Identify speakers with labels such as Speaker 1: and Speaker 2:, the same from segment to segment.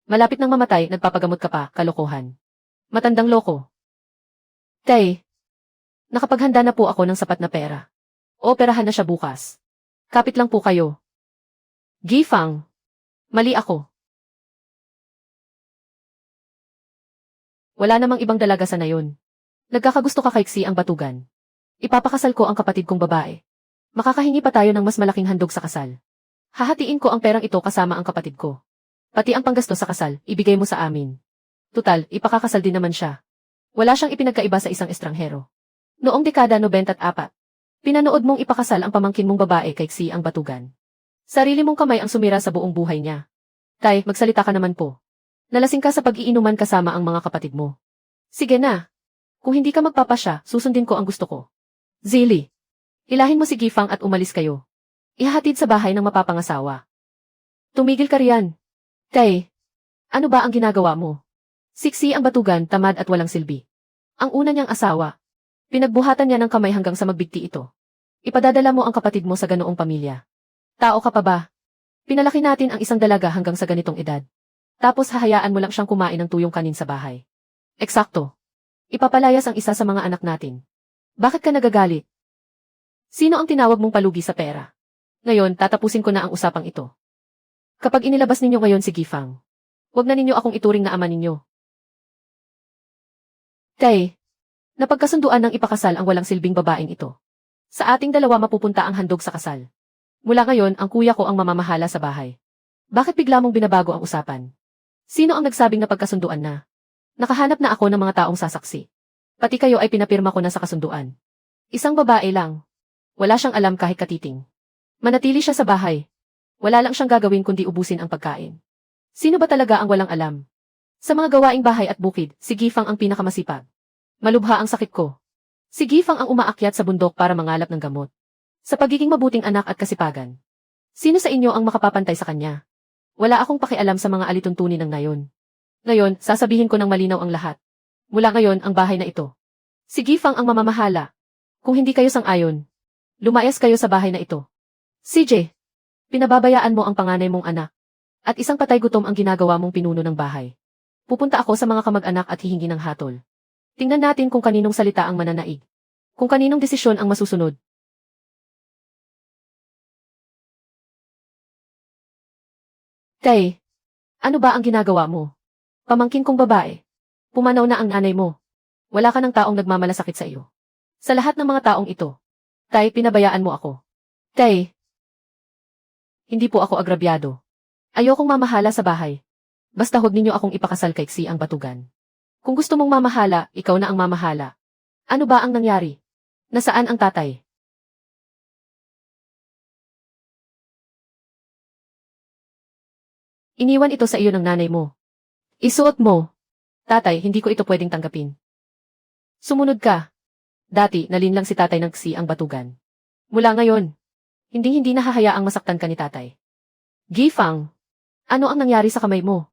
Speaker 1: Malapit nang mamatay, nagpapagamot ka pa, kalokohan. Matandang loko. Tay, nakapaghanda na po ako ng sapat na pera. Ooperahan na siya bukas. Kapit lang po kayo. Gifang. Mali ako. Wala namang ibang dalaga sa nayon. Nagkakagusto ka kay Xi ang batugan. Ipapakasal ko ang kapatid kong babae. Makakahingi pa tayo ng mas malaking handog sa kasal. Hahatiin ko ang perang ito kasama ang kapatid ko. Pati ang panggasto sa kasal, ibigay mo sa amin. Tutal, ipakakasal din naman siya. Wala siyang ipinagkaiba sa isang estranghero. Noong dekada 94, pinanood mong ipakasal ang pamangkin mong babae kay Xi ang batugan. Sarili mong kamay ang sumira sa buong buhay niya. Tay, magsalita ka naman po. Nalasing ka sa pag-iinuman kasama ang mga kapatid mo. Sige na. Kung hindi ka magpapasya, susundin ko ang gusto ko. Zili, ilahin mo si Gifang at umalis kayo. Ihahatid sa bahay ng mapapangasawa. Tumigil ka riyan. Tay, ano ba ang ginagawa mo? Siksi ang batugan, tamad at walang silbi. Ang una niyang asawa. Pinagbuhatan niya ng kamay hanggang sa magbigti ito. Ipadadala mo ang kapatid mo sa ganoong pamilya. Tao ka pa ba? Pinalaki natin ang isang dalaga hanggang sa ganitong edad. Tapos hahayaan mo lang siyang kumain ng tuyong kanin sa bahay. Eksakto. Ipapalayas ang isa sa mga anak natin. Bakit ka nagagalit? Sino ang tinawag mong palugi sa pera? Ngayon, tatapusin ko na ang usapang ito. Kapag inilabas ninyo ngayon si Gifang, huwag na ninyo akong ituring na ama ninyo. Tay, napagkasunduan ng ipakasal ang walang silbing babaeng ito. Sa ating dalawa mapupunta ang handog sa kasal. Mula ngayon, ang kuya ko ang mamamahala sa bahay. Bakit bigla mong binabago ang usapan? Sino ang nagsabing napagkasunduan na? Nakahanap na ako ng mga taong sasaksi. Pati kayo ay pinapirma ko na sa kasunduan. Isang babae lang. Wala siyang alam kahit katiting. Manatili siya sa bahay. Wala lang siyang gagawin kundi ubusin ang pagkain. Sino ba talaga ang walang alam? Sa mga gawaing bahay at bukid, si Gifang ang pinakamasipag. Malubha ang sakit ko. Si Gifang ang umaakyat sa bundok para mangalap ng gamot. Sa pagiging mabuting anak at kasipagan. Sino sa inyo ang makapapantay sa kanya? Wala akong pakialam sa mga alituntunin ng nayon. Ngayon, sasabihin ko ng malinaw ang lahat. Mula ngayon, ang bahay na ito. Si Gifang ang mamamahala. Kung hindi kayo sang-ayon, lumayas kayo sa bahay na ito. CJ, pinababayaan mo ang panganay mong anak. At isang patay gutom ang ginagawa mong pinuno ng bahay. Pupunta ako sa mga kamag-anak at hihingi ng hatol. Tingnan natin kung kaninong salita ang mananaig. Kung kaninong desisyon ang masusunod. Tay, ano ba ang ginagawa mo? Pamangkin kong babae. Pumanaw na ang nanay mo. Wala ka ng taong nagmamalasakit sa iyo. Sa lahat ng mga taong ito. Tay, pinabayaan mo ako. Tay, hindi po ako agrabyado. Ayokong mamahala sa bahay. Basta huwag ninyo akong ipakasal kay Xi ang batugan. Kung gusto mong mamahala, ikaw na ang mamahala. Ano ba ang nangyari? Nasaan ang tatay? Iniwan ito sa iyo ng nanay mo. Isuot mo. Tatay, hindi ko ito pwedeng tanggapin. Sumunod ka. Dati, nalinlang si tatay ng Xi ang batugan. Mula ngayon, hindi nahahayaang masaktan ka ni tatay. Gifang, ano ang nangyari sa kamay mo?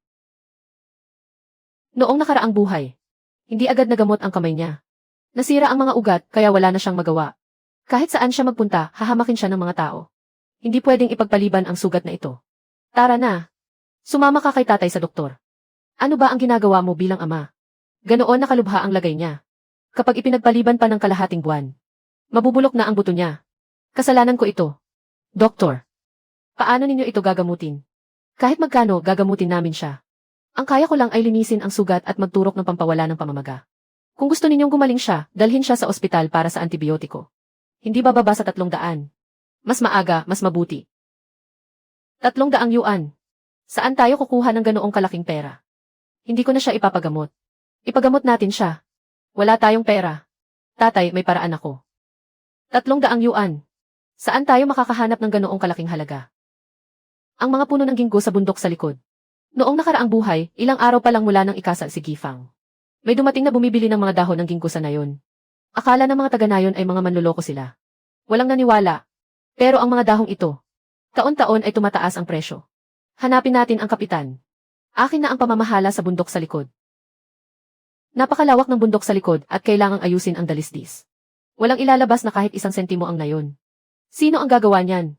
Speaker 1: Noong nakaraang buhay, hindi agad nagamot ang kamay niya. Nasira ang mga ugat kaya wala na siyang magawa. Kahit saan siya magpunta, hahamakin siya ng mga tao. Hindi pwedeng ipagpaliban ang sugat na ito. Tara na. Sumama ka kay tatay sa doktor. Ano ba ang ginagawa mo bilang ama? Ganoon nakalubha ang lagay niya. Kapag ipinagpaliban pa ng kalahating buwan, mabubulok na ang buto niya. Kasalanan ko ito. Doktor, paano ninyo ito gagamutin? Kahit magkano, gagamutin namin siya. Ang kaya ko lang ay linisin ang sugat at magturok ng pampawala ng pamamaga. Kung gusto ninyong gumaling siya, dalhin siya sa ospital para sa antibiotiko. Hindi bababa sa 300. Mas maaga, mas mabuti. 300 yuan. Saan tayo kukuha ng ganoong kalaking pera? Hindi ko na siya ipapagamot. Ipagamot natin siya. Wala tayong pera. Tatay, may paraan ako. 300 yuan. Saan tayo makakahanap ng ganoong kalaking halaga? Ang mga puno ng ginggo sa bundok sa likod. Noong nakaraang buhay, ilang araw pa lang mula nang ikasal si Gifang. May dumating na bumibili ng mga dahon ng ginggo sa nayon. Akala ng mga taga-nayon ay mga manloloko sila. Walang naniwala. Pero ang mga dahong ito, taon-taon ay tumataas ang presyo. Hanapin natin ang kapitan. Akin na ang pamamahala sa bundok sa likod. Napakalawak ng bundok sa likod at kailangang ayusin ang dalisdis. Walang ilalabas na kahit 1 sentimo ang nayon. Sino ang gagawa niyan?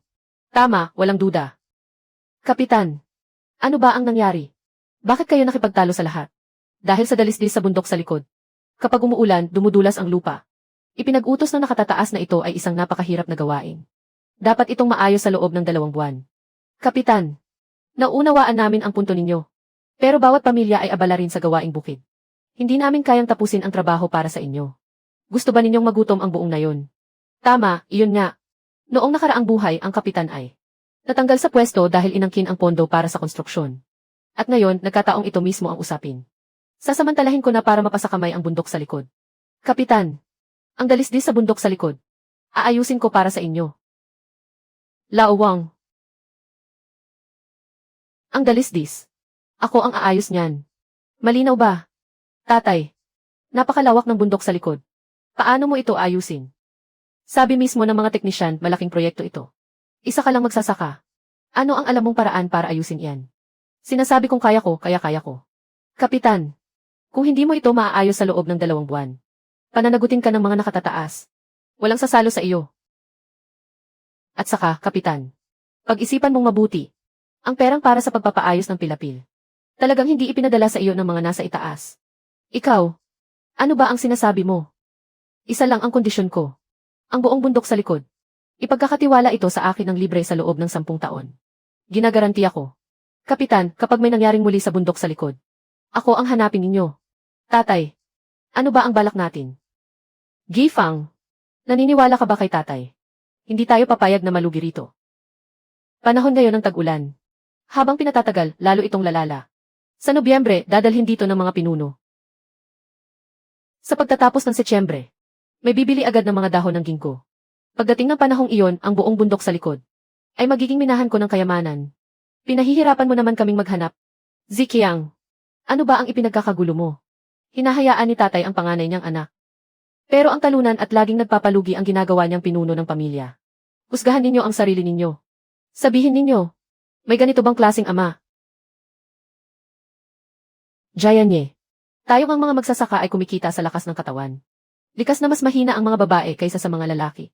Speaker 1: Tama, walang duda. Kapitan, ano ba ang nangyari? Bakit kayo nakipagtalo sa lahat? Dahil sa dalisdis sa bundok sa likod. Kapag umuulan, dumudulas ang lupa. Ipinag-utos na nakatataas na ito ay isang napakahirap na gawain. Dapat itong maayos sa loob ng 2 buwan. Kapitan, nauunawaan namin ang punto ninyo. Pero bawat pamilya ay abala rin sa gawaing bukid. Hindi namin kayang tapusin ang trabaho para sa inyo. Gusto ba ninyong magutom ang buong nayon? Tama, iyon nga. Noong nakaraang buhay ang kapitan ay natanggal sa pwesto dahil inangkin ang pondo para sa konstruksyon. At ngayon, nagkataong ito mismo ang usapin. Sasamantalahin ko na para mapasakamay ang bundok sa likod. Kapitan, ang dalisdis sa bundok sa likod. Aayusin ko para sa inyo. Lao Wang. Ang dalisdis. Ako ang aayos niyan. Malinaw ba? Tatay, napakalawak ng bundok sa likod. Paano mo ito ayusin? Sabi mismo ng mga teknisyan, malaking proyekto ito. Isa ka lang magsasaka. Ano ang alam mong paraan para ayusin iyan? Sinasabi kong kaya ko, kaya kaya ko. Kapitan, kung hindi mo ito maaayos sa loob ng 2 buwan, pananagutin ka ng mga nakatataas. Walang sasalo sa iyo. At saka, Kapitan, pag-isipan mong mabuti. Ang perang para sa pagpapaayos ng pilapil. Talagang hindi ipinadala sa iyo ng mga nasa itaas. Ikaw, ano ba ang sinasabi mo? Isa lang ang kondisyon ko. Ang buong bundok sa likod. Ipagkakatiwala ito sa akin ng libre sa loob ng 10 taon. Ginagaranti ako. Kapitan, kapag may nangyaring muli sa bundok sa likod, ako ang hanapin ninyo. Tatay, ano ba ang balak natin? Gifang, naniniwala ka ba kay tatay? Hindi tayo papayag na malugi rito. Panahon ngayon ng tag-ulan. Habang pinatatagal, lalo itong lalala. Sa Nobyembre, dadalhin dito ng mga pinuno. Sa pagtatapos ng Setyembre, may bibili agad ng mga dahon ng ginkgo. Pagdating ng panahong iyon, ang buong bundok sa likod ay magiging minahan ko ng kayamanan. Pinahihirapan mo naman kaming maghanap. Zikiang, ano ba ang ipinagkakagulo mo? Hinahayaan ni tatay ang panganay niyang anak. Pero ang talunan at laging nagpapalugi ang ginagawa niyang pinuno ng pamilya. Husgahan ninyo ang sarili ninyo. Sabihin ninyo, may ganito bang klaseng ama? Jayanye. Tayong ang mga magsasaka ay kumikita sa lakas ng katawan. Likas na mas mahina ang mga babae kaysa sa mga lalaki.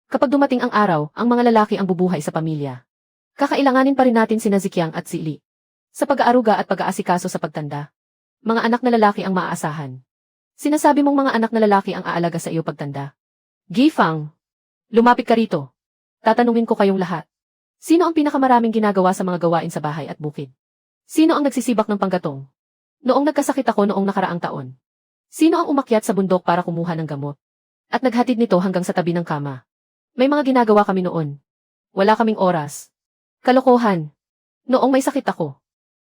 Speaker 1: Kapag dumating ang araw, ang mga lalaki ang bubuhay sa pamilya. Kakailanganin pa rin natin sina Zikiang at si Li. Sa pag-aaruga at pag-aasikaso sa pagtanda. Mga anak na lalaki ang maaasahan. Sinasabi mong mga anak na lalaki ang aalaga sa iyo pagtanda. Gifang, lumapit ka rito. Tatanungin ko kayong lahat. Sino ang pinakamaraming ginagawa sa mga gawain sa bahay at bukid? Sino ang nagsisibak ng panggatong? Noong nagkasakit ako noong nakaraang taon. Sino ang umakyat sa bundok para kumuha ng gamot? At naghatid nito hanggang sa tabi ng kama. May mga ginagawa kami noon. Wala kaming oras. Kalokohan. Noong may sakit ako.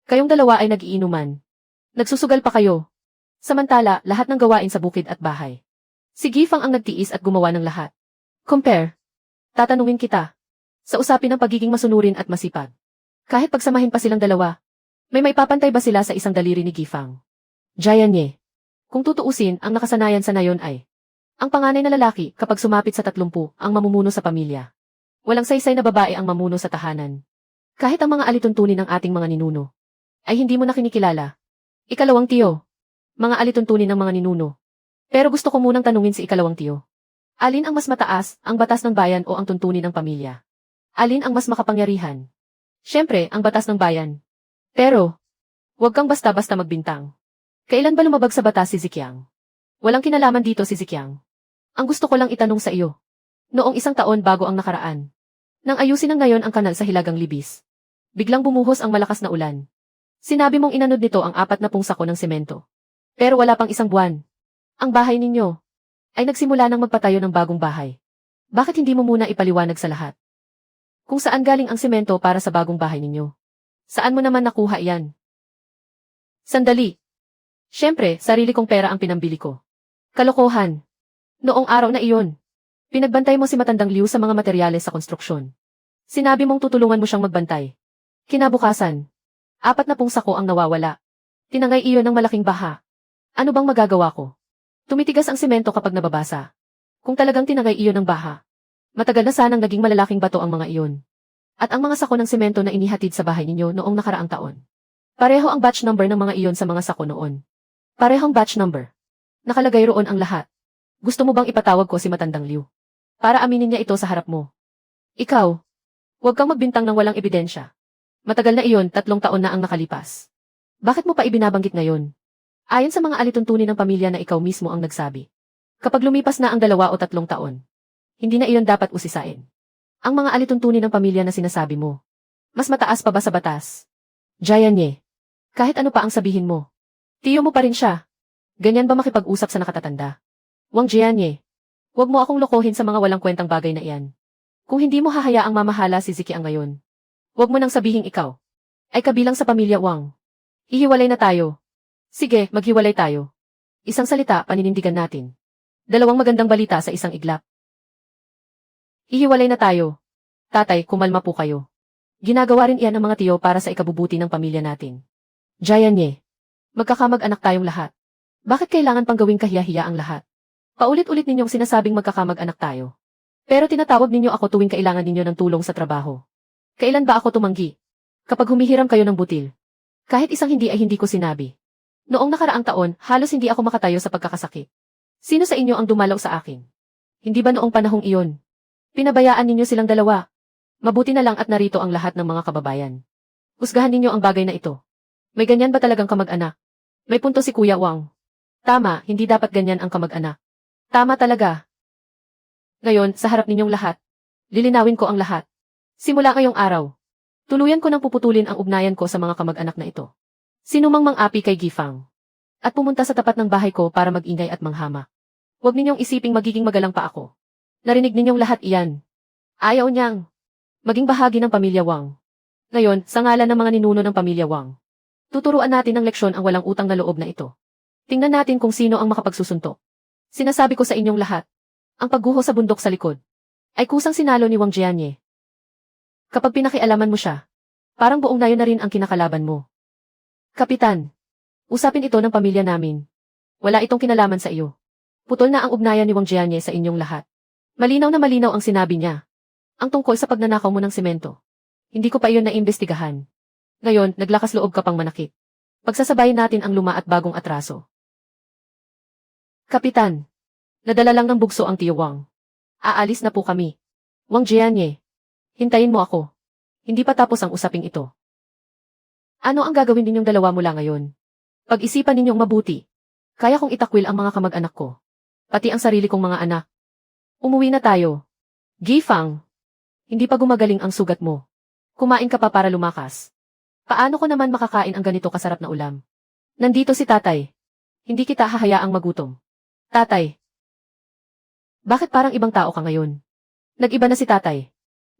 Speaker 1: Kayong dalawa ay nagiinuman. Nagsusugal pa kayo. Samantala, lahat ng gawain sa bukid at bahay. Si Gifang ang nagtiis at gumawa ng lahat. Compare. Tatanungin kita. Sa usapin ng pagiging masunurin at masipag. Kahit pagsamahin pa silang dalawa, may maipapantay ba sila sa isang daliri ni Gifang? Jayanye. Kung tutuusin, ang nakasanayan sa nayon ay ang panganay na lalaki kapag sumapit sa 30 ang mamumuno sa pamilya. Walang saysay na babae ang mamuno sa tahanan. Kahit ang mga alituntunin ng ating mga ninuno ay hindi mo na kinikilala. Ikalawang tiyo. Mga alituntunin ng mga ninuno. Pero gusto ko munang tanungin si ikalawang tiyo. Alin ang mas mataas, ang batas ng bayan o ang tuntunin ng pamilya? Alin ang mas makapangyarihan? Siyempre, ang batas ng bayan. Pero, huwag kang basta-basta magbintang. Kailan ba lumabag sa batas si Zikiang? Walang kinalaman dito si Zikiang. Ang gusto ko lang itanong sa iyo. Noong 1 taon bago ang nakaraan. Nang ayusin ng ngayon ang kanal sa Hilagang Libis. Biglang bumuhos ang malakas na ulan. Sinabi mong inanod nito ang 40 sako ng semento. Pero wala pang 1 buwan. Ang bahay ninyo ay nagsimula ng magpatayo ng bagong bahay. Bakit hindi mo muna ipaliwanag sa lahat? Kung saan galing ang semento para sa bagong bahay ninyo? Saan mo naman nakuha iyan? Sandali. Siyempre, sarili kong pera ang pinambili ko. Kalokohan. Noong araw na iyon, pinagbantay mo si Matandang Liu sa mga materyales sa konstruksyon. Sinabi mong tutulungan mo siyang magbantay. Kinabukasan, 40 sako ang nawawala. Tinangay iyon ng malaking baha. Ano bang magagawa ko? Tumitigas ang semento kapag nababasa. Kung talagang tinangay iyon ng baha, matagal na sanang naging malalaking bato ang mga iyon. At ang mga sako ng semento na inihatid sa bahay ninyo noong nakaraang taon. Pareho ang batch number ng mga iyon sa mga sako noon. Parehong batch number. Nakalagay roon ang lahat. Gusto mo bang ipatawag ko si Matandang Liu? Para aminin niya ito sa harap mo. Ikaw, huwag kang magbintang ng walang ebidensya. Matagal na iyon, 3 taon na ang nakalipas. Bakit mo pa ibinabanggit ngayon? Ayon sa mga alituntunin ng pamilya na ikaw mismo ang nagsabi. Kapag lumipas na ang 2 o 3 taon, hindi na iyon dapat usisain. Ang mga alituntunin ng pamilya na sinasabi mo. Mas mataas pa ba sa batas? Jianye. Kahit ano pa ang sabihin mo. Tiyo mo pa rin siya. Ganyan ba makipag-usap sa nakatatanda? Wang Jianye. Huwag mo akong lokohin sa mga walang kwentang bagay na iyan. Kung hindi mo hahayaang mamahala si Ziki ang ngayon, huwag mo nang sabihing ikaw ay kabilang sa pamilya Wang. Ihiwalay na tayo. Sige, maghiwalay tayo. Isang salita, paninindigan natin. 2 magandang balita sa isang iglap. Ihiwalay na tayo. Tatay, kumalma po kayo. Ginagawa rin iyan ng mga tiyo para sa ikabubuti ng pamilya natin. Jianye. Magkakamag-anak tayong lahat. Bakit kailangan pang gawing kahiya-hiya ang lahat? Paulit-ulit ninyong sinasabing magkakamag-anak tayo. Pero tinatawag ninyo ako tuwing kailangan ninyo ng tulong sa trabaho. Kailan ba ako tumanggi? Kapag humihiram kayo ng butil. Kahit isang hindi ay hindi ko sinabi. Noong nakaraang taon, halos hindi ako makatayo sa pagkakasakit. Sino sa inyo ang dumalaw sa akin? Hindi ba noong panahong iyon? Pinabayaan ninyo silang 2. Mabuti na lang at narito ang lahat ng mga kababayan. Husgahan ninyo ang bagay na ito. May ganyan ba talagang kamag-anak? May punto si Kuya Wang. Tama, hindi dapat ganyan ang kamag-anak. Tama talaga. Ngayon, sa harap ninyong lahat, lilinawin ko ang lahat. Simula ngayong araw, tuluyan ko nang puputulin ang ugnayan ko sa mga kamag-anak na ito. Sino mang mang-api kay Gifang. At pumunta sa tapat ng bahay ko para mag-ingay at manghama. Huwag ninyong isiping magiging magalang pa ako. Narinig ninyong lahat iyan. Ayaw niyang maging bahagi ng pamilya Wang. Ngayon, sa ngalan ng mga ninuno ng pamilya Wang, tuturuan natin ng leksyon ang walang utang na loob na ito. Tingnan natin kung sino ang makapagsusuntok. Sinasabi ko sa inyong lahat, ang pagguho sa bundok sa likod ay kusang sinalo ni Wang Jianye. Kapag pinakialaman mo siya, parang buong nayon na rin ang kinakalaban mo. Kapitan, usapin ito ng pamilya namin. Wala itong kinalaman sa iyo. Putol na ang ugnayan ni Wang Jianye sa inyong lahat. Malinaw na malinaw ang sinabi niya. Ang tungkol sa pagnanakaw mo ng semento. Hindi ko pa iyon naimbestigahan. Ngayon, naglakas loob ka pang manakit. Pagsasabayin natin ang luma at bagong atraso. Kapitan, nadala lang ng bugso ang Tiyo Wang. Aalis na po kami. Wang Jianye, hintayin mo ako. Hindi pa tapos ang usaping ito. Ano ang gagawin ninyong 2 mula ngayon? Pag-isipan ninyong mabuti. Kaya kong itakwil ang mga kamag-anak ko. Pati ang sarili kong mga anak. Umuwi na tayo. Gifang, hindi pa gumagaling ang sugat mo. Kumain ka pa para lumakas. Paano ko naman makakain ang ganito kasarap na ulam? Nandito si tatay. Hindi kita hahayaang magutom. Tatay. Bakit parang ibang tao ka ngayon? Nag-iba na si tatay.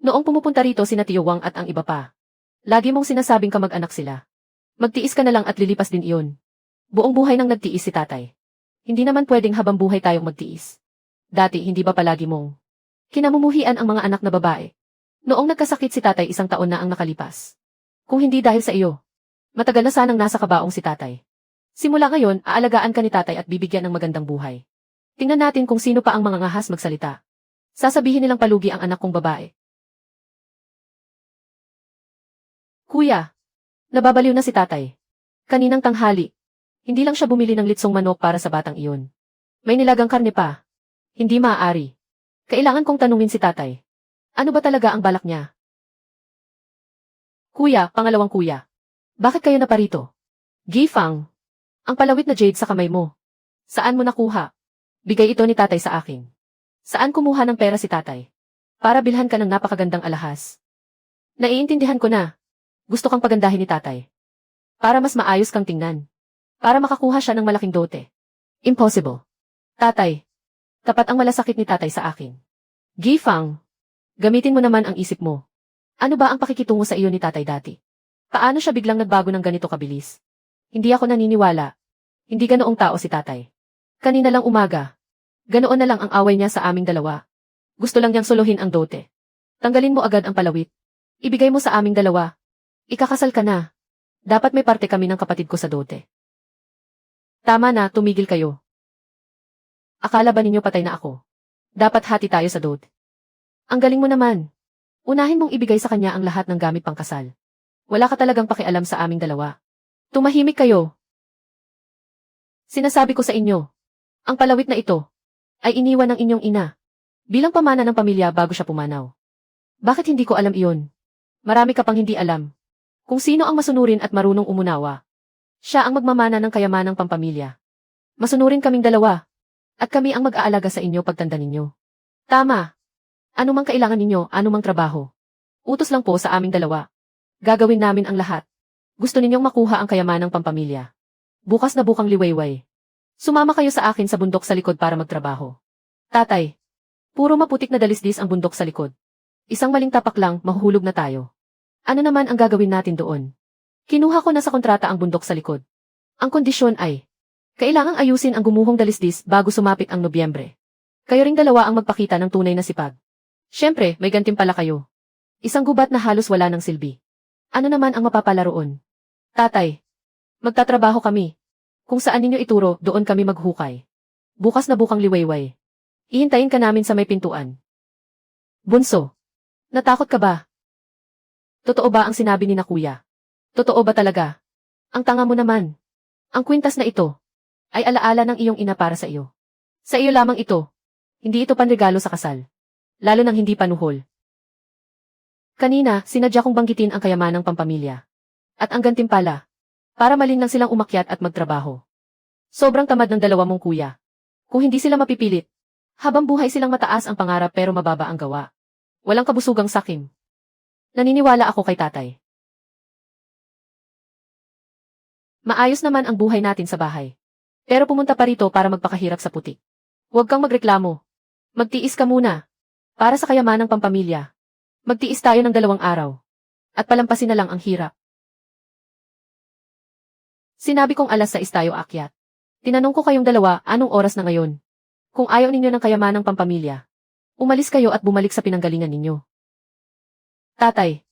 Speaker 1: Noong pumupunta rito sina Tiyo Wang at ang iba pa. Lagi mong sinasabing kamag-anak sila. Magtiis ka na lang at lilipas din iyon. Buong buhay nang nagtiis si tatay. Hindi naman pwedeng habang buhay tayong magtiis. Dati hindi ba palagi mong kinamumuhian ang mga anak na babae? Noong nagkasakit si tatay 1 taon na ang nakalipas. Kung hindi dahil sa iyo, matagal na sanang nasa kabaong si tatay. Simula ngayon, aalagaan ka ni tatay at bibigyan ng magandang buhay. Tingnan natin kung sino pa ang mga ngahas magsalita. Sasabihin nilang palugi ang anak kong babae. Kuya, nababaliw na si tatay. Kaninang tanghali, hindi lang siya bumili ng litsong manok para sa batang iyon. May nilagang karne pa. Hindi maaari. Kailangan kong tanungin si tatay. Ano ba talaga ang balak niya? Kuya, pangalawang kuya. Bakit kayo naparito? Gifang, ang palawit na jade sa kamay mo. Saan mo nakuha? Bigay ito ni tatay sa akin. Saan kumuha ng pera si tatay? Para bilhan ka ng napakagandang alahas. Naiintindihan ko na. Gusto kang pagandahin ni tatay. Para mas maayos kang tingnan. Para makakuha siya ng malaking dote. Impossible. Tatay. Tapat ang malasakit ni tatay sa akin. Gifang, gamitin mo naman ang isip mo. Ano ba ang pakikitungo sa iyo ni tatay dati? Paano siya biglang nagbago ng ganito kabilis? Hindi ako naniniwala. Hindi ganoong tao si tatay. Kanina lang umaga. Ganoon na lang ang away niya sa aming 2. Gusto lang niyang suluhin ang dote. Tanggalin mo agad ang palawit. Ibigay mo sa aming 2. Ikakasal ka na. Dapat may parte kami ng kapatid ko sa dote. Tama na, tumigil kayo. Akala ba ninyo patay na ako? Dapat hati tayo sa dote. Ang galing mo naman. Unahin mong ibigay sa kanya ang lahat ng gamit pangkasal. Wala ka talagang pakialam sa aming 2. Tumahimik kayo. Sinasabi ko sa inyo, ang palawit na ito ay iniwan ng inyong ina bilang pamana ng pamilya bago siya pumanaw. Bakit hindi ko alam iyon? Marami ka pang hindi alam. Kung sino ang masunurin at marunong umunawa. Siya ang magmamana ng kayamanang pampamilya. Masunurin kaming dalawa. At kami ang mag-aalaga sa inyo pagtanda ninyo. Tama. Ano mang kailangan ninyo, anumang trabaho. Utos lang po sa aming dalawa. Gagawin namin ang lahat. Gusto ninyong makuha ang kayamanang pampamilya. Bukas na bukang liwayway. Sumama kayo sa akin sa bundok sa likod para magtrabaho. Tatay. Puro maputik na dalisdis ang bundok sa likod. Isang maling tapak lang, mahuhulog na tayo. Ano naman ang gagawin natin doon? Kinuha ko na sa kontrata ang bundok sa likod. Ang kondisyon ay, kailangang ayusin ang gumuhong dalisdis bago sumapit ang Nobyembre. Kayo ring dalawa ang magpakita ng tunay na sipag. Siyempre, may gantimpala kayo. Isang gubat na halos wala ng silbi. Ano naman ang mapapala roon? Tatay. Magtatrabaho kami. Kung saan ninyo ituro, doon kami maghukay. Bukas na bukang liwayway. Ihintayin ka namin sa may pintuan. Bunso. Natakot ka ba? Totoo ba ang sinabi ni na kuya? Totoo ba talaga? Ang tanga mo naman. Ang kwintas na ito ay alaala ng iyong ina para sa iyo. Sa iyo lamang ito. Hindi ito panregalo sa kasal. Lalo nang hindi panuhol. Kanina, sinadya kong banggitin ang kayamanang pampamilya. At ang gantimpala, para malinlang silang umakyat at magtrabaho. Sobrang tamad ng dalawa mong kuya. Kung hindi sila mapipilit, habang buhay silang mataas ang pangarap pero mababa ang gawa. Walang kabusugang sakim. Naniniwala ako kay tatay. Maayos naman ang buhay natin sa bahay. Pero pumunta pa rito para magpakahirap sa putik. Huwag kang magreklamo. Magtiis ka muna. Para sa kayamanang pampamilya. Magtiis tayo ng 2 araw. At palampasin na lang ang hirap. Sinabi kong 6:00 tayo akyat. Tinanong ko kayong dalawa, anong oras na ngayon? Kung ayaw ninyo ng kayamanang pampamilya, umalis kayo at bumalik sa pinanggalingan ninyo. Tatay,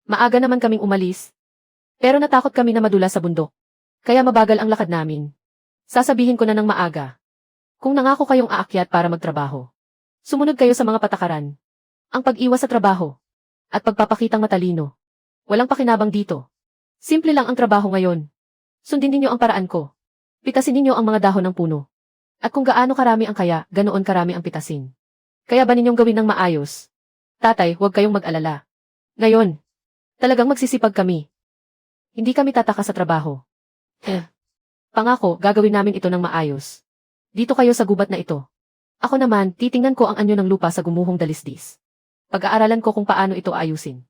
Speaker 1: maaga naman kaming umalis. Pero natakot kami na madula sa bundok. Kaya mabagal ang lakad namin. Sasabihin ko na ng maaga. Kung nangako kayong aakyat para magtrabaho, sumunod kayo sa mga patakaran. Ang pag-iwas sa trabaho. At pagpapakitang matalino. Walang pakinabang dito. Simple lang ang trabaho ngayon. Sundin ninyo ang paraan ko. Pitasin ninyo ang mga dahon ng puno. At kung gaano karami ang kaya, ganoon karami ang pitasin. Kaya ba ninyong gawin ng maayos? Tatay, huwag kayong mag-alala. Ngayon, talagang magsisipag kami. Hindi kami tataka sa trabaho. Pangako, gagawin namin ito ng maayos. Dito kayo sa gubat na ito. Ako naman, titingnan ko ang anyo ng lupa sa gumuhong dalisdis. Pag-aaralan ko kung paano ito ayusin.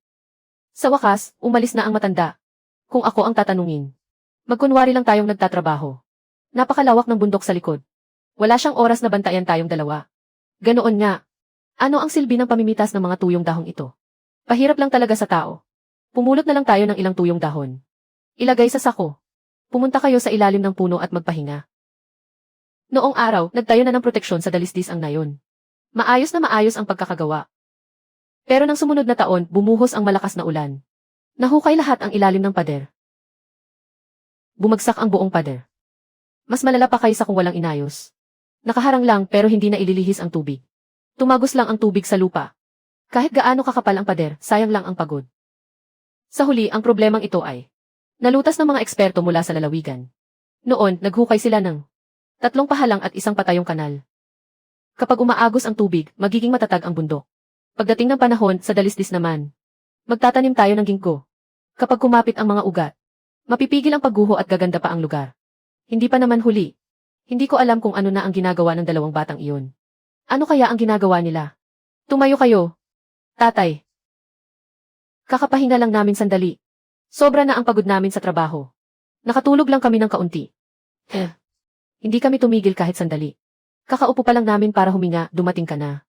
Speaker 1: Sa wakas, umalis na ang matanda. Kung ako ang tatanungin. Magkunwari lang tayong nagtatrabaho. Napakalawak ng bundok sa likod. Wala siyang oras na bantayan tayong dalawa. Ganoon nga. Ano ang silbi ng pamimitas ng mga tuyong dahong ito? Pahirap lang talaga sa tao. Pumulot na lang tayo ng ilang tuyong dahon. Ilagay sa sako. Pumunta kayo sa ilalim ng puno at magpahinga. Noong araw, nagtayo na ng proteksyon sa dalisdis ang nayon. Maayos na maayos ang pagkakagawa. Pero nang sumunod na taon, bumuhos ang malakas na ulan. Nahukay lahat ang ilalim ng pader. Bumagsak ang buong pader. Mas malala pa kaysa kung walang inayos. Nakaharang lang pero hindi na ililihis ang tubig. Tumagos lang ang tubig sa lupa. Kahit gaano kakapal ang pader, sayang lang ang pagod. Sa huli, ang problemang ito ay nalutas ng mga eksperto mula sa lalawigan. Noon, naghukay sila ng 3 pahalang at 1 patayong kanal. Kapag umaagos ang tubig, magiging matatag ang bundok. Pagdating ng panahon, sa dalisdis naman, magtatanim tayo ng ginkgo. Kapag kumapit ang mga ugat, mapipigil ang pagguho at gaganda pa ang lugar. Hindi pa naman huli. Hindi ko alam kung ano na ang ginagawa ng 2 batang iyon. Ano kaya ang ginagawa nila? Tumayo kayo. Tatay. Kakapahinga lang namin sandali. Sobra na ang pagod namin sa trabaho. Nakatulog lang kami ng kaunti. Hindi kami tumigil kahit sandali. Kakaupo pa lang namin para huminga, dumating ka na.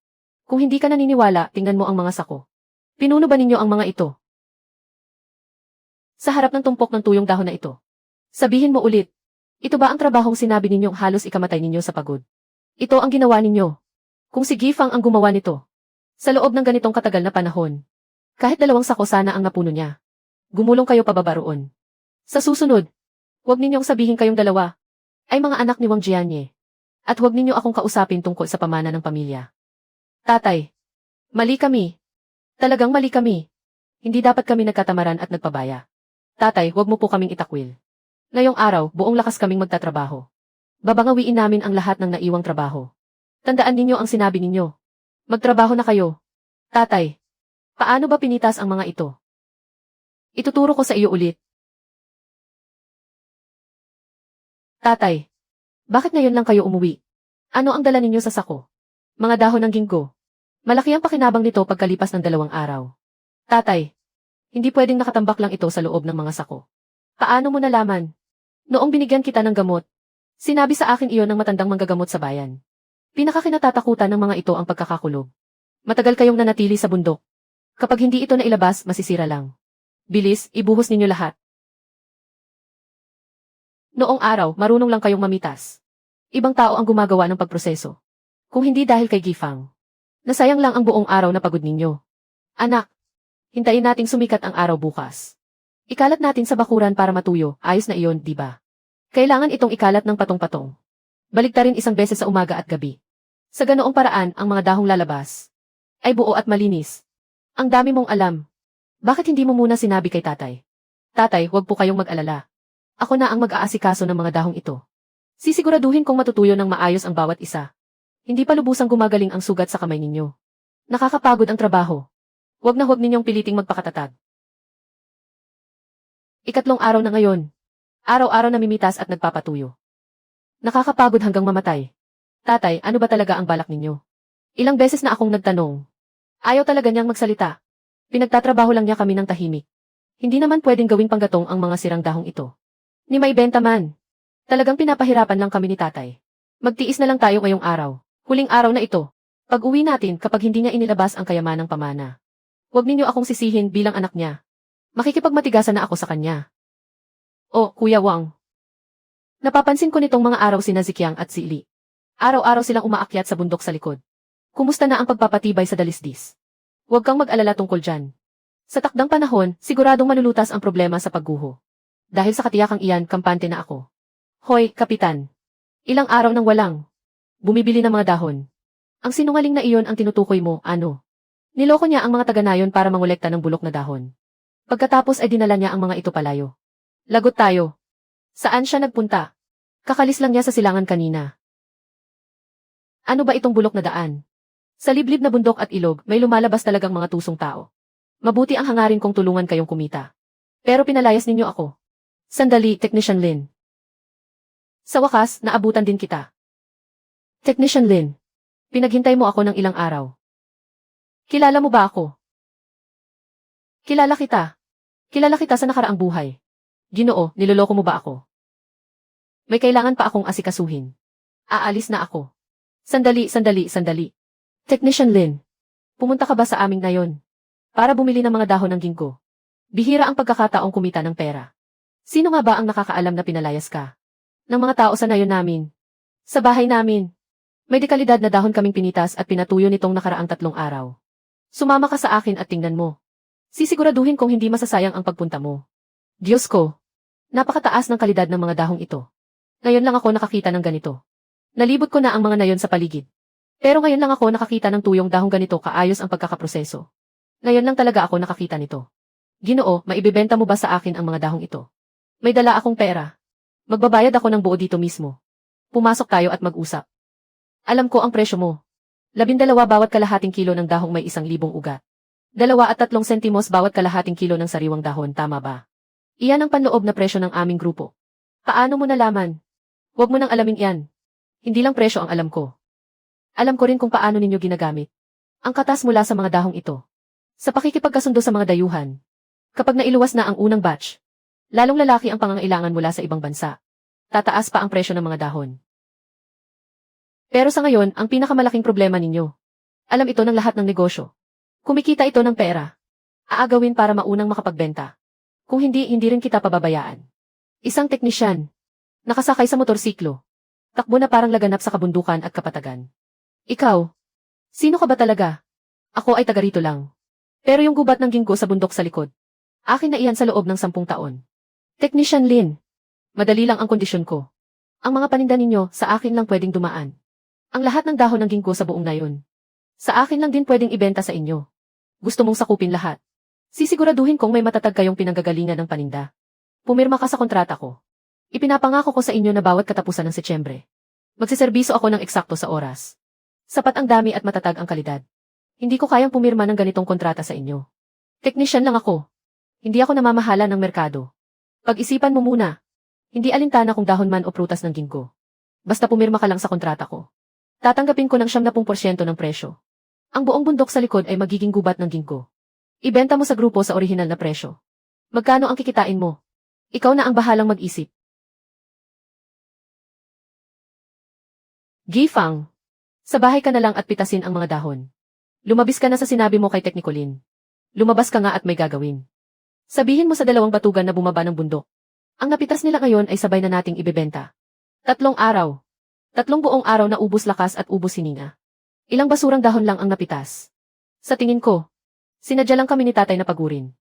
Speaker 1: Kung hindi ka naniniwala, tingnan mo ang mga sako. Pinuno ba ninyo ang mga ito? Sa harap ng tumpok ng tuyong dahon na ito. Sabihin mo ulit. Ito ba ang trabahong sinabi ninyong halos ikamatay ninyo sa pagod? Ito ang ginawa ninyo. Kung si Gifang ang gumawa nito. Sa loob ng ganitong katagal na panahon. Kahit 2 sako sana ang napuno niya. Gumulong kayo pababa roon. Sa susunod, huwag ninyong sabihin kayong dalawa ay mga anak ni Wang Jianye. At huwag ninyo akong kausapin tungkol sa pamana ng pamilya. Tatay, mali kami. Talagang mali kami. Hindi dapat kami nagkatamaran at nagpabaya. Tatay, huwag mo po kaming itakwil. Ngayong araw, buong lakas kaming magtatrabaho. Babangawiin namin ang lahat ng naiwang trabaho. Tandaan ninyo ang sinabi ninyo. Magtrabaho na kayo. Tatay, paano ba pinitas ang mga ito? Ituturo ko sa iyo ulit. Tatay, bakit ngayon lang kayo umuwi? Ano ang dala ninyo sa sako? Mga dahon ng ginkgo. Malaki ang pakinabang nito pagkalipas ng 2 araw. Tatay, hindi pwedeng nakatambak lang ito sa loob ng mga sako. Paano mo nalaman? Noong binigyan kita ng gamot, sinabi sa akin iyon ng matandang manggagamot sa bayan. Pinakakinatatakutan ng mga ito ang pagkakakulog. Matagal kayong nanatili sa bundok. Kapag hindi ito nailabas, masisira lang. Bilis, ibuhos ninyo lahat. Noong araw, marunong lang kayong mamitas. Ibang tao ang gumagawa ng pagproseso. Kung hindi dahil kay Gifang, nasayang lang ang buong araw na pagod ninyo. Anak, hintayin nating sumikat ang araw bukas. Ikalat natin sa bakuran para matuyo, ayos na iyon, di ba? Kailangan itong ikalat ng patong-patong. Baligtarin 1 beses sa umaga at gabi. Sa ganoong paraan, ang mga dahong lalabas ay buo at malinis. Ang dami mong alam. Bakit hindi mo muna sinabi kay tatay? Tatay, huwag po kayong mag-alala. Ako na ang mag-aasikaso ng mga dahong ito. Sisiguraduhin kong matutuyo ng maayos ang bawat isa. Hindi pa lubusang gumagaling ang sugat sa kamay ninyo. Nakakapagod ang trabaho. Huwag na huwag ninyong piliting magpakatatag. 3 araw na ngayon. Araw-araw namimitas at nagpapatuyo. Nakakapagod hanggang mamatay. Tatay, ano ba talaga ang balak ninyo? Ilang beses na akong nagtanong. Ayaw talaga niyang magsalita. Pinagtatrabaho lang niya kami ng tahimik. Hindi naman pwedeng gawing panggatong ang mga sirang dahong ito. Ni may benta man. Talagang pinapahirapan lang kami ni tatay. Magtiis na lang tayo ngayong araw. Huling araw na ito. Pag-uwi natin kapag hindi niya inilabas ang kayamanang pamana. Huwag ninyo akong sisihin bilang anak niya. Makikipagmatigasan na ako sa kanya. Oh, Kuya Wang. Napapansin ko nitong mga araw sina Zikyang at si Li. Araw-araw silang umaakyat sa bundok sa likod. Kumusta na ang pagpapatibay sa dalisdis? Huwag kang mag-alala tungkol dyan. Sa takdang panahon, siguradong malulutas ang problema sa pagguho. Dahil sa katiyakang iyan, kampante na ako. Hoy, Kapitan. Ilang araw nang walang bumibili ng mga dahon. Ang sinungaling na iyon ang tinutukoy mo, ano? Niloko niya ang mga taga-nayon para mangolekta ng bulok na dahon. Pagkatapos ay dinala niya ang mga ito palayo. Lagot tayo. Saan siya nagpunta? Kakalis lang niya sa silangan kanina. Ano ba itong bulok na daan? Sa liblib na bundok at ilog, may lumalabas talagang mga tusong tao. Mabuti ang hangarin kong tulungan kayong kumita. Pero pinalayas ninyo ako. Sandali, Technician Lin. Sa wakas, naabutan din kita. Technician Lin, pinaghintay mo ako ng ilang araw. Kilala mo ba ako? Kilala kita. Kilala kita sa nakaraang buhay. Ginoo, niloloko mo ba ako? May kailangan pa akong asikasuhin. Aalis na ako. Sandali. Technician Lin, pumunta ka ba sa aming nayon? Para bumili ng mga dahon ng ginkgo. Bihira ang pagkakataong kumita ng pera. Sino nga ba ang nakakaalam na pinalayas ka? Ng mga tao sa nayon namin. Sa bahay namin. May dekalidad na dahon kaming pinitas at pinatuyo nitong nakaraang 3 araw. Sumama ka sa akin at tingnan mo. Sisiguraduhin kong hindi masasayang ang pagpunta mo. Diyos ko. Napakataas ng kalidad ng mga dahong ito. Ngayon lang ako nakakita ng ganito. Nalibot ko na ang mga nayon sa paligid. Pero ngayon lang ako nakakita ng tuyong dahong ganito kaayos ang pagkakaproseso. Ngayon lang talaga ako nakakita nito. Ginoo, maibebenta mo ba sa akin ang mga dahong ito? May dala akong pera. Magbabayad ako ng buo dito mismo. Pumasok tayo at mag-usap. Alam ko ang presyo mo. 12 bawat kalahating kilo ng dahong may 1,000 ugat. 2 at 3 sentimos bawat kalahating kilo ng sariwang dahon, tama ba? Iyan ang panloob na presyo ng aming grupo. Paano mo nalaman? Huwag mo nang alamin yan. Hindi lang presyo ang alam ko. Alam ko rin kung paano ninyo ginagamit ang katas mula sa mga dahong ito. Sa pakikipagkasundo sa mga dayuhan. Kapag nailuwas na ang unang batch, lalong lalaki ang pangangailangan mula sa ibang bansa. Tataas pa ang presyo ng mga dahon. Pero sa ngayon, ang pinakamalaking problema ninyo. Alam ito ng lahat ng negosyo. Kumikita ito ng pera. Aagawin para maunang makapagbenta. Kung hindi, hindi rin kita pababayaan. Isang teknisyan. Nakasakay sa motorsiklo. Takbo na parang laganap sa kabundukan at kapatagan. Ikaw? Sino ka ba talaga? Ako ay taga rito lang. Pero yung gubat ng ginkgo sa bundok sa likod. Akin na iyan sa loob ng 10 taon. Technician Lin. Madali lang ang kondisyon ko. Ang mga paninda ninyo, sa akin lang pwedeng dumaan. Ang lahat ng dahon ng ginkgo sa buong nayon. Sa akin lang din pwedeng ibenta sa inyo. Gusto mong sakupin lahat. Sisiguraduhin kong may matatag kayong pinanggagalingan ng paninda. Pumirma ka sa kontrata ko. Ipinapangako ko sa inyo na bawat katapusan ng Setyembre. Magsiserbiso ako ng eksakto sa oras. Sapat ang dami at matatag ang kalidad. Hindi ko kayang pumirma ng ganitong kontrata sa inyo. Technician lang ako. Hindi ako namamahala ng merkado. Pag-isipan mo muna. Hindi alintana kung dahon man o prutas ng ginkgo. Basta pumirma ka lang sa kontrata ko. Tatanggapin ko ng 70% ng presyo. Ang buong bundok sa likod ay magiging gubat ng ginkgo. Ibenta mo sa grupo sa orihinal na presyo. Magkano ang kikitain mo? Ikaw na ang bahalang mag-isip. Gifang. Sa bahay ka na lang at pitasin ang mga dahon. Lumabis ka na sa sinabi mo kay Technicolin. Lumabas ka nga at may gagawin. Sabihin mo sa dalawang batugan na bumaba ng bundok. Ang napitas nila ngayon ay sabay na nating ibebenta. 3 araw. 3 buong araw na ubos lakas at ubos hininga. Ilang basurang dahon lang ang napitas. Sa tingin ko, sinadya lang kami ni tatay na pagurin.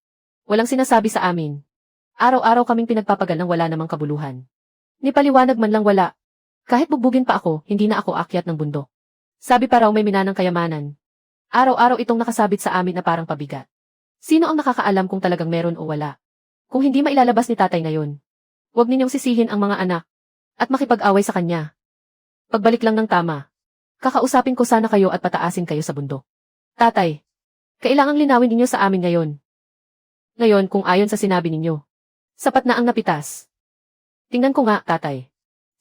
Speaker 1: Walang sinasabi sa amin. Araw-araw kaming pinagpapagal ng wala namang kabuluhan. Ni paliwanag man lang wala. Kahit bugbugin pa ako, hindi na ako akyat ng bundok. Sabi pa raw may minanang kayamanan. Araw-araw itong nakasabit sa amin na parang pabigat. Sino ang nakakaalam kung talagang meron o wala? Kung hindi mailalabas ni tatay ngayon, huwag ninyong sisihin ang mga anak at makipag-away sa kanya. Pagbalik lang ng tama. Kakausapin ko sana kayo at pataasin kayo sa bundok. Tatay, kailangang linawin ninyo sa amin ngayon. Ngayon kung ayon sa sinabi ninyo, sapat na ang napitas. Tingnan ko nga, tatay.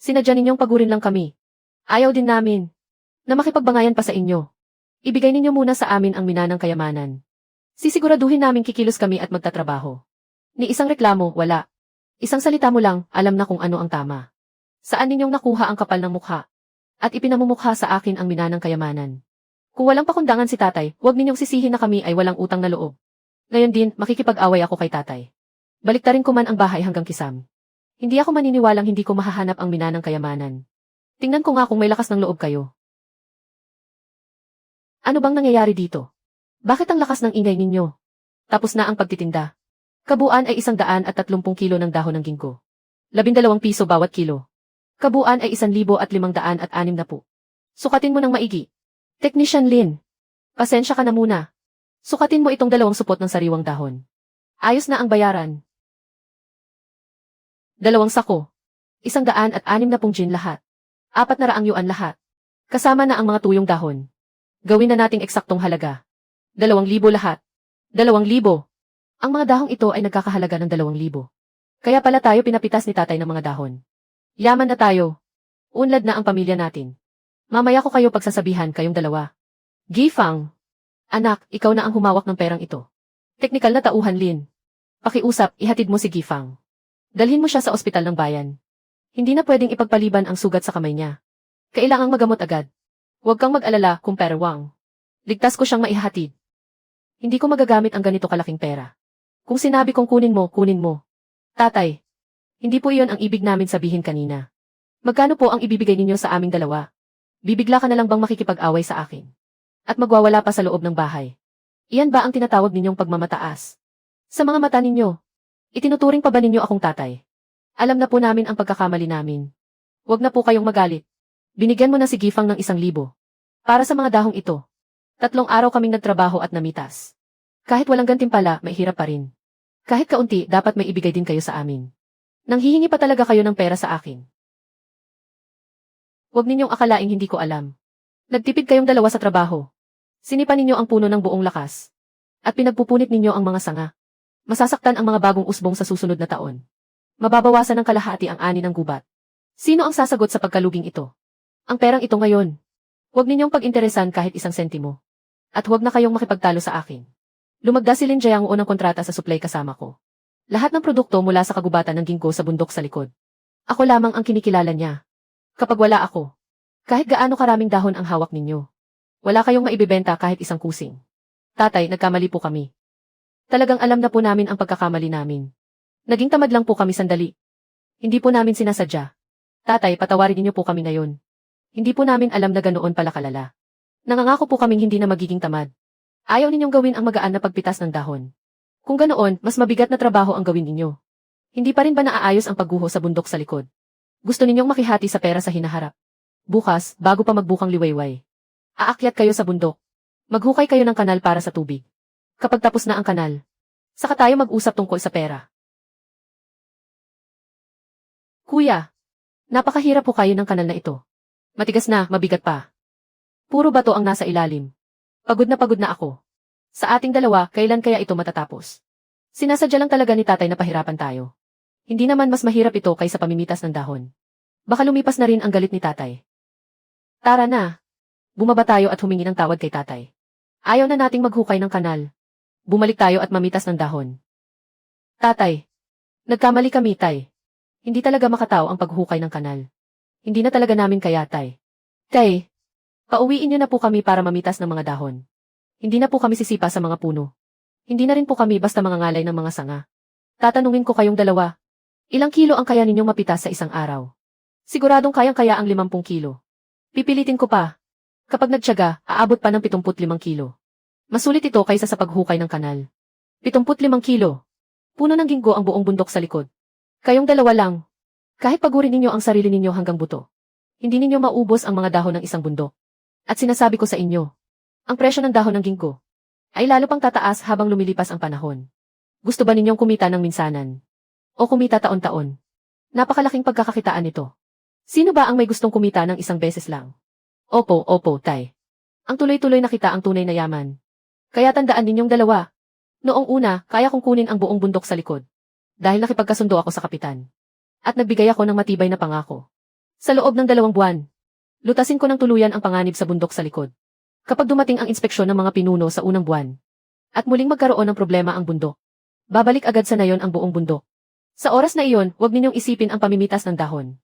Speaker 1: Sinadya ninyong pagurin lang kami. Ayaw din namin na makipagbangayan pa sa inyo. Ibigay ninyo muna sa amin ang minanang kayamanan. Sisiguraduhin namin kikilos kami at magtatrabaho. Ni isang reklamo, wala. Isang salita mo lang, alam na kung ano ang tama. Saan ninyong nakuha ang kapal ng mukha? At ipinamumukha sa akin ang minanang kayamanan. Kung walang pakundangan si tatay, huwag ninyong sisihin na kami ay walang utang na loob. Ngayon din, makikipag-away ako kay tatay. Baliktarin ko man ang bahay hanggang kisam. Hindi ako maniniwalang hindi ko mahahanap ang minanang kayamanan. Tingnan ko nga kung may lakas ng loob kayo. Ano bang nangyayari dito? Bakit ang lakas ng ingay ninyo? Tapos na ang pagtitinda. Kabuuan ay 130 kilo ng dahon ng ginkgo. 12 piso bawat kilo. Kabuuan ay 1,560. Sukatin mo ng maigi. Technician Lin. Pasensya ka na muna. Sukatin mo itong 2 supot ng sariwang dahon. Ayos na ang bayaran. 2 sako. 160 gin lahat. 400 yuan lahat. Kasama na ang mga tuyong dahon. Gawin na nating eksaktong halaga. 2,000 lahat. 2,000. Ang mga dahong ito ay nagkakahalaga ng 2,000. Kaya pala tayo pinapitas ni tatay ng mga dahon. Yaman na tayo. Unlad na ang pamilya natin. Mamaya ko kayo pagsasabihan kayong dalawa. Gifang. Anak, ikaw na ang humawak ng perang ito. Teknikal na tauhan, Lin. Pakiusap, ihatid mo si Gifang. Dalhin mo siya sa ospital ng bayan. Hindi na pwedeng ipagpaliban ang sugat sa kamay niya. Kailangang magamot agad. Huwag kang mag-alala, Kumpare Wang. Ligtas ko siyang maihatid. Hindi ko magagamit ang ganito kalaking pera. Kung sinabi kong kunin mo, kunin mo. Tatay, hindi po iyon ang ibig namin sabihin kanina. Magkano po ang ibibigay ninyo sa aming dalawa? Bibigla ka na lang bang makikipag-away sa akin? At magwawala pa sa loob ng bahay? Iyan ba ang tinatawag ninyong pagmamataas? Sa mga mata ninyo, itinuturing pa ba ninyo akong tatay? Alam na po namin ang pagkakamali namin. Huwag na po kayong magalit. Binigyan mo na si Gifang ng 1,000. Para sa mga dahong ito. 3 araw kaming nagtrabaho at namitas. Kahit walang gantimpala, may hirap pa rin. Kahit kaunti, dapat may ibigay din kayo sa amin. Nanghihingi pa talaga kayo ng pera sa akin. Huwag ninyong akalaing hindi ko alam. Nagtipid kayong dalawa sa trabaho. Sinipan ninyo ang puno ng buong lakas. At pinagpupunit ninyo ang mga sanga. Masasaktan ang mga bagong usbong sa susunod na taon. Mababawasan ng kalahati ang ani ng gubat. Sino ang sasagot sa pagkaluging ito? Ang perang ito ngayon. Huwag ninyong pag-interesan kahit 1 sentimo. At huwag na kayong makipagtalo sa akin. Lumagda si Lin Jia ang unang kontrata sa supply kasama ko. Lahat ng produkto mula sa kagubatan ng ginkgo sa bundok sa likod. Ako lamang ang kinikilala niya. Kapag wala ako, kahit gaano karaming dahon ang hawak ninyo, wala kayong maibibenta kahit 1 kusing. Tatay, nagkamali po kami. Talagang alam na po namin ang pagkakamali namin. Naging tamad lang po kami sandali. Hindi po namin sinasadya. Tatay, patawarin niyo po kami ngayon. Hindi po namin alam na ganoon pala kalala. Nangangako po kaming hindi na magiging tamad. Ayaw ninyong gawin ang magaan na pagpitas ng dahon. Kung ganoon, mas mabigat na trabaho ang gawin ninyo. Hindi pa rin ba naaayos ang pagguho sa bundok sa likod? Gusto ninyong makihati sa pera sa hinaharap. Bukas, bago pa magbukang liwayway, aakyat kayo sa bundok. Maghukay kayo ng kanal para sa tubig. Kapag tapos na ang kanal, saka tayo mag-usap tungkol sa pera. Kuya, napakahirap po kayo ng kanal na ito. Matigas na, mabigat pa. Puro bato ang nasa ilalim. Pagod na ako. Sa ating dalawa, kailan kaya ito matatapos? Sinasadya lang talaga ni tatay na pahirapan tayo. Hindi naman mas mahirap ito kaysa pamimitas ng dahon. Baka lumipas na rin ang galit ni tatay. Tara na. Bumaba tayo at humingi ng tawad kay tatay. Ayaw na nating maghukay ng kanal. Bumalik tayo at mamitas ng dahon. Tatay. Nagkamali kami, tay. Hindi talaga makatao ang paghukay ng kanal. Hindi na talaga namin kaya, tay. Tay. Pauwiin niyo na po kami para mamitas ng mga dahon. Hindi na po kami sisipa sa mga puno. Hindi na rin po kami basta mangangalay ng mga sanga. Tatanungin ko kayong dalawa. Ilang kilo ang kaya ninyong mapitas sa isang araw? Siguradong kayang-kaya ang 50 kilo. Pipilitin ko pa. Kapag nagtiyaga, aabot pa ng 75 kilo. Masulit ito kaysa sa paghukay ng kanal. 75 kilo. Puno ng ginggo ang buong bundok sa likod. Kayong dalawa lang. Kahit pagurin ninyo ang sarili ninyo hanggang buto. Hindi ninyo maubos ang mga dahon ng isang bundok. At sinasabi ko sa inyo, ang presyo ng dahon ng ginggo ay lalo pang tataas habang lumilipas ang panahon. Gusto ba ninyong kumita ng minsanan? O kumita taon-taon? Napakalaking pagkakakitaan ito. Sino ba ang may gustong kumita ng isang beses lang? Opo, tay. Ang tuloy-tuloy na kita ang tunay na yaman. Kaya tandaan ninyong dalawa. Noong una, kaya kong kunin ang buong bundok sa likod. Dahil nakipagkasundo ako sa kapitan. At nagbigay ako ng matibay na pangako. Sa loob ng 2 buwan, lutasin ko ng tuluyan ang panganib sa bundok sa likod. Kapag dumating ang inspeksyon ng mga pinuno sa unang buwan, at muling magkaroon ng problema ang bundok, babalik agad sa nayon ang buong bundok. Sa oras na iyon, huwag ninyong isipin ang pamimitas ng dahon.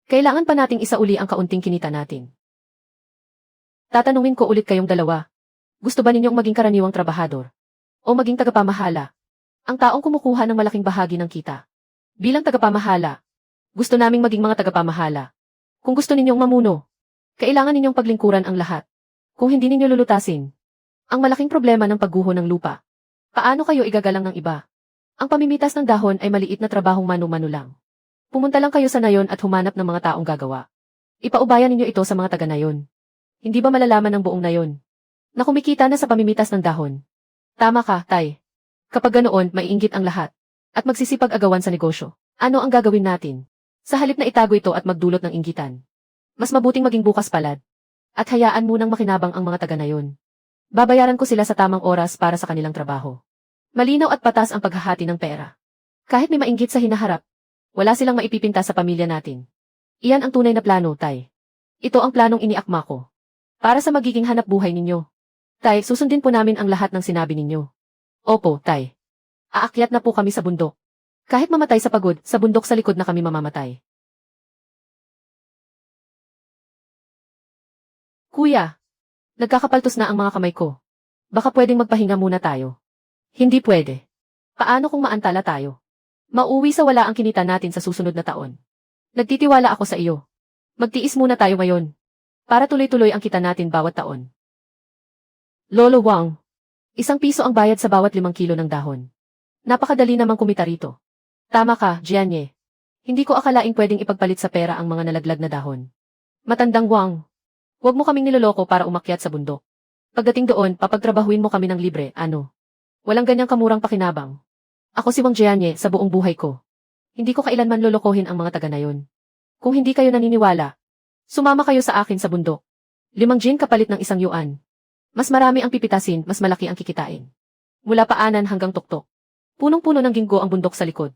Speaker 1: Kailangan pa nating isauli ang kaunting kinita natin. Tatanungin ko ulit kayong dalawa. Gusto ba ninyong maging karaniwang trabahador? O maging tagapamahala? Ang taong kumukuha ng malaking bahagi ng kita. Bilang tagapamahala, gusto naming maging mga tagapamahala. Kung gusto ninyong mamuno, kailangan ninyong paglingkuran ang lahat. Kung hindi ninyo lulutasin, ang malaking problema ng pagguho ng lupa. Paano kayo igagalang ng iba? Ang pamimitas ng dahon ay maliit na trabahong mano-mano lang. Pumunta lang kayo sa nayon at humanap ng mga taong gagawa. Ipaubayan ninyo ito sa mga taga-nayon. Hindi ba malalaman ng buong nayon na kumikita na sa pamimitas ng dahon? Tama ka, tay. Kapag ganoon, maiinggit ang lahat at magsisipag-agawan sa negosyo. Ano ang gagawin natin? Sa halip na itago ito at magdulot ng inggitan, mas mabuting maging bukas palad at hayaan munang makinabang ang mga taga-nayon. Babayaran ko sila sa tamang oras para sa kanilang trabaho. Malinaw at patas ang paghahati ng pera. Kahit may mainggit sa hinaharap, wala silang maipipinta sa pamilya natin. Iyan ang tunay na plano, tay. Ito ang planong iniakma ko. Para sa magiging hanap buhay ninyo. Tay, susundin po namin ang lahat ng sinabi ninyo. Opo, tay. Aakyat na po kami sa bundok. Kahit mamatay sa pagod, sa bundok sa likod na kami mamamatay. Kuya, nagkakapaltos na ang mga kamay ko. Baka pwedeng magpahinga muna tayo. Hindi pwede. Paano kung maantala tayo? Mauwi sa wala ang kinita natin sa susunod na taon. Nagtitiwala ako sa iyo. Magtiis muna tayo ngayon. Para tuloy-tuloy ang kita natin bawat taon. Lolo Wang, 1 piso ang bayad sa bawat 5 kilo ng dahon. Napakadali namang kumita rito. Tama ka, Jianye. Hindi ko akalaing pwedeng ipagpalit sa pera ang mga nalaglag na dahon. Matandang Wang, huwag mo kaming niloloko para umakyat sa bundok. Pagdating doon, papagtrabahuin mo kami ng libre, ano? Walang ganyang kamurang pakinabang. Ako si Wang Jianye sa buong buhay ko. Hindi ko kailanman lolokohin ang mga taga nayon. Kung hindi kayo naniniwala, sumama kayo sa akin sa bundok. 5 jin kapalit ng 1 yuan. Mas marami ang pipitasin, mas malaki ang kikitain. Mula paanan hanggang tuktok. Punong-puno ng ginggo ang bundok sa likod.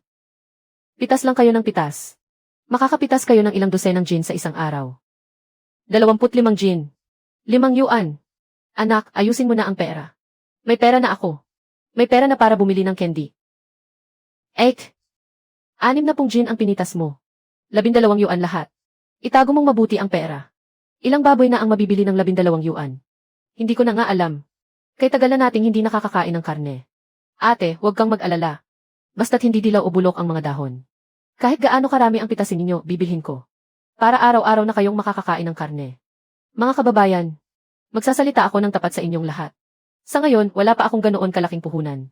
Speaker 1: Pitas lang kayo ng pitas. Makakapitas kayo ng ilang dosenang jin sa isang araw. 25 jin. 5 yuan. Anak, ayusin mo na ang pera. May pera na ako. May pera na para bumili ng candy. 60 jin ang pinitas mo. 12 yuan lahat. Itago mong mabuti ang pera. Ilang baboy na ang mabibili ng 12 yuan? Hindi ko na nga alam. Kay tagal na nating hindi nakakakain ng karne. Ate, huwag kang mag-alala. Basta't hindi dilaw o bulok ang mga dahon. Kahit gaano karami ang pitasin ninyo, bibilhin ko. Para araw-araw na kayong makakakain ng karne. Mga kababayan, magsasalita ako ng tapat sa inyong lahat. Sa ngayon, wala pa akong ganoon kalaking puhunan.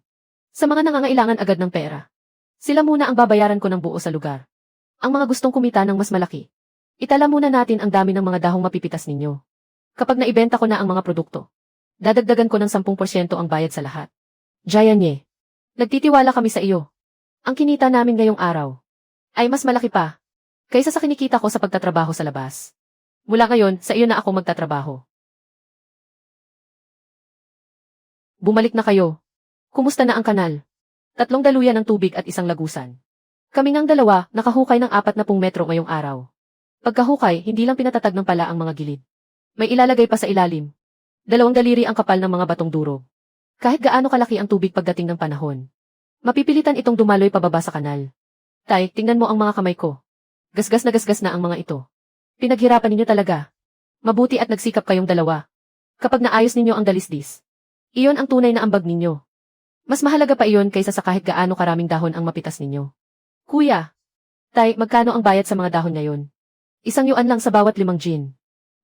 Speaker 1: Sa mga nangangailangan agad ng pera, sila muna ang babayaran ko ng buo sa lugar. Ang mga gustong kumita ng mas malaki, itala muna natin ang dami ng mga dahong mapipitas ninyo. Kapag naibenta ko na ang mga produkto, dadagdagan ko ng 10% ang bayad sa lahat. Jianye, nagtitiwala kami sa iyo. Ang kinita namin ngayong araw ay mas malaki pa kaysa sa kinikita ko sa pagtatrabaho sa labas. Mula ngayon, sa iyo na ako magtatrabaho. Bumalik na kayo. Kumusta na ang kanal? 3 daluyan ng tubig at 1 lagusan. Kami ngang dalawa, nakahukay ng 40 metro ngayong araw. Pagkahukay, hindi lang pinatatag ng pala ang mga gilid. May ilalagay pa sa ilalim. 2 daliri ang kapal ng mga batong durog. Kahit gaano kalaki ang tubig pagdating ng panahon, mapipilitan itong dumaloy pababa sa kanal. Tay, tingnan mo ang mga kamay ko. Gasgas na ang mga ito. Pinaghirapan ninyo talaga. Mabuti at nagsikap kayong dalawa. Kapag naayos ninyo ang dalisdis, iyon ang tunay na ambag ninyo. Mas mahalaga pa iyon kaysa sa kahit gaano karaming dahon ang mapitas ninyo. Kuya, Tay, magkano ang bayad sa mga dahon ngayon? 1 yuan lang sa bawat 5 gin.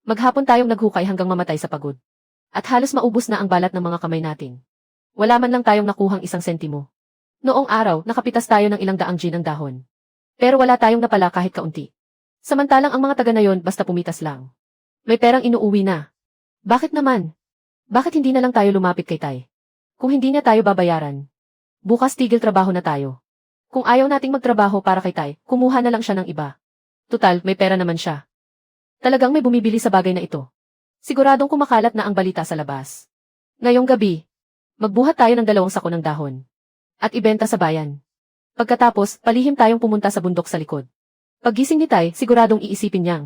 Speaker 1: Maghapon tayong naghukay hanggang mamatay sa pagod. At halos maubos na ang balat ng mga kamay natin. Wala man lang tayong nakuhang 1 sentimo. Noong araw, nakapitas tayo ng 200 gin ng dahon. Pero wala tayong napala kahit kaunti. Samantalang ang mga taga na yon basta pumitas lang. May perang inuuwi na. Bakit naman? Bakit hindi na lang tayo lumapit kay Tay? Kung hindi niya tayo babayaran, bukas tigil trabaho na tayo. Kung ayaw nating magtrabaho para kay Tay, kumuha na lang siya ng iba. Tutal, may pera naman siya. Talagang may bumibili sa bagay na ito. Siguradong kumakalat na ang balita sa labas. Ngayong gabi, magbuhat tayo ng 2 sako ng dahon. At ibenta sa bayan. Pagkatapos, palihim tayong pumunta sa bundok sa likod. Paggising ni Tay, siguradong iisipin niyang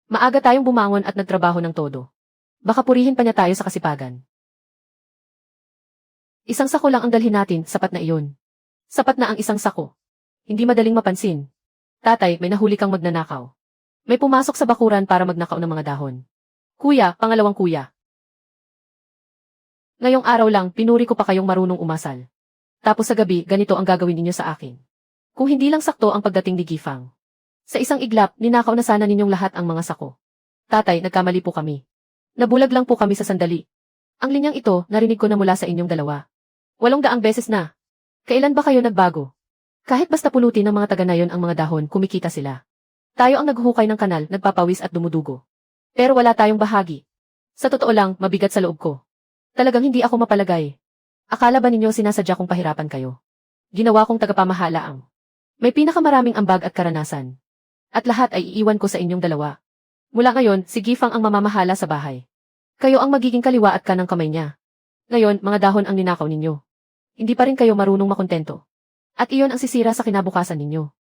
Speaker 1: maaga tayong bumangon at nagtrabaho ng todo. Baka purihin pa niya tayo sa kasipagan. 1 sako lang ang dalhin natin, sapat na iyon. Sapat na ang 1 sako. Hindi madaling mapansin. Tatay, may nahuli kang magnanakaw. May pumasok sa bakuran para magnakaw ng mga dahon. Kuya, pangalawang kuya. Ngayong araw lang, pinuri ko pa kayong marunong umasal. Tapos sa gabi, ganito ang gagawin ninyo sa akin. Kung hindi lang sakto ang pagdating ni Gifang. Sa isang iglap, ninakaw na sana ninyong lahat ang mga sako. Tatay, nagkamali po kami. Nabulag lang po kami sa sandali. Ang linyang ito, narinig ko na mula sa inyong dalawa. 800 beses na. Kailan ba kayo nagbago? Kahit basta pulutin ng mga taga na yon ang mga dahon, kumikita sila. Tayo ang naghuhukay ng kanal, nagpapawis at dumudugo. Pero wala tayong bahagi. Sa totoo lang, mabigat sa loob ko. Talagang hindi ako mapalagay. Akala ba ninyo sinasadya kong pahirapan kayo? Ginawa kong tagapamahalaang. May pinakamaraming ambag at karanasan. At lahat ay iiwan ko sa inyong dalawa. Mula ngayon, si Gifang ang mamamahala sa bahay. Kayo ang magiging kaliwa at kanang kamay niya. Ngayon, mga dahon ang ninakaw ninyo. Hindi pa rin kayo marunong makontento. At iyon ang sisira sa kinabukasan ninyo.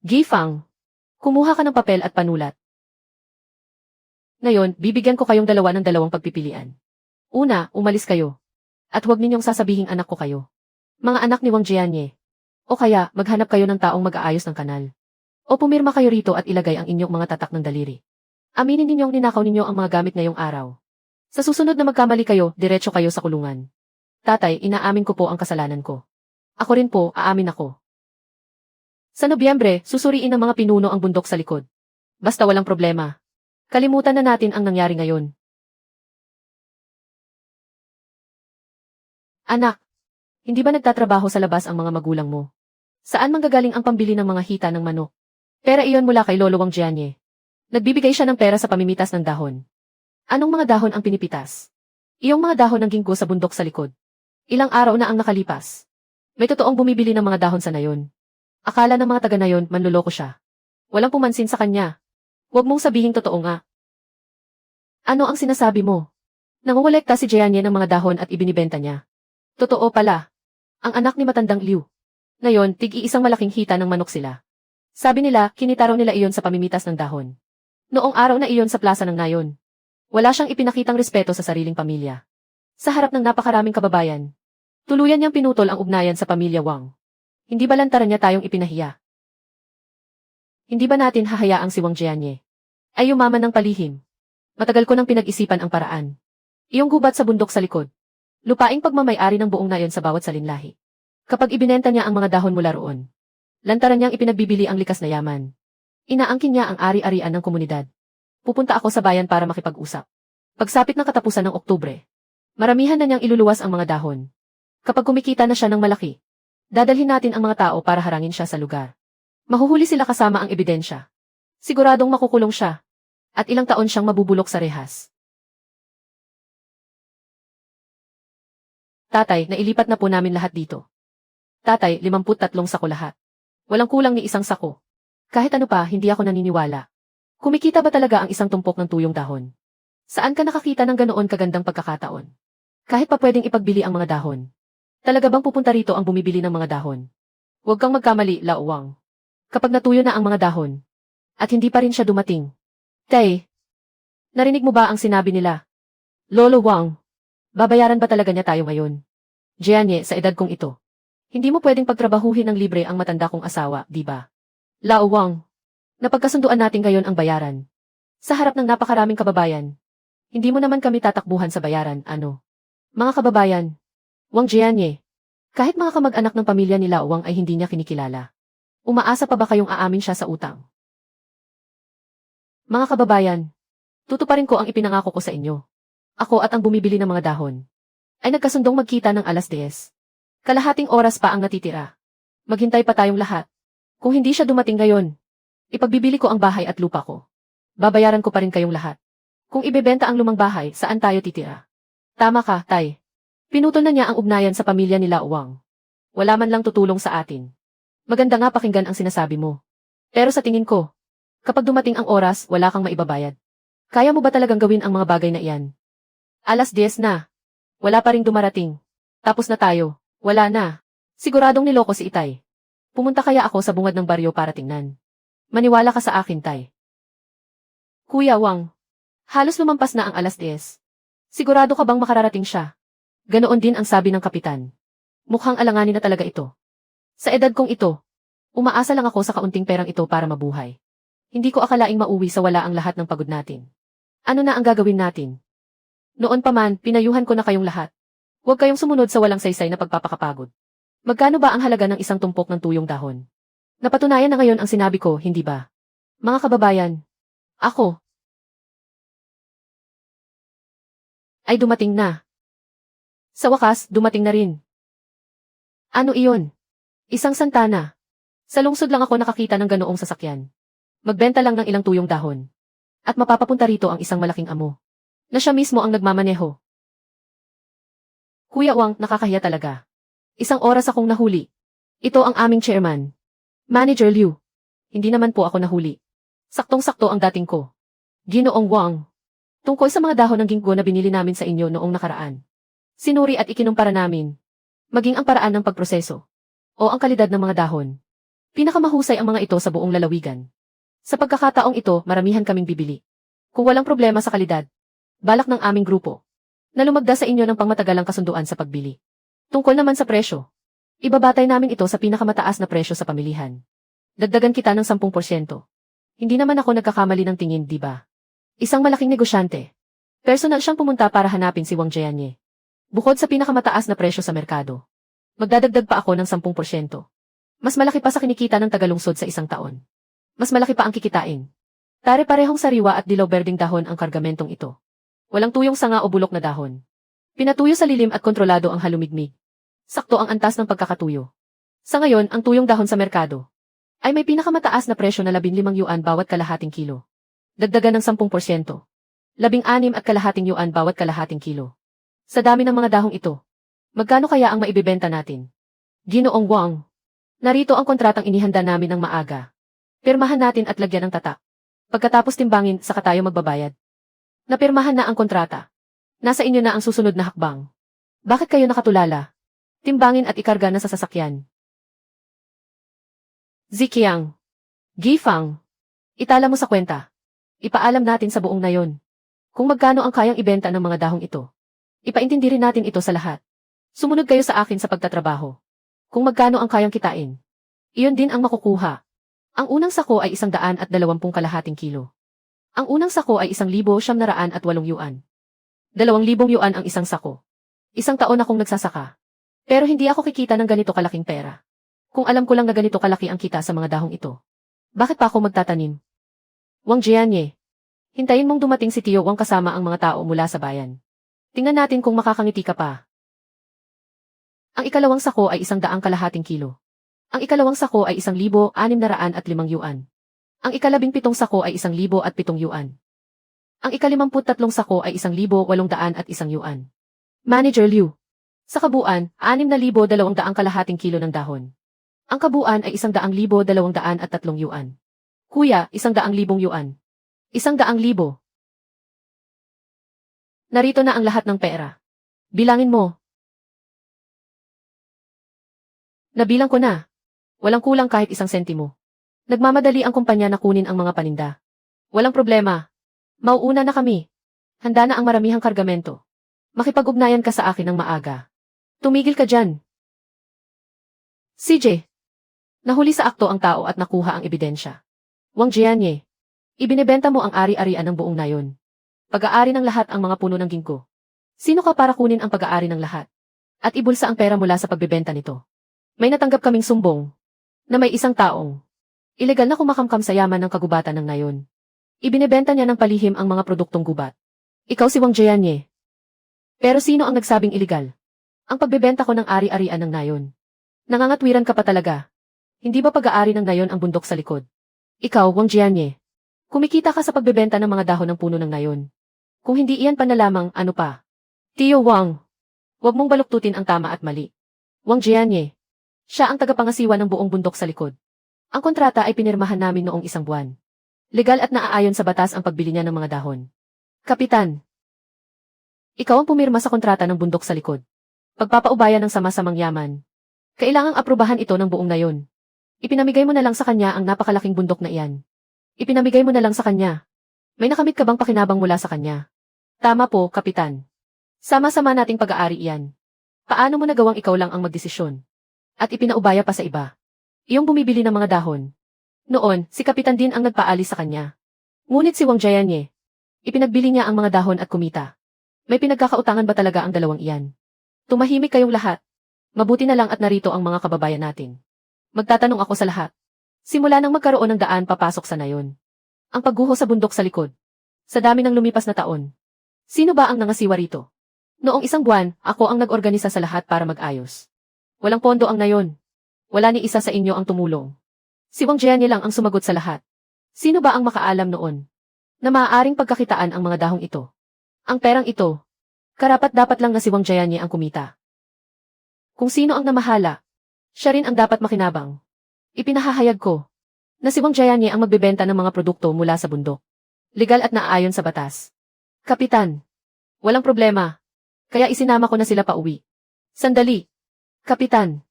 Speaker 1: Gifang, kumuha ka ng papel at panulat. Ngayon, bibigyan ko kayong dalawa ng 2 pagpipilian. Una, umalis kayo. At huwag ninyong sasabihing anak ko kayo. Mga anak ni Wang Jianye. O kaya, maghanap kayo ng taong mag-aayos ng kanal. O pumirma kayo rito at ilagay ang inyong mga tatak ng daliri. Aminin ninyong ninakaw ninyo ang mga gamit ngayong araw. Sa susunod na magkamali kayo, diretso kayo sa kulungan. Tatay, inaamin ko po ang kasalanan ko. Ako rin po, aamin ako. Sa Nobyembre, susuriin ng mga pinuno ang bundok sa likod. Basta walang problema. Kalimutan na natin ang nangyari ngayon. Anak, hindi ba nagtatrabaho sa labas ang mga magulang mo? Saan manggagaling ang pambili ng mga hita ng manok? Pera iyon mula kay Lolo Wang Jianye. Nagbibigay siya ng pera sa pamimitas ng dahon. Anong mga dahon ang pinipitas? Iyong mga dahon ng ginkgo sa bundok sa likod. Ilang araw na ang nakalipas. May totoong bumibili ng mga dahon sa nayon. Akala ng mga taga nayon manloloko siya. Walang pumansin sa kanya. Huwag mong sabihing totoo nga. Ano ang sinasabi mo? Nangungulekta si Jianye ng mga dahon at ibinibenta niya. Totoo pala. Ang anak ni matandang Liu. Ngayon, tig-iisang malaking hita ng manok sila. Sabi nila, kinitaraw nila iyon sa pamimitas ng dahon. Noong araw na iyon sa plaza ng nayon. Wala siyang ipinakitang respeto sa sariling pamilya. Sa harap ng napakaraming kababayan. Tuluyan niyang pinutol ang ugnayan sa pamilya Wang. Hindi ba lantaran niya tayong ipinahiya? Hindi ba natin hahayaang si Wang Jianye ay yumaman ng palihim? Matagal ko nang pinag-isipan ang paraan. Iyong gubat sa bundok sa likod. Lupaing pagmamay-ari ng buong nayon sa bawat salinlahi. Kapag ibinenta niya ang mga dahon mula roon, lantaran niyang ipinagbibili ang likas na yaman. Inaangkin niya ang ari-arian ng komunidad. Pupunta ako sa bayan para makipag-usap. Pagsapit ng katapusan ng Oktubre, maramihan na niyang iluluwas ang mga dahon. Kapag kumikita na siya ng malaki, dadalhin natin ang mga tao para harangin siya sa lugar. Mahuhuli sila kasama ang ebidensya. Siguradong makukulong siya. At ilang taon siyang mabubulok sa rehas. Tatay, nailipat na po namin lahat dito. Tatay, 53 sako lahat. Walang kulang ni 1 sako. Kahit ano pa, hindi ako naniniwala. Kumikita ba talaga ang isang tumpok ng tuyong dahon? Saan ka nakakita ng ganoon kagandang pagkakataon? Kahit pa pwedeng ipagbili ang mga dahon. Talaga bang pupunta rito ang bumibili ng mga dahon? Huwag kang magkamali, Lao Wang. Kapag natuyo na ang mga dahon, at hindi pa rin siya dumating. Tay, narinig mo ba ang sinabi nila? Lolo Wang, babayaran ba talaga niya tayo ngayon? Jianye, sa edad kong ito. Hindi mo pwedeng pagtrabahuhin ng libre ang matanda kong asawa, di ba? Lao Wang, napagkasunduan natin ngayon ang bayaran. Sa harap ng napakaraming kababayan. Hindi mo naman kami tatakbuhan sa bayaran, ano? Mga kababayan, Wang Jianye, kahit mga kamag-anak ng pamilya ni Lao Wang ay hindi niya kinikilala. Umaasa pa ba kayong aamin siya sa utang? Mga kababayan, tutuparin ko ang ipinangako ko sa inyo. Ako at ang bumibili ng mga dahon ay nagkasundong magkita ng alas 10. Kalahating oras pa ang natitira. Maghintay pa tayong lahat. Kung hindi siya dumating ngayon, ipagbibili ko ang bahay at lupa ko. Babayaran ko pa rin kayong lahat. Kung ibebenta ang lumang bahay, saan tayo titira? Tama ka, Tay. Pinutol na niya ang ugnayan sa pamilya ni Lao Wang. Wala man lang tutulong sa atin. Maganda nga pakinggan ang sinasabi mo. Pero sa tingin ko, kapag dumating ang oras, wala kang maibabayad. Kaya mo ba talagang gawin ang mga bagay na iyan? Alas 10 na. Wala pa ring dumarating. Tapos na tayo. Wala na. Siguradong niloko si Itay. Pumunta kaya ako sa bungad ng baryo para tingnan. Maniwala ka sa akin, Tay. Kuya Wang, halos lumampas na ang alas 10. Sigurado ka bang makararating siya? Ganoon din ang sabi ng kapitan. Mukhang alanganin na talaga ito. Sa edad kong ito, umaasa lang ako sa kaunting perang ito para mabuhay. Hindi ko akalaing mauwi sa wala ang lahat ng pagod natin. Ano na ang gagawin natin? Noon pa man, pinayuhan ko na kayong lahat. Huwag kayong sumunod sa walang saysay na pagpapakapagod. Magkano ba ang halaga ng isang tumpok ng tuyong dahon? Napatunayan na ngayon ang sinabi ko, hindi ba? Mga kababayan, ako ay dumating na. Sa wakas, dumating na rin. Ano iyon? Isang santana. Sa lungsod lang ako nakakita ng ganoong sasakyan. Magbenta lang ng ilang tuyong dahon. At mapapapunta rito ang isang malaking amo. Na siya mismo ang nagmamaneho. Kuya Wang, nakakahiya talaga. Isang oras akong nahuli. Ito ang aming chairman. Manager Liu. Hindi naman po ako nahuli. Saktong-sakto ang dating ko. Ginoong Wang. Tungkol sa mga dahon ng ginggo na binili namin sa inyo noong nakaraan. Sinuri at ikinumpara namin. Maging ang paraan ng pagproseso. O ang kalidad ng mga dahon. Pinakamahusay ang mga ito sa buong lalawigan. Sa pagkakataong ito, maramihan kaming bibili. Kung walang problema sa kalidad, balak ng aming grupo na lumagda sa inyo ng pangmatagalang kasunduan sa pagbili. Tungkol naman sa presyo, ibabatay namin ito sa pinakamataas na presyo sa pamilihan. Dagdagan kita ng 10%. Hindi naman ako nagkakamali ng tingin, di ba? Isang malaking negosyante. Personal siyang pumunta para hanapin si Wang Jianye. Bukod sa pinakamataas na presyo sa merkado, magdadagdag pa ako ng 10%. Mas malaki pa sa kinikita ng tagalungsod sa isang taon. Mas malaki pa ang kikitain. Pare-parehong sariwa at dilaw berdeng dahon ang kargamentong ito. Walang tuyong sanga o bulok na dahon. Pinatuyo sa lilim at kontrolado ang halumigmig. Sakto ang antas ng pagkakatuyo. Sa ngayon, ang tuyong dahon sa merkado ay may pinakamataas na presyo na 15 yuan bawat kalahating kilo. Dagdagan ng 10%. 16 at kalahating yuan bawat kalahating kilo. Sa dami ng mga dahong ito, magkano kaya ang maibibenta natin? Ginoong Wang, narito ang kontratang inihanda namin ng maaga. Pirmahan natin at lagyan ng tatak. Pagkatapos timbangin, saka tayo magbabayad. Napirmahan na ang kontrata. Nasa inyo na ang susunod na hakbang. Bakit kayo nakatulala? Timbangin at ikarga na sa sasakyan. Ziqiang, Gifang, itala mo sa kwenta. Ipaalam natin sa buong nayon kung magkano ang kayang ibenta ng mga dahong ito. Ipaintindi rin natin ito sa lahat. Sumunod kayo sa akin sa pagtatrabaho. Kung magkano ang kayang kitain, iyon din ang makukuha. Ang unang sako ay 120 kalahating kilo. Ang unang sako ay 1,908 yuan. 2,000 yuan ang isang sako. Isang taon akong nagsasaka. Pero hindi ako kikita ng ganito kalaking pera. Kung alam ko lang na ganito kalaki ang kita sa mga dahong ito, bakit pa ako magtatanim? Wang Jianye, hintayin mong dumating si Tio Wang kasama ang mga tao mula sa bayan. Tingnan natin kung makakangiti ka pa. Ang ikalawang sako ay 100 kalahating kilo. Ang ikalawang sako ay 1,605 yuan. Ang ikalabing-pitong sako ay 1,007 yuan. Ang ikalimamput-tatlong sako ay 1,801 yuan. Manager Liu. Sa kabuuan, 6,200 kalahating kilo ng dahon. Ang kabuuan ay 100,203 yuan. Kuya, 100,000 yuan. 100,000. Narito na ang lahat ng pera. Bilangin mo. Nabilang ko na. Walang kulang kahit 1 sentimo. Nagmamadali ang kumpanya na kunin ang mga paninda. Walang problema. Mauuna na kami. Handa na ang maramihang kargamento. Makipag-ugnayan ka sa akin ng maaga. Tumigil ka dyan. CJ. Nahuli sa akto ang tao at nakuha ang ebidensya. Wang Jianye. Ibinebenta mo ang ari-arian ng buong nayon. Pag-aari ng lahat ang mga puno ng ginkgo. Sino ka para kunin ang pag-aari ng lahat? At ibulsa ang pera mula sa pagbebenta nito. May natanggap kaming sumbong na may isang taong ilegal na kumakamkam sa yaman ng kagubatan ng nayon. Ibinebenta niya ng palihim ang mga produktong gubat. Ikaw si Wang Jianye. Pero sino ang nagsabing ilegal? Ang pagbebenta ko ng ari-arian ng nayon. Nangangatwiran ka pa talaga. Hindi ba pag-aari ng nayon ang bundok sa likod? Ikaw, Wang Jianye. Kumikita ka sa pagbebenta ng mga dahon ng puno ng nayon. Kung hindi iyan pa na lamang, ano pa? Tio Wang. Huwag mong baluktutin ang tama at mali. Wang Jianye. Siya ang tagapangasiwa ng buong bundok sa likod. Ang kontrata ay pinirmahan namin noong 1 buwan. Legal at naaayon sa batas ang pagbili niya ng mga dahon. Kapitan. Ikaw ang pumirma sa kontrata ng bundok sa likod. Pagpapaubaya ng sama-samang yaman. Kailangang aprubahan ito ng buong nayon. Ipinamigay mo na lang sa kanya ang napakalaking bundok na iyan. Ipinamigay mo na lang sa kanya. May nakamit ka bang pakinabang mula sa kanya? Tama po, Kapitan. Sama-sama nating pag-aari iyan. Paano mo nagawang ikaw lang ang magdesisyon? At ipinaubaya pa sa iba. Iyong bumibili ng mga dahon. Noon, si Kapitan din ang nagpaalis sa kanya. Ngunit si Wang Jianye, ipinagbili niya ang mga dahon at kumita. May pinagkakautangan ba talaga ang dalawang iyan? Tumahimik kayong lahat. Mabuti na lang at narito ang mga kababayan natin. Magtatanong ako sa lahat. Simula nang magkaroon ng daan papasok sa nayon. Ang pagguho sa bundok sa likod. Sa dami ng lumipas na taon. Sino ba ang nangasiwa rito? Noong 1 buwan, ako ang nag-organisa sa lahat para mag-ayos. Walang pondo ang nayon. Wala ni isa sa inyo ang tumulong. Si Wang Jianye lang ang sumagot sa lahat. Sino ba ang makaalam noon na maaaring pagkakitaan ang mga dahong ito? Ang perang ito, karapat-dapat lang na si Wang Jianye ang kumita. Kung sino ang namahala, siya rin ang dapat makinabang. Ipinahahayag ko na si Wang Jianye ang magbebenta ng mga produkto mula sa bundok. Legal at naaayon sa batas. Kapitan, walang problema. Kaya isinama ko na sila pauwi. Sandali. Kapitan,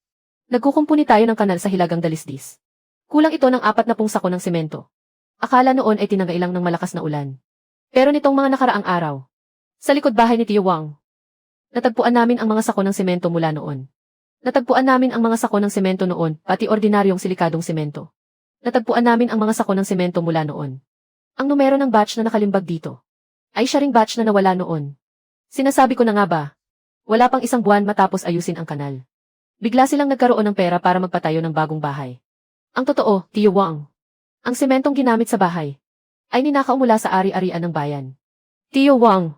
Speaker 1: nagkukumpuni tayo ng kanal sa Hilagang Dalisdis. Kulang ito ng 40 sako ng semento. Akala noon ay tinangailang ng malakas na ulan. Pero nitong mga nakaraang araw, sa likod bahay ni Tio Wang, natagpuan namin ang mga sako ng semento mula noon. Natagpuan namin ang mga sako ng semento noon, pati ordinaryong silikadong semento. Natagpuan namin ang mga sako ng semento mula noon. Ang numero ng batch na nakalimbag dito ay siya ring batch na nawala noon. Sinasabi ko na nga ba, wala pang 1 buwan matapos ayusin ang kanal. Bigla silang nagkaroon ng pera para magpatayo ng bagong bahay. Ang totoo, Tio Wang, ang sementong ginamit sa bahay ay ninakaw mula sa ari-arian ng bayan. Tio Wang,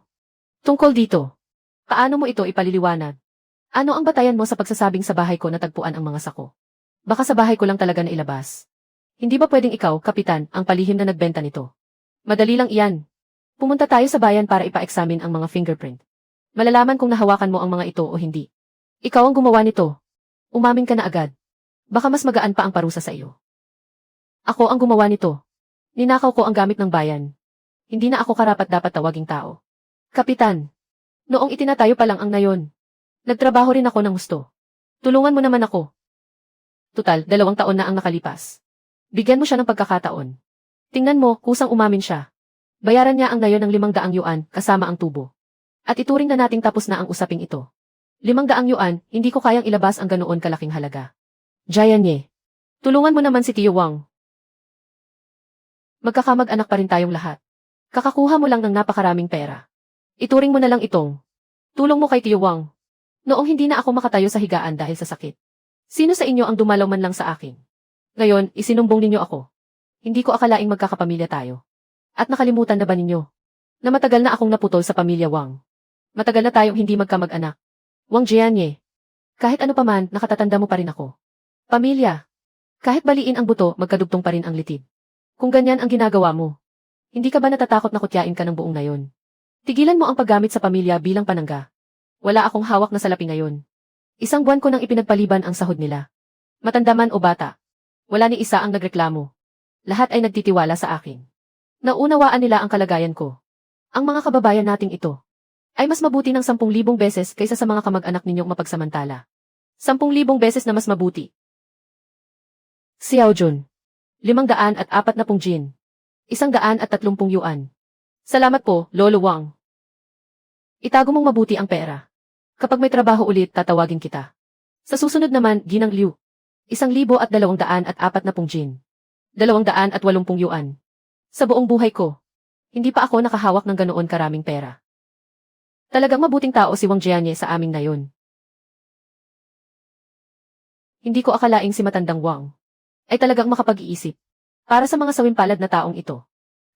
Speaker 1: tungkol dito, paano mo ito ipaliliwanag? Ano ang batayan mo sa pagsasabing sa bahay ko natagpuan ang mga sako? Baka sa bahay ko lang talaga na ilabas. Hindi ba pwedeng ikaw, Kapitan, ang palihim na nagbenta nito? Madali lang iyan. Pumunta tayo sa bayan para ipa-examine ang mga fingerprint. Malalaman kung nahawakan mo ang mga ito o hindi. Ikaw ang gumawa nito. Umamin ka na agad. Baka mas magaan pa ang parusa sa iyo. Ako ang gumawa nito. Ninakaw ko ang gamit ng bayan. Hindi na ako karapat-dapat tawaging tao. Kapitan, noong itinatayo pa lang ang nayon, nagtrabaho rin ako ng gusto. Tulungan mo naman ako. Tutal, 2 taon na ang nakalipas. Bigyan mo siya ng pagkakataon. Tingnan mo, kusang umamin siya. Bayaran niya ang nayon ng 500 yuan kasama ang tubo. At ituring na nating tapos na ang usaping ito. 500 yuan, hindi ko kayang ilabas ang ganoon kalaking halaga. Jianye, tulungan mo naman si Tio Wang. Magkakamag-anak pa rin tayong lahat. Kakakuha mo lang ng napakaraming pera. Ituring mo na lang itong tulong mo kay Tio Wang. Noong hindi na ako makatayo sa higaan dahil sa sakit. Sino sa inyo ang dumalaw man lang sa akin? Ngayon, isinumbong ninyo ako. Hindi ko akalaing magkakapamilya tayo. At nakalimutan na ba ninyo na matagal na akong naputol sa pamilya Wang? Matagal na tayong hindi magkamag-anak. Wang Jianye, kahit ano paman, nakatatanda mo pa rin ako. Pamilya. Kahit baliin ang buto, magkadugtong pa rin ang litid. Kung ganyan ang ginagawa mo, hindi ka ba natatakot na kutyain ka ng buong nayon? Tigilan mo ang paggamit sa pamilya bilang panangga. Wala akong hawak na salapi ngayon. 1 buwan ko nang ipinagpaliban ang sahod nila. Matanda man o bata, wala ni isa ang nagreklamo. Lahat ay nagtitiwala sa akin. Naunawaan nila ang kalagayan ko. Ang mga kababayan nating ito ay mas mabuti ng 10,000 beses kaysa sa mga kamag-anak ninyong mapagsamantala. 10,000 beses na mas mabuti. Xiao Jun, 540 Jin. 130 yuan. Salamat po, Lolo Wang. Itago mong mabuti ang pera. Kapag may trabaho ulit, tatawagin kita. Sa susunod naman, Ginang Liu. 1,240 Jin. 280 yuan. Sa buong buhay ko, hindi pa ako nakahawak ng ganoon karaming pera. Talagang mabuting tao si Wang Jianye sa aming nayon. Hindi ko akalaing si matandang Wang ay talagang makapag-iisip para sa mga sawimpalad na taong ito.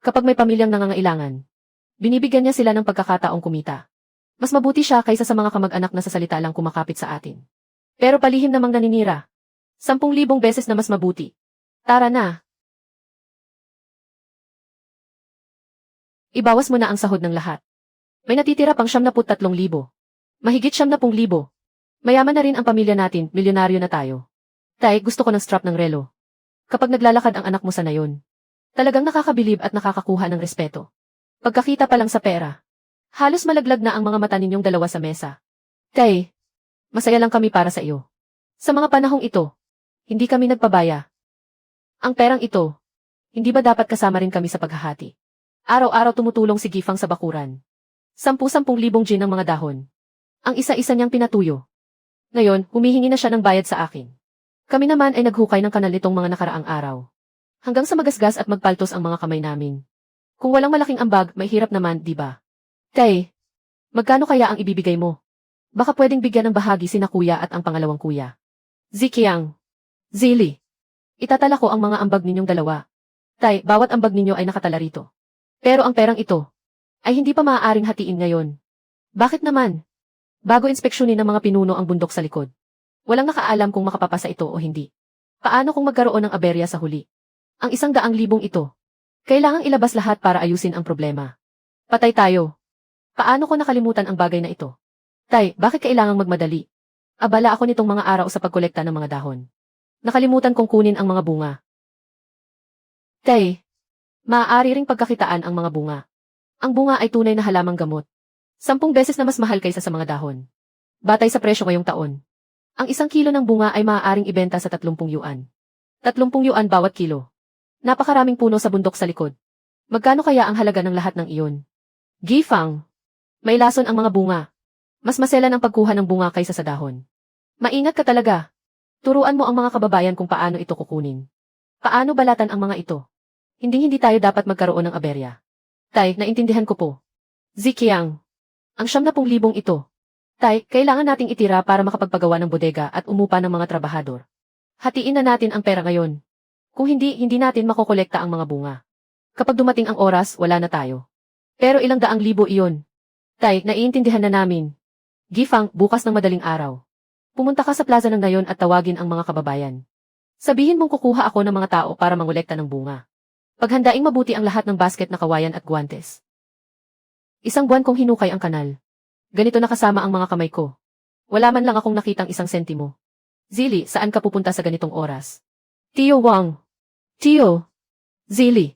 Speaker 1: Kapag may pamilyang nangangailangan, binibigyan niya sila ng pagkakataong kumita. Mas mabuti siya kaysa sa mga kamag-anak na sa salita lang kumakapit sa atin. Pero palihim namang naninira. 10,000 beses na mas mabuti. Tara na. Ibawas mo na ang sahod ng lahat. May natitira pang 73,000. Mahigit 70,000. Mayaman na rin ang pamilya natin, milyonaryo na tayo. Tay, gusto ko ng strap ng relo. Kapag naglalakad ang anak mo sa nayon, talagang nakakabilib at nakakakuha ng respeto. Pagkakita pa lang sa pera, halos malaglag na ang mga mata ninyong dalawa sa mesa. Tay, masaya lang kami para sa iyo. Sa mga panahong ito, hindi kami nagpabaya. Ang perang ito, hindi ba dapat kasama rin kami sa paghahati? Araw-araw tumutulong si Gifang sa bakuran. 10,000 Jin ang mga dahon. Ang isa-isa niyang pinatuyo. Ngayon, humihingi na siya ng bayad sa akin. Kami naman ay naghukay ng kanal nitong mga nakaraang araw. Hanggang sa magasgas at magpaltos ang mga kamay namin. Kung walang malaking ambag, may hirap naman, di ba? Tay, magkano kaya ang ibibigay mo? Baka pwedeng bigyan ng bahagi sina kuya at ang pangalawang kuya. Zikiang. Zili. Itatala ko ang mga ambag ninyong dalawa. Tay, bawat ambag ninyo ay nakatala rito. Pero ang perang ito ay hindi pa maaaring hatiin ngayon. Bakit naman? Bago inspeksyonin ng mga pinuno ang bundok sa likod. Walang nakaalam kung makapapasa ito o hindi. Paano kung magkaroon ng aberya sa huli? Ang 100,000 ito. Kailangang ilabas lahat para ayusin ang problema. Patay tayo. Paano ko nakalimutan ang bagay na ito? Tay, bakit kailangang magmadali? Abala ako nitong mga araw sa pagkolekta ng mga dahon. Nakalimutan kong kunin ang mga bunga. Tay, maaari ring pagkakitaan ang mga bunga. Ang bunga ay tunay na halamang gamot. 10 beses na mas mahal kaysa sa mga dahon. Batay sa presyo ngayong taon. Ang 1 kilo ng bunga ay maaaring ibenta sa 30 yuan. 30 yuan bawat kilo. Napakaraming puno sa bundok sa likod. Magkano kaya ang halaga ng lahat ng iyon? Gifang. May lason ang mga bunga. Mas maselan ang pagkuha ng bunga kaysa sa dahon. Maingat ka talaga. Turuan mo ang mga kababayan kung paano ito kukunin. Paano balatan ang mga ito. Hindi tayo dapat magkaroon ng aberya. Tay, naintindihan ko po. Zikiang. Ang 70,000 ito. Tay, kailangan nating itira para makapagpagawa ng bodega at umupa ng mga trabahador. Hatiin na natin ang pera ngayon. Kung hindi natin makokolekta ang mga bunga. Kapag dumating ang oras, wala na tayo. Pero ilang 100,000 iyon. Tay, naiintindihan na namin. Gifang, bukas ng madaling araw. Pumunta ka sa plaza ng nayon at tawagin ang mga kababayan. Sabihin mong kukuha ako ng mga tao para mangolekta ng bunga. Paghandaing mabuti ang lahat ng basket na kawayan at guwantes. 1 buwan kong hinukay ang kanal. Ganito na kasama ang mga kamay ko. Wala man lang akong nakitang 1 sentimo. Zili, saan ka pupunta sa ganitong oras? Tio Wang. Tio. Zili.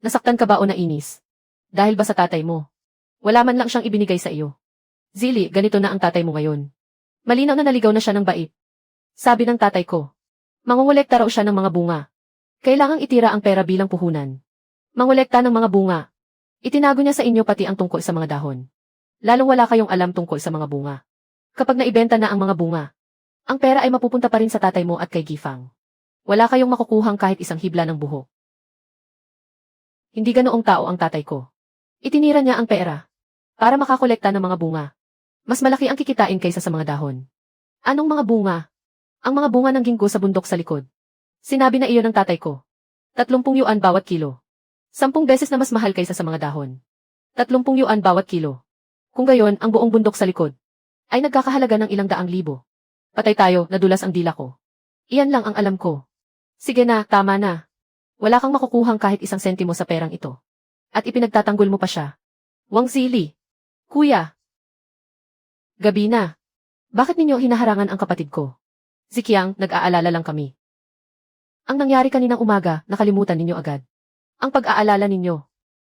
Speaker 1: Nasaktan ka ba o nainis? Dahil ba sa tatay mo? Wala man lang siyang ibinigay sa iyo. Zili, ganito na ang tatay mo ngayon. Malinaw na naligaw na siya ng bait. Sabi ng tatay ko. Mangongolekta raw siya ng mga bunga. Kailangang itira ang pera bilang puhunan. Mangolekta ng mga bunga. Itinago niya sa inyo pati ang tungkol sa mga dahon. Lalong wala kayong alam tungkol sa mga bunga. Kapag naibenta na ang mga bunga, ang pera ay mapupunta pa rin sa tatay mo at kay Gifang. Wala kayong makukuhang kahit isang hibla ng buhok. Hindi ganoong tao ang tatay ko. Itinira niya ang pera para makakolekta ng mga bunga. Mas malaki ang kikitain kaysa sa mga dahon. Anong mga bunga? Ang mga bunga ng ginggo sa bundok sa likod. Sinabi na iyon ng tatay ko. 30 yuan bawat kilo. 10 beses na mas mahal kaysa sa mga dahon. 30 yuan bawat kilo. Kung gayon, ang buong bundok sa likod ay nagkakahalaga ng ilang 100,000. Patay tayo, nadulas ang dila ko. Iyan lang ang alam ko. Sige na, tama na. Wala kang makukuhang kahit 1 sentimo sa perang ito. At ipinagtatanggol mo pa siya. Wang Zili. Kuya. Gabi na. Bakit ninyo hinaharangan ang kapatid ko? Zikiang, nag-aalala lang kami. Ang nangyari kaninang umaga, nakalimutan ninyo agad. Ang pag-aalala ninyo.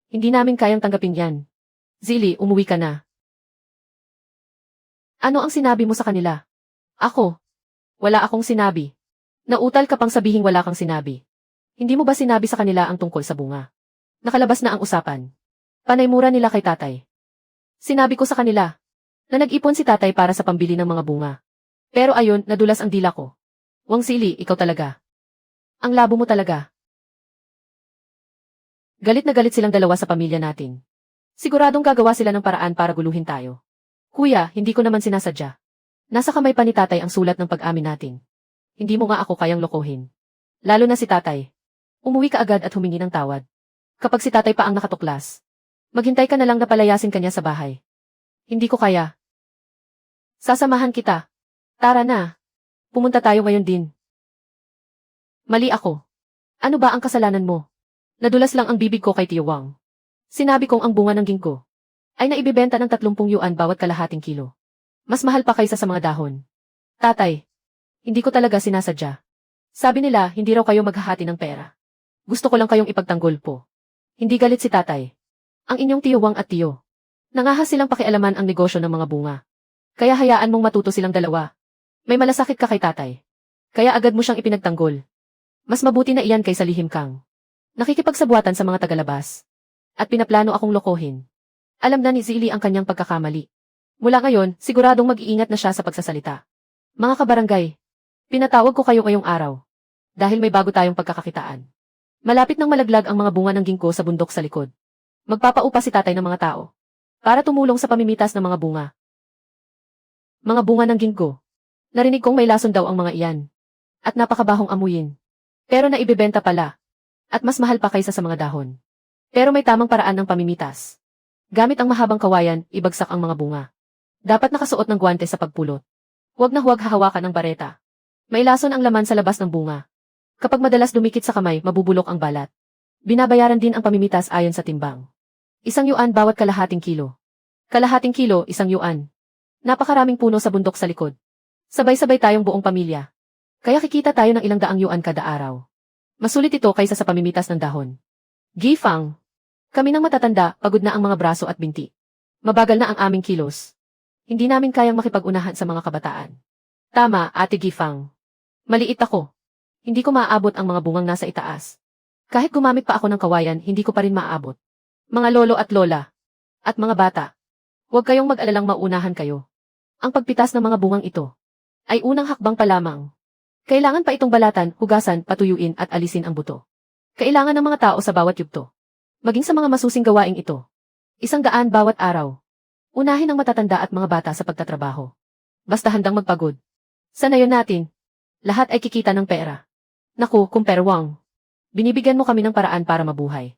Speaker 1: Hindi namin kayang tanggapin yan. Zili, umuwi ka na. Ano ang sinabi mo sa kanila? Ako. Wala akong sinabi. Nautal ka pang sabihing wala kang sinabi. Hindi mo ba sinabi sa kanila ang tungkol sa bunga? Nakalabas na ang usapan. Panay mura nila kay tatay. Sinabi ko sa kanila na nag-ipon si tatay para sa pambili ng mga bunga. Pero ayon, nadulas ang dila ko. Wang Sili, ikaw talaga. Ang labo mo talaga. Galit na galit silang dalawa sa pamilya natin. Siguradong gagawa sila ng paraan para guluhin tayo. Kuya, hindi ko naman sinasadya. Nasa kamay pa ni tatay ang sulat ng pag-amin natin. Hindi mo nga ako kayang lokohin. Lalo na si tatay. Umuwi ka agad at humingi ng tawad. Kapag si tatay pa ang nakatuklas, maghintay ka na lang na palayasin kanya sa bahay. Hindi ko kaya. Sasamahan kita. Tara na. Pumunta tayo ngayon din. Mali ako. Ano ba ang kasalanan mo? Nadulas lang ang bibig ko kay Tio Wang. Sinabi kong ang bunga ng ginkgo ay naibibenta ng 30 yuan bawat kalahating kilo. Mas mahal pa kaysa sa mga dahon. Tatay, hindi ko talaga sinasadya. Sabi nila, hindi raw kayo maghahati ng pera. Gusto ko lang kayong ipagtanggol po. Hindi galit si tatay. Ang inyong Tio Wang at Tio. Nangahas silang pakialaman ang negosyo ng mga bunga. Kaya hayaan mong matuto silang dalawa. May malasakit ka kay tatay. Kaya agad mo siyang ipinagtanggol. Mas mabuti na iyan kaysa lihim kang nakikipagsabuatan sa mga tagalabas. At pinaplano akong lokohin. Alam na ni Zili ang kanyang pagkakamali. Mula ngayon, siguradong mag-iingat na siya sa pagsasalita. Mga kabarangay, pinatawag ko kayo ngayong araw. Dahil may bago tayong pagkakakitaan. Malapit nang malaglag ang mga bunga ng ginkgo sa bundok sa likod. Magpapaupa si tatay ng mga tao para tumulong sa pamimitas ng mga bunga. Mga bunga ng ginkgo. Narinig kong may lason daw ang mga iyan. At napakabahong amuyin. Pero naibebenta pala. At mas mahal pa kaysa sa mga dahon. Pero may tamang paraan ng pamimitas. Gamit ang mahabang kawayan, ibagsak ang mga bunga. Dapat nakasuot ng guwante sa pagpulot. Huwag na huwag hahawakan ng bareta. May lason ang laman sa labas ng bunga. Kapag madalas dumikit sa kamay, mabubulok ang balat. Binabayaran din ang pamimitas ayon sa timbang. 1 yuan bawat kalahating kilo. Kalahating kilo, 1 yuan. Napakaraming puno sa bundok sa likod. Sabay-sabay tayong buong pamilya. Kaya kikita tayo ng 200 yuan kada araw. Masulit ito kaysa sa pamimitas ng dahon. Gifang. Kami nang matatanda, pagod na ang mga braso at binti. Mabagal na ang aming kilos. Hindi namin kayang makipag-unahan sa mga kabataan. Tama, Ate Gifang. Maliit ako. Hindi ko maaabot ang mga bungang nasa itaas. Kahit gumamit pa ako ng kawayan, hindi ko pa rin maaabot. Mga lolo at lola. At mga bata. Huwag kayong mag-alalang maunahan kayo. Ang pagpitas ng mga bungang ito ay unang hakbang pa lamang. Kailangan pa itong balatan, hugasan, patuyuin at alisin ang buto. Kailangan ng mga tao sa bawat yugto. Maging sa mga masusing gawaing ito. 100 bawat araw. Unahin ang matatanda at mga bata sa pagtatrabaho. Basta handang magpagod. Sa nayon natin, lahat ay kikita ng pera. Naku, Kumpare Wang. Binibigyan mo kami ng paraan para mabuhay.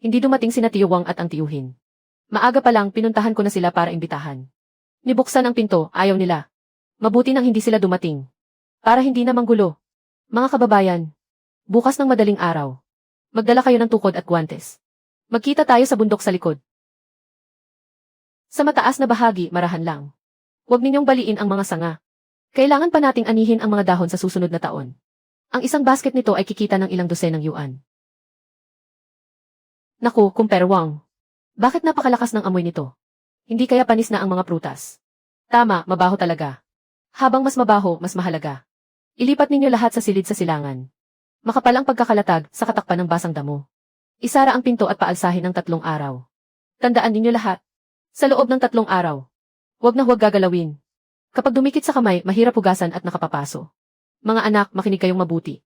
Speaker 1: Hindi dumating sina Tio Wang at ang tiyuhin. Maaga pa lang, pinuntahan ko na sila para imbitahan. Nibuksan ang pinto, ayaw nila. Mabuti nang hindi sila dumating. Para hindi na manggulo. Mga kababayan, bukas ng madaling araw. Magdala kayo ng tukod at guwantes. Magkita tayo sa bundok sa likod. Sa mataas na bahagi, marahan lang. Huwag ninyong baliin ang mga sanga. Kailangan pa nating anihin ang mga dahon sa susunod na taon. Ang isang basket nito ay kikita ng ilang dosenang yuan. Naku, Kumpare Wang. Bakit napakalakas ng amoy nito? Hindi kaya panis na ang mga prutas? Tama, mabaho talaga. Habang mas mabaho, mas mahalaga. Ilipat ninyo lahat sa silid sa silangan. Makapal ang pagkakalatag sa katakpan ng basang damo. Isara ang pinto at paalsahin ng 3 araw. Tandaan ninyo lahat. Sa loob ng 3 araw. Huwag na huwag gagalawin. Kapag dumikit sa kamay, mahirap hugasan at nakapapaso. Mga anak, makinig kayong mabuti.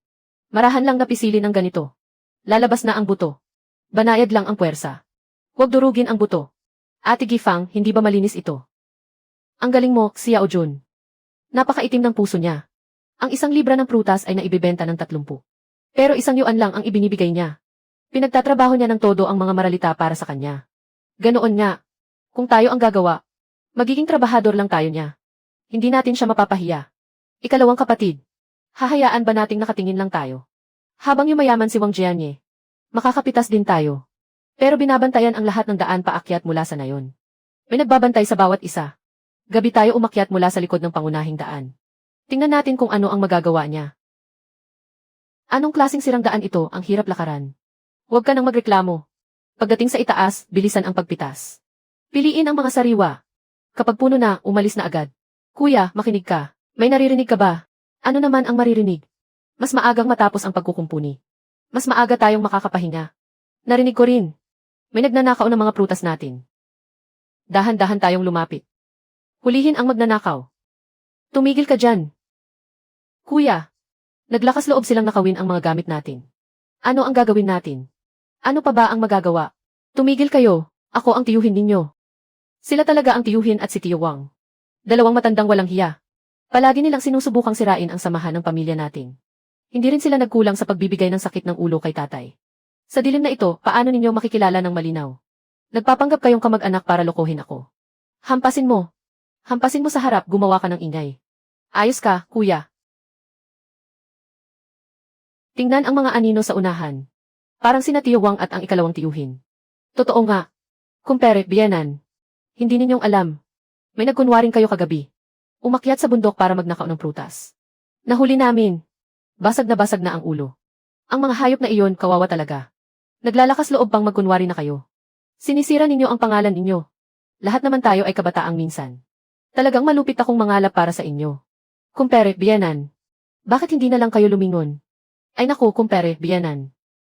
Speaker 1: Marahan lang napisili ng ganito. Lalabas na ang buto. Banayad lang ang puwersa. Huwag durugin ang buto. Ate Gifang, hindi ba malinis ito? Ang galing mo, Xiao Jun. Napakaitim ng puso niya. Ang 1 libra ng prutas ay naibibenta ng 30. Pero 1 yuan lang ang ibinibigay niya. Pinagtatrabaho niya ng todo ang mga maralita para sa kanya. Ganoon nga. Kung tayo ang gagawa, magiging trabahador lang tayo niya. Hindi natin siya mapapahiya. Ikalawang kapatid. Hahayaan ba nating nakatingin lang tayo? Habang yumayaman si Wang Jianye, makakapitas din tayo. Pero binabantayan ang lahat ng daan paakyat mula sa nayon. May nagbabantay sa bawat isa. Gabi tayo umakyat mula sa likod ng pangunahing daan. Tingnan natin kung ano ang magagawa niya. Anong klaseng sirang daan ito, ang hirap lakaran? Huwag ka nang magreklamo. Pagdating sa itaas, bilisan ang pagpitas. Piliin ang mga sariwa. Kapag puno na, umalis na agad. Kuya, makinig ka. May naririnig ka ba? Ano naman ang maririnig? Mas maagang matapos ang pagkukumpuni. Mas maaga tayong makakapahinga. Narinig ko rin. May nagnanakaw ng mga prutas natin. Dahan-dahan tayong lumapit. Hulihin ang magnanakaw. Tumigil ka dyan. Kuya, naglakas loob silang nakawin ang mga gamit natin. Ano ang gagawin natin? Ano pa ba ang magagawa? Tumigil kayo, ako ang tiyuhin ninyo. Sila talaga ang tiyuhin at si Tiyo Wang. Dalawang matandang walang hiya. Palagi nilang sinusubukang sirain ang samahan ng pamilya natin. Hindi rin sila nagkulang sa pagbibigay ng sakit ng ulo kay tatay. Sa dilim na ito, paano ninyo makikilala ng malinaw? Nagpapanggap kayong kamag-anak para lokohin ako. Hampasin mo. Hampasin mo sa harap, gumawa ka ng ingay. Ayos ka, kuya. Tingnan ang mga anino sa unahan. Parang sina Tiyo Wang at ang ikalawang tiyuhin. Totoo nga. Kumpere, biyenan. Hindi ninyong alam. May nagkunwaring kayo kagabi. Umakyat sa bundok para magnakaw ng prutas. Nahuli namin. Basag na ang ulo. Ang mga hayop na iyon, kawawa talaga. Naglalakas loob pang magkunwari na kayo. Sinisira ninyo ang pangalan ninyo. Lahat naman tayo ay kabataang minsan. Talagang malupit akong mangalap para sa inyo. Kumpere, biyenan. Bakit hindi na lang kayo lumingon? Ay naku, kumpere, biyenan.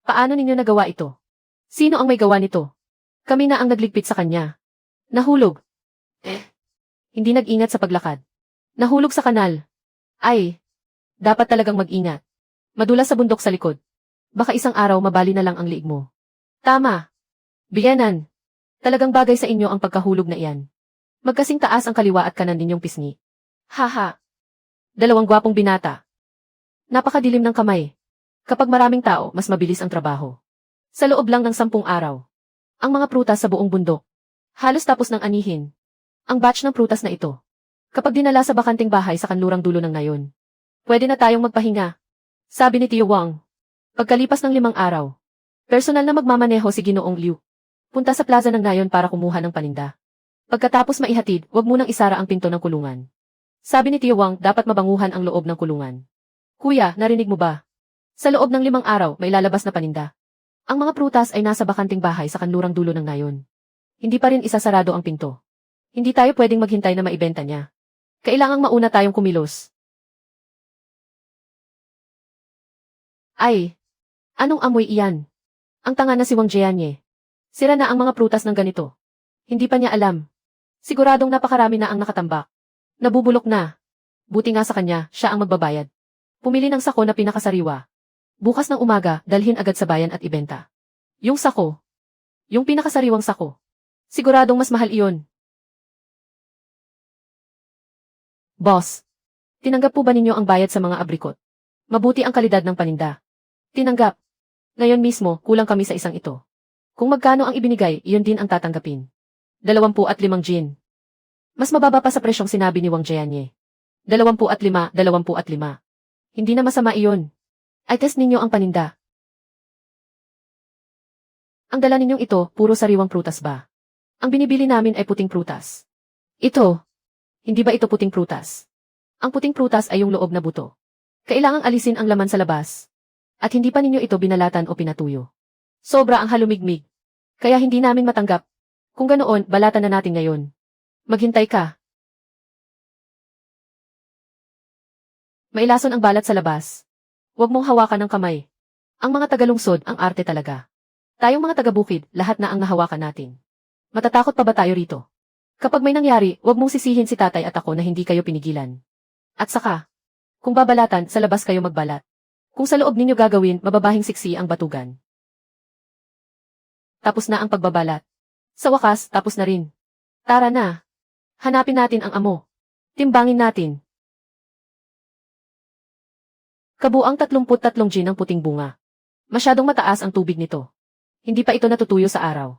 Speaker 1: Paano ninyo nagawa ito? Sino ang may gawa nito? Kami na ang nagligpit sa kanya. Nahulog. Hindi nag-ingat sa paglakad. Nahulog sa kanal. Ay, dapat talagang mag-ingat. Madulas sa bundok sa likod. Baka isang araw mabali na lang ang liig mo. Tama. Biyenan. Talagang bagay sa inyo ang pagkahulog na iyan. Magkasing taas ang kaliwa at kanan ninyong pisngi. Haha. Dalawang gwapong binata. Napakadilim ng kamay. Kapag maraming tao, mas mabilis ang trabaho. Sa loob lang ng 10 araw. Ang mga prutas sa buong bundok. Halos tapos ng anihin. Ang batch ng prutas na ito. Kapag dinala sa bakanting bahay sa kanlurang dulo ng nayon. Pwede na tayong magpahinga. Sabi ni Tiyo Wang. Pagkalipas ng 5 araw. Personal na magmamaneho si Ginoong Liu. Punta sa plaza ng nayon para kumuha ng paninda. Pagkatapos maihatid, wag munang isara ang pinto ng kulungan. Sabi ni Tiyo Wang, dapat mabanguhan ang loob ng kulungan. Kuya, narinig mo ba? Sa loob ng 5 araw, may lalabas na paninda. Ang mga prutas ay nasa bakanting bahay sa kanlurang dulo ng nayon. Hindi pa rin isasarado ang pinto. Hindi tayo pwedeng maghintay na maibenta niya. Kailangang mauna tayong kumilos. Ay! Anong amoy iyan? Ang tanga na si Wang Jianye. Sira na ang mga prutas ng ganito. Hindi pa niya alam. Siguradong napakarami na ang nakatambak. Nabubulok na. Buti nga sa kanya, siya ang magbabayad. Pumili ng sako na pinakasariwa. Bukas ng umaga, dalhin agad sa bayan at ibenta. Yung sako. Yung pinakasariwang sako. Siguradong mas mahal iyon. Boss, tinanggap po ba ninyo ang bayad sa mga abrikot? Mabuti ang kalidad ng paninda. Tinanggap. Ngayon mismo, kulang kami sa isang ito. Kung magkano ang ibinigay, iyon din ang tatanggapin. 25 gin. Mas mababa pa sa presyong sinabi ni Wang Jianye. 25. Hindi na masama iyon. Ay test ninyo ang paninda. Ang dala ninyong ito, puro sariwang prutas ba? Ang binibili namin ay puting prutas. Ito. Hindi ba ito puting prutas? Ang puting prutas ay yung loob na buto. Kailangang alisin ang laman sa labas. At hindi pa ninyo ito binalatan o pinatuyo. Sobra ang halumigmig. Kaya hindi namin matanggap. Kung ganoon, balatan na natin ngayon. Maghintay ka. Mailason ang balat sa labas. Huwag mong hawakan ng kamay. Ang mga tagalungsod, ang arte talaga. Tayong mga taga-bukid, lahat na ang nahawakan natin. Matatakot pa ba tayo rito? Kapag may nangyari, huwag mong sisihin si tatay at ako na hindi kayo pinigilan. At saka, kung babalatan, sa labas kayo magbalat. Kung sa loob ninyo gagawin, mababahing siksi ang batugan. Tapos na ang pagbabalat. Sa wakas, tapos na rin. Tara na. Hanapin natin ang amo. Timbangin natin. Kabuang 33 gin ang puting bunga. Masyadong mataas ang tubig nito. Hindi pa ito natutuyo sa araw.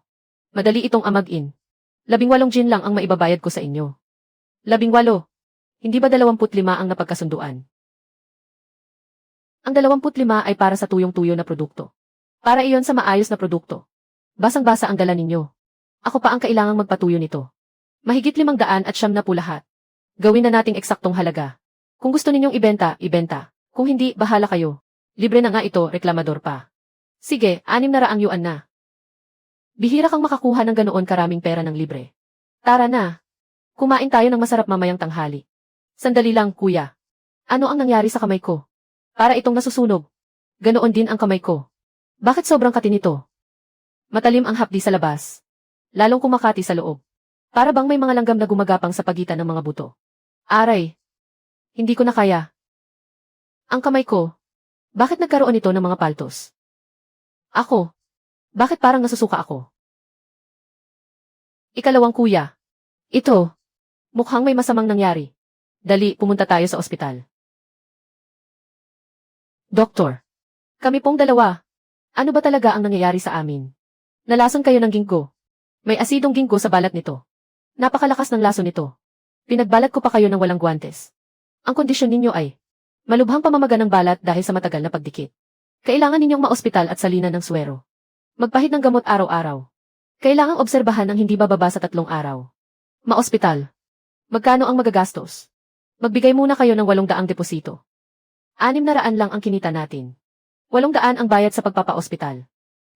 Speaker 1: Madali itong amagin. 18 gin lang ang maibabayad ko sa inyo. 18. Hindi ba 25 ang napagkasunduan? Ang 25 ay para sa tuyong-tuyo na produkto. Para iyon sa maayos na produkto. Basang-basa ang dala ninyo. Ako pa ang kailangang magpatuyo nito. Mahigit 500 at 900 lahat. Gawin na nating eksaktong halaga. Kung gusto ninyong ibenta, ibenta. Kung hindi, bahala kayo. Libre na nga ito, reklamador pa. Sige, 600 yuan na. Bihira kang makakuha ng ganoon karaming pera ng libre. Tara na. Kumain tayo ng masarap mamayang tanghali. Sandali lang, kuya. Ano ang nangyari sa kamay ko? Para itong nasusunog. Ganoon din ang kamay ko. Bakit sobrang kati nito? Matalim ang hapdi sa labas. Lalong kumakati sa loob. Para bang may mga langgam na gumagapang sa pagitan ng mga buto. Aray. Hindi ko na kaya. Ang kamay ko. Bakit nagkaroon ito ng mga paltos? Ako. Bakit parang nasusuka ako? Ikalawang kuya. Ito. Mukhang may masamang nangyari. Dali, pumunta tayo sa ospital. Doktor. Kami pong dalawa. Ano ba talaga ang nangyayari sa amin? Nalason kayo ng ginkgo. May asidong ginkgo sa balat nito. Napakalakas ng laso nito. Pinagbalat ko pa kayo ng walang guwantes. Ang kondisyon ninyo ay malubhang pamamaga ng balat dahil sa matagal na pagdikit. Kailangan ninyong maospital at salinan ng swero. Magpahid ng gamot araw-araw. Kailangang obserbahan ng hindi bababa sa 3 araw. Maospital. Magkano ang magagastos? Magbigay muna kayo ng 800 deposito. 600 lang ang kinita natin. 800 ang bayad sa pagpapaospital.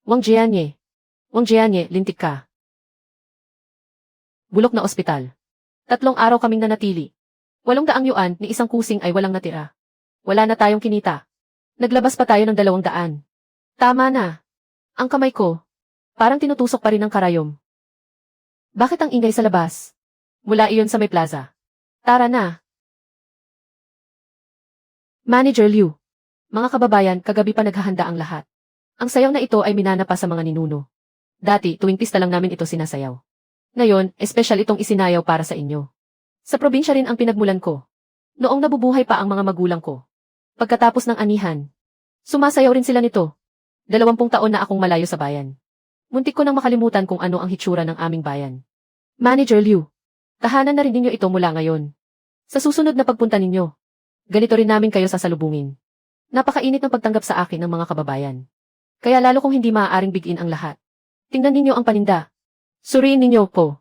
Speaker 1: Wang Jianye. Wang Jianye, lintik ka. Bulok na ospital. 3 araw kaming nanatili. 800 yuan ni isang kusing ay walang natira. Wala na tayong kinita. Naglabas pa tayo ng 200. Tama na. Ang kamay ko. Parang tinutusok pa rin ng karayom. Bakit ang ingay sa labas? Mula iyon sa may plaza. Tara na. Manager Liu. Mga kababayan, kagabi pa naghahanda ang lahat. Ang sayaw na ito ay minana pa sa mga ninuno. Dati, tuwing pista lang namin ito sinasayaw. Ngayon, espesyal itong isinayaw para sa inyo. Sa probinsya rin ang pinagmulan ko. Noong nabubuhay pa ang mga magulang ko. Pagkatapos ng anihan, sumasayaw rin sila nito. 20 taon na akong malayo sa bayan. Muntik ko nang makalimutan kung ano ang hitsura ng aming bayan. Manager Liu, tahanan na rin ninyo ito mula ngayon. Sa susunod na pagpunta ninyo, ganito rin namin kayo sasalubungin. Napakainit ng pagtanggap sa akin ng mga kababayan. Kaya lalo kong hindi maaaring bigin ang lahat. Tingnan ninyo ang paninda. Suriin ninyo po.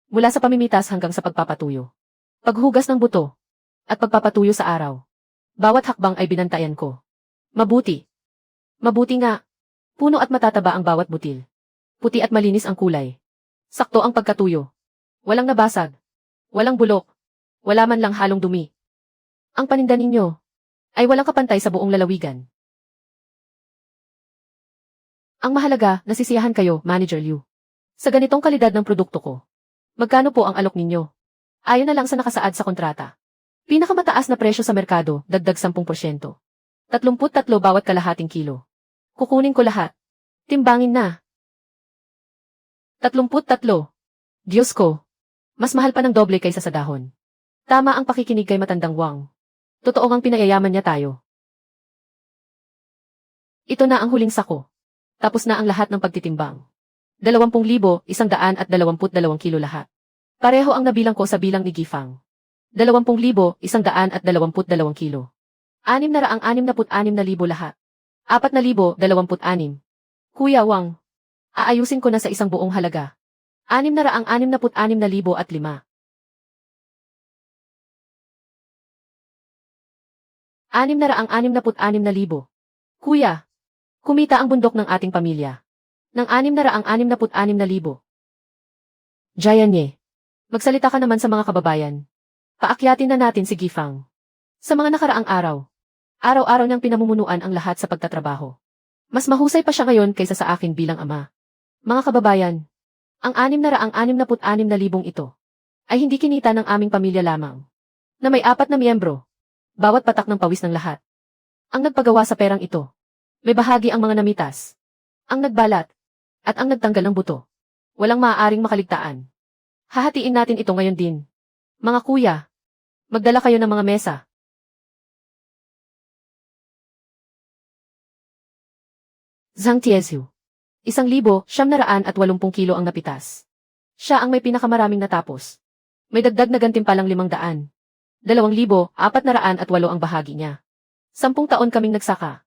Speaker 1: Mula sa pamimitas hanggang sa pagpapatuyo. Paghugas ng buto. At pagpapatuyo sa araw. Bawat hakbang ay binantayan ko. Mabuti. Mabuti nga. Puno at matataba ang bawat butil. Puti at malinis ang kulay. Sakto ang pagkatuyo. Walang nabasag. Walang bulok. Wala man lang halong dumi. Ang paninda ninyo ay walang kapantay sa buong lalawigan. Ang mahalaga, nasisiyahan kayo, Manager Liu. Sa ganitong kalidad ng produkto ko. Magkano po ang alok ninyo? Ayon na lang sa nakasaad sa kontrata. Pinakamataas na presyo sa merkado, dagdag 10%. 33 bawat kalahating kilo. Kukunin ko lahat. Timbangin na. 33. Diyos ko. Mas mahal pa ng doble kaysa sa dahon. Tama ang pakikinig kay matandang Wang. Totoo ngang pinayayaman niya tayo. Ito na ang huling sako. Tapos na ang lahat ng pagtitimbang. 20,122 kilo lahat. Pareho ang nabilang ko sa bilang ni Gifang. 20,122 kilo. 666,000 lahat. 4,026. Kuya Wang. Aayusin ko na sa isang buong halaga. 666,005. 666,000. Kuya, kumita ang bundok ng ating pamilya. Ng 666,000. Jianye, magsalita ka naman sa mga kababayan. Paakyatin na natin si Gifang. Sa mga nakaraang araw, araw-araw niyang pinamumunuan ang lahat sa pagtatrabaho. Mas mahusay pa siya ngayon kaysa sa akin bilang ama. Mga kababayan, ang 666,000 ito ay hindi kinita ng aming pamilya lamang. Na may 4 na miyembro. Bawat patak ng pawis ng lahat. Ang nagpagawa sa perang ito. May bahagi ang mga namitas. Ang nagbalat. At ang nagtanggal ng buto. Walang maaaring makaligtaan. Hahatiin natin ito ngayon din. Mga kuya, magdala kayo ng mga mesa. Zhang Tiezu. 1,780 kilo ang napitas. Siya ang may pinakamaraming natapos. May dagdag na gantimpalang 500. 2,408 ang bahagi niya. 10 taon kaming nagsaka.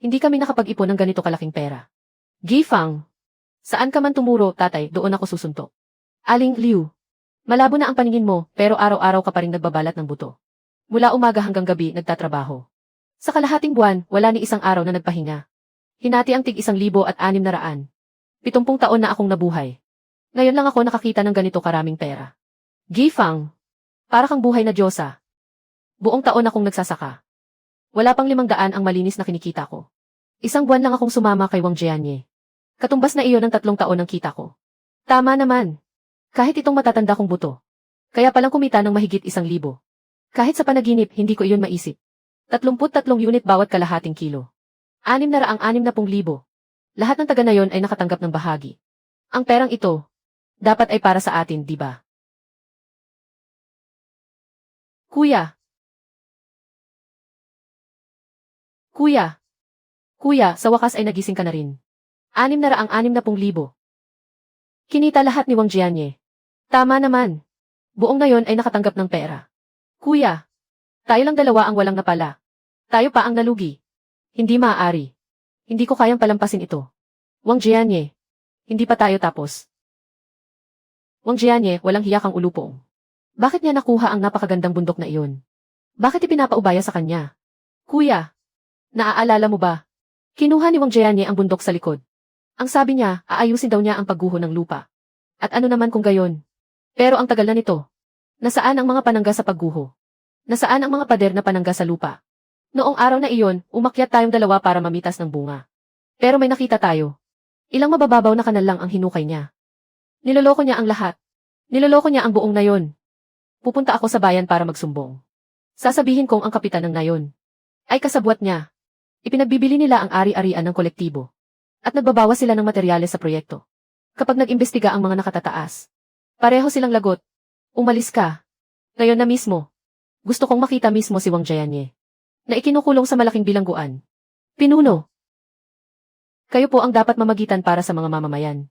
Speaker 1: Hindi kami nakapag-ipon ng ganito kalaking pera. Gifang. Saan ka man tumuro, tatay, doon ako susuntok. Aling Liu. Malabo na ang paningin mo, pero araw-araw ka pa rin nagbabalat ng buto. Mula umaga hanggang gabi, nagtatrabaho. Sa kalahating buwan, wala ni isang araw na nagpahinga. Hinati ang tig 1,600. 70 taon na akong nabuhay. Ngayon lang ako nakakita ng ganito karaming pera. Gifang. Para kang buhay na diyosa. Buong taon akong nagsasaka. Wala pang 500 ang malinis na kinikita ko. Isang buwan lang akong sumama kay Wang Jianye. Katumbas na iyon ng 3 taon ng kita ko. Tama naman. Kahit itong matatanda kong buto. Kaya palang kumita ng mahigit 1,000. Kahit sa panaginip, hindi ko iyon maisip. 33 unit bawat kalahating kilo. 660,000. Lahat ng taga na yon ay nakatanggap ng bahagi. Ang perang ito, dapat ay para sa atin, di ba? Kuya. Kuya. Kuya, sa wakas ay nagising ka na rin. 660,000. Kinita lahat ni Wang Jianye. Tama naman. Buong na yon ay nakatanggap ng pera. Kuya. Tayo lang dalawa ang walang napala. Tayo pa ang nalugi. Hindi maaari. Hindi ko kayang palampasin ito. Wang Jianye. Hindi pa tayo tapos. Wang Jianye, walang hiya kang ulupong. Bakit niya nakuha ang napakagandang bundok na iyon? Bakit ipinapaubaya sa kanya? Kuya. Naaalala mo ba? Kinuha ni Wang Jianye ang bundok sa likod. Ang sabi niya, aayusin daw niya ang pagguho ng lupa. At ano naman kung gayon? Pero ang tagal na nito. Nasaan ang mga panangga sa pagguho? Nasaan ang mga pader na panangga sa lupa? Noong araw na iyon, umakyat tayong dalawa para mamitas ng bunga. Pero may nakita tayo. Ilang mabababaw na kanal lang ang hinukay niya. Niloloko niya ang lahat. Niloloko niya ang buong nayon. Pupunta ako sa bayan para magsumbong. Sasabihin kong ang kapitan ng nayon ay kasabwat niya. Ipinagbibili nila ang ari-arian ng kolektibo. At nagbabawas sila ng materyales sa proyekto. Kapag nag-imbestiga ang mga nakatataas, pareho silang lagot. Umalis ka. Ngayon na mismo. Gusto kong makita mismo si Wang Jianye na ikinukulong sa malaking bilangguan. Pinuno. Kayo po ang dapat mamagitan para sa mga mamamayan.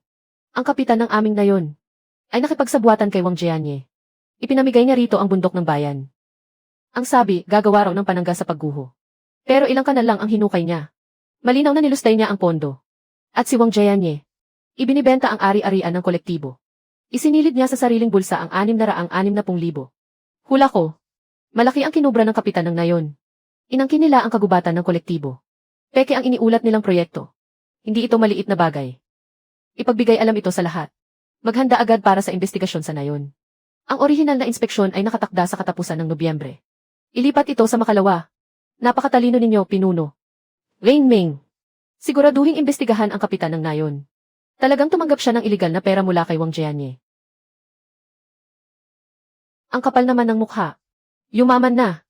Speaker 1: Ang kapitan ng aming nayon ay nakipagsabwatan kay Wang Jianye. Ipinamigay niya rito ang bundok ng bayan. Ang sabi, gagawa raw ng panangga sa pagguho. Pero ilang kanal lang ang hinukay niya. Malinaw na nilustay niya ang pondo. At si Wang Jianye, ibinibenta ang ari-arian ng kolektibo. Isinilid niya sa sariling bulsa ang 660,000. Hula ko, malaki ang kinubra ng kapitan ng nayon. Inangkin nila ang kagubatan ng kolektibo. Peke ang iniulat nilang proyekto. Hindi ito maliit na bagay. Ipagbigay alam ito sa lahat. Maghanda agad para sa investigasyon sa nayon. Ang orihinal na inspeksyon ay nakatakda sa katapusan ng Nobyembre. Ilipat ito sa Makalawa. Napakatalino ninyo, pinuno. Wang Ming. Siguraduhing imbestigahan ang kapitan ng nayon. Talagang tumanggap siya ng iligal na pera mula kay Wang Jianye. Ang kapal naman ng mukha. Yumaman na.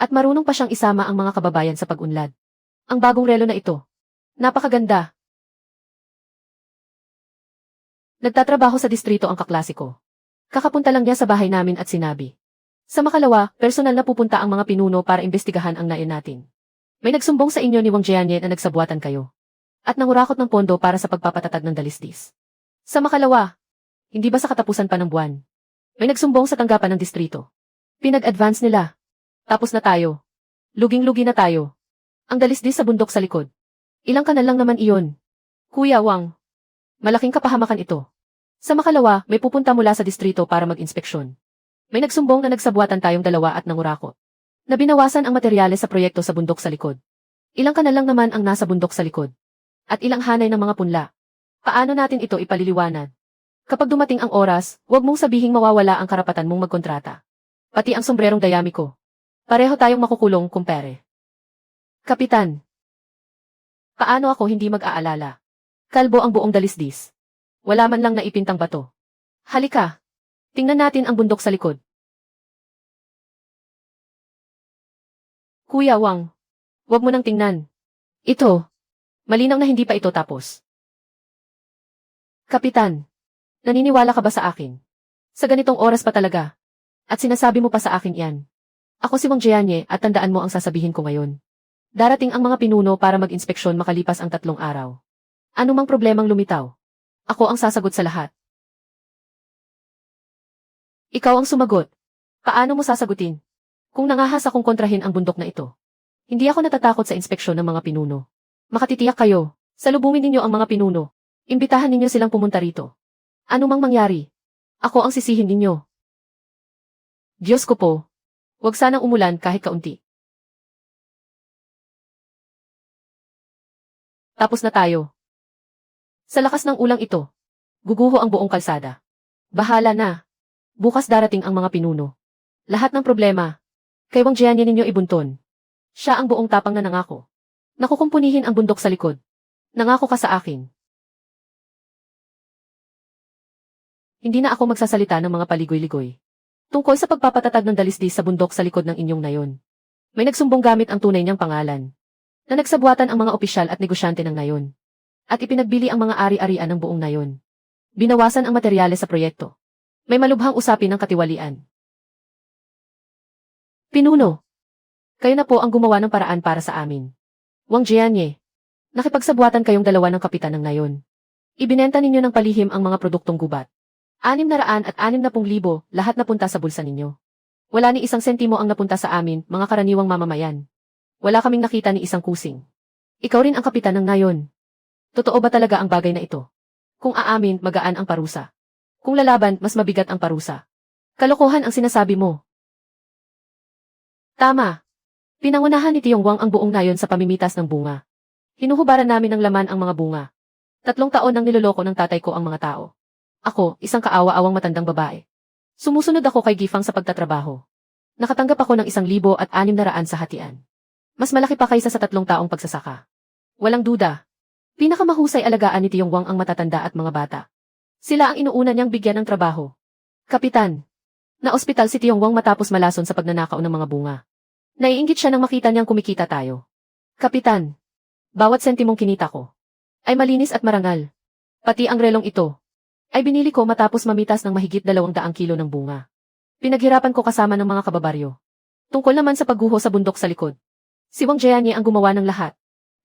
Speaker 1: At marunong pa siyang isama ang mga kababayan sa pag-unlad. Ang bagong relo na ito. Napakaganda. Nagtatrabaho sa distrito ang kaklase ko. Kakapunta lang niya sa bahay namin at sinabi. Sa Makalawa, personal na pupunta ang mga pinuno para imbestigahan ang nayon natin. May nagsumbong sa inyo ni Wang Jianye na nagsabuatan kayo. At nangurakot ng pondo para sa pagpapatatag ng dalisdis. Sa Makalawa, hindi ba sa katapusan pa ng buwan? May nagsumbong sa tanggapan ng distrito. Pinag-advance nila. Tapos na tayo. Luging-lugi na tayo. Ang dalisdis sa bundok sa likod. Ilang kanal lang naman iyon. Kuya Wang. Malaking kapahamakan ito. Sa Makalawa, may pupunta mula sa distrito para mag-inspeksyon. May nagsumbong na nagsabuatan tayong dalawa at nangurakot. Na binawasan ang materyales sa proyekto sa bundok sa likod. Ilang kanal lang naman ang nasa bundok sa likod. At ilang hanay ng mga punla. Paano natin ito ipaliliwanag? Kapag dumating ang oras, huwag mong sabihing mawawala ang karapatan mong magkontrata. Pati ang sombrerong dayami ko. Pareho tayong makukulong, kumpare. Kapitan. Paano ako hindi mag-aalala? Kalbo ang buong dalisdis. Wala man lang na ipintang bato. Halika. Tingnan natin ang bundok sa likod. Kuya Wang. Huwag mo nang tingnan. Ito. Malinaw na hindi pa ito tapos. Kapitan. Naniniwala ka ba sa akin? Sa ganitong oras pa talaga. At sinasabi mo pa sa akin yan. Ako si Wang Jianye at tandaan mo ang sasabihin ko ngayon. Darating ang mga pinuno para mag-inspeksyon makalipas ang 3 araw. Ano mang problemang lumitaw? Ako ang sasagot sa lahat. Ikaw ang sumagot. Paano mo sasagutin? Kung nangahas akong kontrahin ang bundok na ito. Hindi ako natatakot sa inspeksyon ng mga pinuno. Makatitiyak kayo. Salubungin ninyo ang mga pinuno. Imbitahan ninyo silang pumunta rito. Ano mang mangyari. Ako ang sisihin ninyo. Diyos ko po. Huwag sanang umulan kahit kaunti. Tapos na tayo. Sa lakas ng ulang ito, guguho ang buong kalsada. Bahala na. Bukas darating ang mga pinuno. Lahat ng problema, kay Wang Jianye ninyo ibunton. Siya ang buong tapang na nangako. Nakukumpunihin ang bundok sa likod. Nangako ka sa akin. Hindi na ako magsasalita ng mga paligoy-ligoy. Tungkol sa pagpapatatag ng dalisdis sa bundok sa likod ng inyong nayon. May nagsumbong gamit ang tunay niyang pangalan. Na nagsabuatan ang mga opisyal at negosyante ng nayon. At ipinagbili ang mga ari-arian ng buong nayon. Binawasan ang materyales sa proyekto. May malubhang usapin ng katiwalian. Pinuno. Kayo na po ang gumawa ng paraan para sa amin. Wang Jianye. Nakipagsabuatan kayong dalawa ng kapitan ng nayon. Ibinenta ninyo ng palihim ang mga produktong gubat. 660,000, lahat napunta sa bulsa ninyo. Wala ni isang sentimo ang napunta sa amin, mga karaniwang mamamayan. Wala kaming nakita ni isang kusing. Ikaw rin ang kapitan ng nayon. Totoo ba talaga ang bagay na ito? Kung aamin, magaan ang parusa. Kung lalaban, mas mabigat ang parusa. Kalokohan ang sinasabi mo. Tama. Pinangunahan ni Tiong Wang ang buong nayon sa pamimitas ng bunga. Hinuhubaran namin ng laman ang mga bunga. 3 taon nang niloloko ng tatay ko ang mga tao. Ako, isang kaawa-awang matandang babae. Sumusunod ako kay Gifang sa pagtatrabaho. Nakatanggap ako ng 1,600 sa hatian. Mas malaki pa kaysa sa 3 taong pagsasaka. Walang duda. Pinakamahusay alagaan ni Tiong Wang ang matatanda at mga bata. Sila ang inuuna niyang bigyan ng trabaho. Kapitan. Na-ospital si Tiong Wang matapos malason sa pagnanakaw ng mga bunga. Naiinggit siya nang makita niyang kumikita tayo. Kapitan. Bawat sentimong kinita ko ay malinis at marangal. Pati ang relong ito ay binili ko matapos mamitas ng mahigit 200 kilo ng bunga. Pinaghirapan ko kasama ng mga kababaryo. Tungkol naman sa pagguho sa bundok sa likod. Si Wang Jianye ang gumawa ng lahat.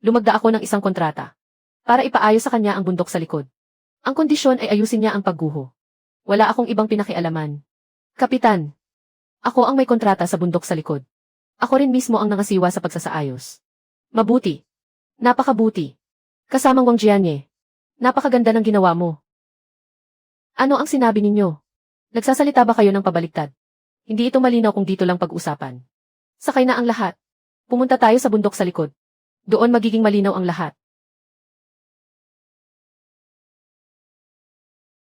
Speaker 1: Lumagda ako ng isang kontrata para ipaayos sa kanya ang bundok sa likod. Ang kondisyon ay ayusin niya ang pagguho. Wala akong ibang pinakialaman. Kapitan, ako ang may kontrata sa bundok sa likod. Ako rin mismo ang nangasiwa sa pagsasaayos. Mabuti. Napakabuti. Kasamang Wang Jianye. Napakaganda ng ginawa mo. Ano ang sinabi ninyo? Nagsasalita ba kayo ng pabaliktad? Hindi ito malinaw kung dito lang pag-usapan. Sakay na ang lahat. Pumunta tayo sa bundok sa likod. Doon magiging malinaw ang lahat.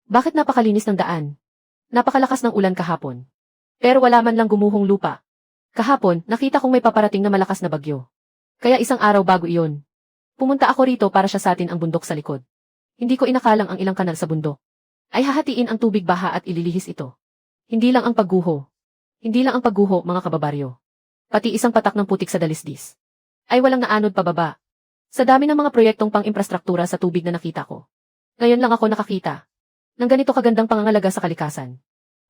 Speaker 1: Bakit napakalinis ng daan? Napakalakas ng ulan kahapon. Pero wala man lang gumuhong lupa. Kahapon, nakita kong may paparating na malakas na bagyo. Kaya isang araw bago iyon. Pumunta ako rito para siya sa atin ang bundok sa likod. Hindi ko inakalang ang ilang kanal sa bundok ay hahatiin ang tubig baha at ililihis ito. Hindi lang ang pagguho. Hindi lang ang pagguho, mga kababaryo. Pati isang patak ng putik sa dalisdis ay walang naanod pababa. Sa dami ng mga proyektong pang-infrastruktura sa tubig na nakita ko. Ngayon lang ako nakakita ng ganito kagandang pangangalaga sa kalikasan.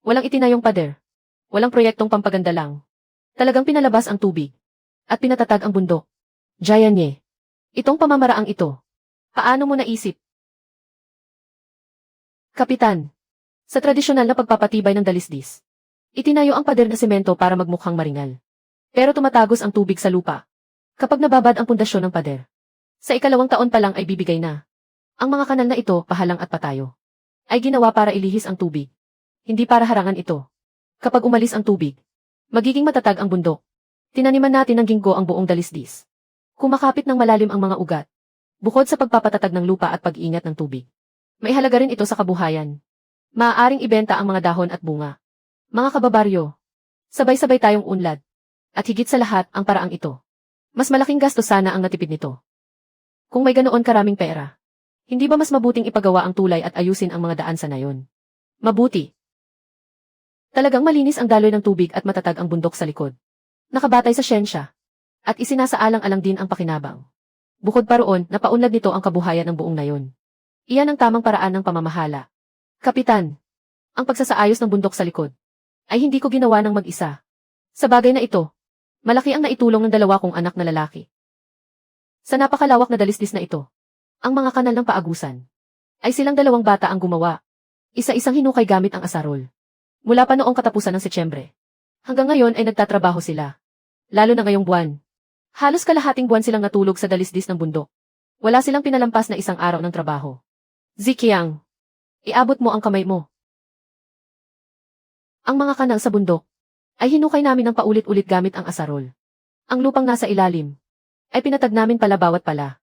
Speaker 1: Walang itinayong pader. Walang proyektong pampaganda lang. Talagang pinalabas ang tubig at pinatatag ang bundok. Jianye. Itong pamamaraang ito. Paano mo naisip? Kapitan. Sa tradisyonal na pagpapatibay ng dalisdis, itinayo ang pader na semento para magmukhang maringal. Pero tumatagos ang tubig sa lupa kapag nababad ang pundasyon ng pader. Sa 2 taon pa lang ay bibigay na. Ang mga kanal na ito, pahalang at patayo, ay ginawa para ilihis ang tubig. Hindi para harangan ito. Kapag umalis ang tubig, magiging matatag ang bundok. Tinaniman natin ng ginggo ang buong dalisdis. Kumakapit ng malalim ang mga ugat. Bukod sa pagpapatatag ng lupa at pag-iingat ng tubig, may halaga rin ito sa kabuhayan. Maaaring ibenta ang mga dahon at bunga. Mga kababaryo, sabay-sabay tayong unlad. At higit sa lahat, ang paraang ito. Mas malaking gasto sana ang natipid nito. Kung may ganoon karaming pera, hindi ba mas mabuting ipagawa ang tulay at ayusin ang mga daan sa nayon? Mabuti. Talagang malinis ang daloy ng tubig at matatag ang bundok sa likod. Nakabatay sa siyensya. At isinasaalang-alang din ang pakinabang. Bukod pa roon, napaunlad nito ang kabuhayan ng buong nayon. Iyan ang tamang paraan ng pamamahala. Kapitan, ang pagsasaayos ng bundok sa likod ay hindi ko ginawa ng mag-isa. Sa bagay na ito, malaki ang naitulong ng 2 kong anak na lalaki. Sa napakalawak na dalisdis na ito, ang mga kanal ng paagusan ay silang 2 bata ang gumawa. Isa-isang hinukay gamit ang asarol. Mula pa noong katapusan ng Setyembre. Hanggang ngayon ay nagtatrabaho sila. Lalo na ngayong buwan. Halos kalahating buwan silang natulog sa dalisdis ng bundok. Wala silang pinalampas na 1 araw ng trabaho. Zikiang, iabot mo ang kamay mo. Ang mga kanal sa bundok ay hinukay namin ng paulit-ulit gamit ang asarol. Ang lupang nasa ilalim ay pinatag namin pala bawat pala.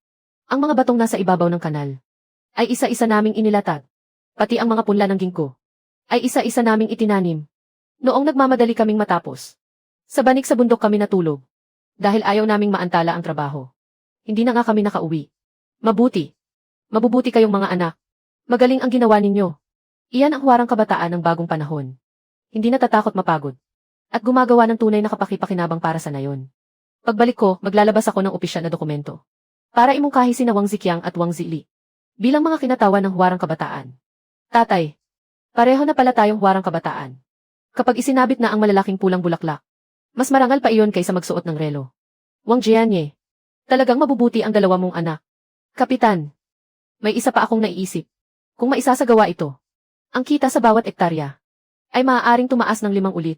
Speaker 1: Ang mga batong nasa ibabaw ng kanal ay isa-isa naming inilatag. Pati ang mga punla ng ginkgo ay isa-isa naming itinanim. Noong nagmamadali kaming matapos, sa banig sa bundok kami natulog. Dahil ayaw naming maantala ang trabaho. Hindi na nga kami nakauwi. Mabuti. Mabubuti kayong mga anak. Magaling ang ginawa ninyo. Iyan ang huwarang kabataan ng bagong panahon. Hindi natatakot mapagod. At gumagawa ng tunay na kapakipakinabang para sa nayon. Pagbalik ko, maglalabas ako ng opisyal na dokumento. Para imungkahi sina Wang Ziqiang at Wang Zili. Bilang mga kinatawan ng huwarang kabataan. Tatay, pareho na pala tayong huwarang kabataan. Kapag isinabit na ang malalaking pulang bulaklak, mas marangal pa iyon kaysa magsuot ng relo. Wang Jianye, talagang mabubuti ang dalawa mong anak. Kapitan, may isa pa akong naiisip. Kung maisasagawa ito, ang kita sa bawat ektarya ay maaaring tumaas ng 5 ulit.